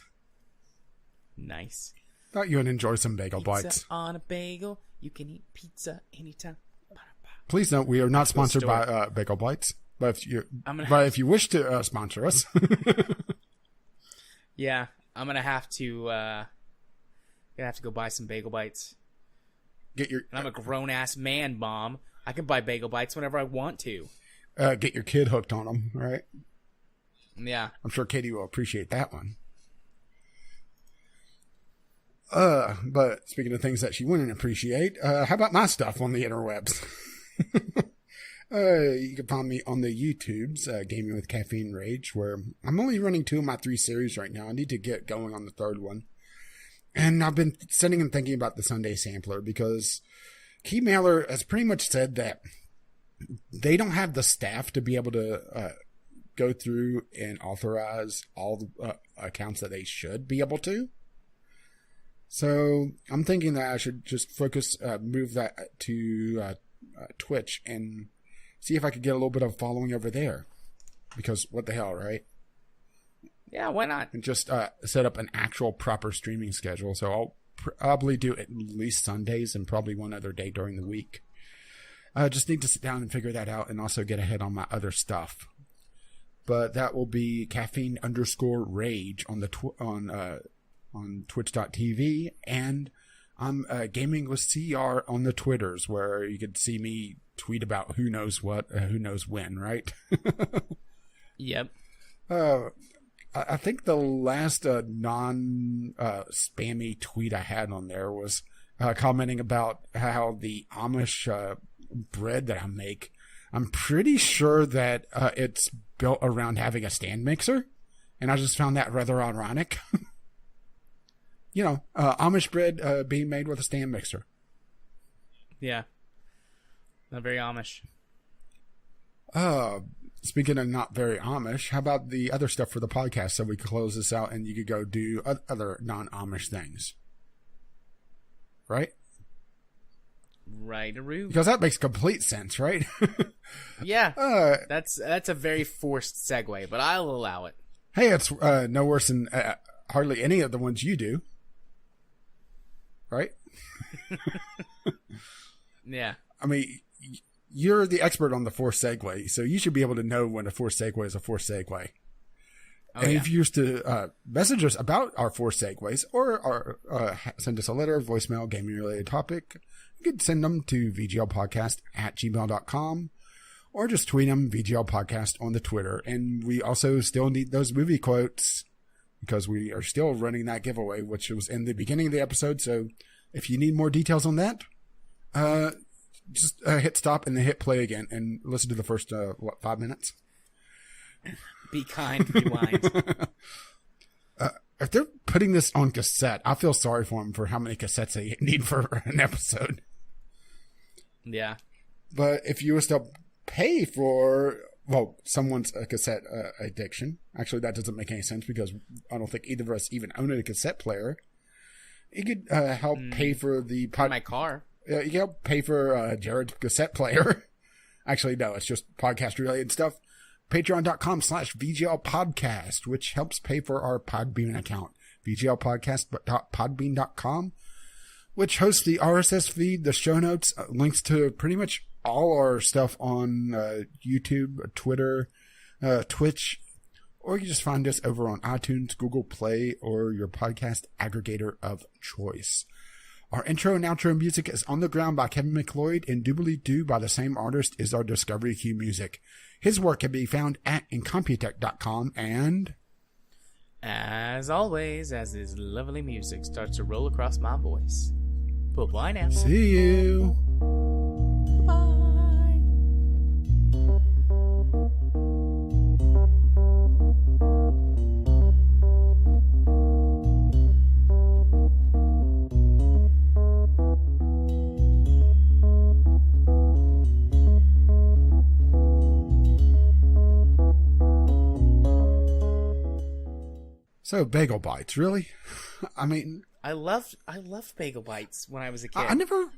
Nice. Thought you would enjoy some Bagel Pizza Bites. On a bagel, you can eat pizza anytime. Please note we are not sponsored by Bagel Bites, but if you wish to sponsor us, yeah, I'm gonna have to go buy some Bagel Bites. And I'm a grown ass man, Mom. I can buy Bagel Bites whenever I want to. Get your kid hooked on them, right? Yeah, I'm sure Katie will appreciate that one. But speaking of things that she wouldn't appreciate, how about my stuff on the interwebs? You can find me on the YouTubes, Gaming with Caffeine Rage, where I'm only running 2 of my 3 series right now. I need to get going on the 3rd one. And I've been sitting and thinking about the Sunday Sampler because Keymailer has pretty much said that they don't have the staff to be able to go through and authorize all the accounts that they should be able to. So I'm thinking that I should just move that to Twitch and see if I could get a little bit of following over there. Because what the hell, right? Yeah, why not? And just set up an actual proper streaming schedule. So I'll probably do at least Sundays and probably one other day during the week. I just need to sit down and figure that out and also get ahead on my other stuff. But that will be caffeine_rage on the on twitch.tv, and I'm gaming with CR on the Twitters, where you can see me tweet about who knows what, who knows when, right? Yep. I think the last non-spammy tweet I had on there was commenting about how the Amish bread that I make, I'm pretty sure that it's built around having a stand mixer, and I just found that rather ironic. You know, Amish bread being made with a stand mixer. Yeah. Not very Amish. Speaking of not very Amish, how about the other stuff for the podcast so we can close this out and you could go do other non-Amish things? Right? Right-a-roo. Because that makes complete sense, right? Yeah. That's a very forced segue, but I'll allow it. Hey, it's no worse than hardly any of the ones you do. Right? Yeah. I mean, you're the expert on the forced segue, so you should be able to know when a forced segue is a forced segue. Oh, and if you used to message us about our forced segues or send us a letter, voicemail, gaming-related topic, you could send them to vglpodcast@gmail.com or just tweet them VGL Podcast on the Twitter. And we also still need those movie quotes because we are still running that giveaway, which was in the beginning of the episode. So if you need more details on that, just hit stop and then hit play again and listen to the first, 5 minutes? Be kind, rewind. If they're putting this on cassette, I feel sorry for them for how many cassettes they need for an episode. Yeah. But if you were to pay for, someone's cassette addiction, actually that doesn't make any sense because I don't think either of us even own a cassette player. You could help pay for the... my car. You can help pay for Jared's cassette player. Actually, no, it's just podcast-related stuff. Patreon.com/VGL Podcast, which helps pay for our Podbean account. VGLpodcast.podbean.com. which hosts the RSS feed, the show notes, links to pretty much all our stuff on YouTube, Twitter, Twitch, or you can just find us over on iTunes, Google Play, or your podcast aggregator of choice. Our intro and outro music is On the Ground by Kevin McLeod and Doobly Doo by the same artist as our Discovery Q music. His work can be found at incompetech.com and... As always, as his lovely music starts to roll across my voice. Bye now. See you. Bye. So, Bagel Bites, really? I mean... I loved Bagel Bites when I was a kid.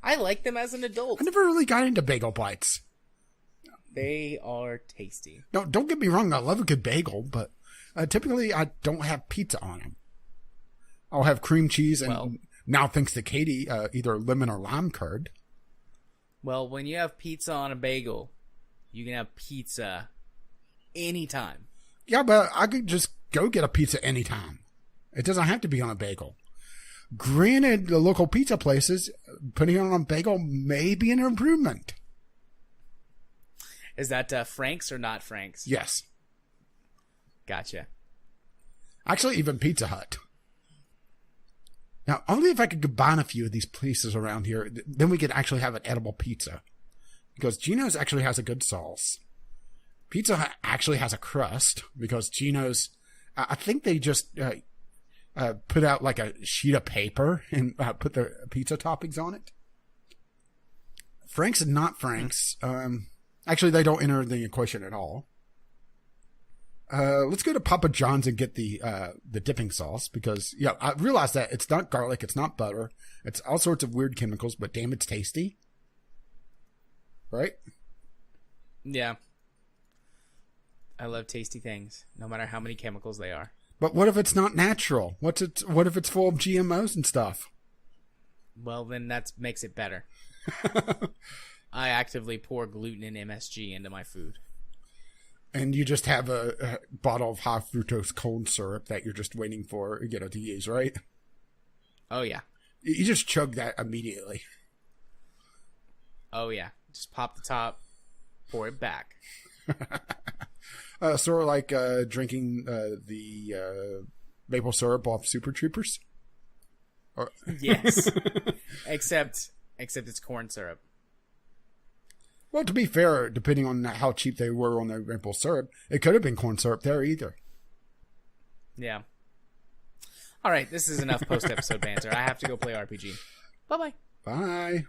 I liked them as an adult. I never really got into Bagel Bites. They are tasty. No, don't get me wrong. I love a good bagel, but typically I don't have pizza on them. I'll have cream cheese and now thanks to Katie, either lemon or lime curd. Well, when you have pizza on a bagel, you can have pizza anytime. Yeah, but I could just go get a pizza anytime. It doesn't have to be on a bagel. Granted, the local pizza places, putting it on a bagel may be an improvement. Is that Frank's or not Frank's? Yes. Gotcha. Actually, even Pizza Hut. Now, only if I could combine a few of these places around here, then we could actually have an edible pizza. Because Gino's actually has a good sauce. Pizza Hut actually has a crust, because Gino's... I think they just put out like a sheet of paper and put the pizza toppings on it. Frank's and not Frank's. Actually, they don't enter the equation at all. Let's go to Papa John's and get the dipping sauce because, yeah, I realize that it's not garlic, it's not butter, it's all sorts of weird chemicals, but damn, it's tasty. Right? Yeah. I love tasty things, no matter how many chemicals they are. But what if it's not natural? What if it's full of GMOs and stuff? Well, then that makes it better. I actively pour gluten and MSG into my food. And you just have a bottle of high fructose corn syrup that you're just waiting for to use, right? Oh, yeah. You just chug that immediately. Oh, yeah. Just pop the top, pour it back. Sort of like drinking the maple syrup off Super Troopers? Or... Yes. Except it's corn syrup. Well, to be fair, depending on how cheap they were on the maple syrup, it could have been corn syrup there either. Yeah. All right, this is enough post-episode banter. I have to go play RPG. Bye-bye. Bye.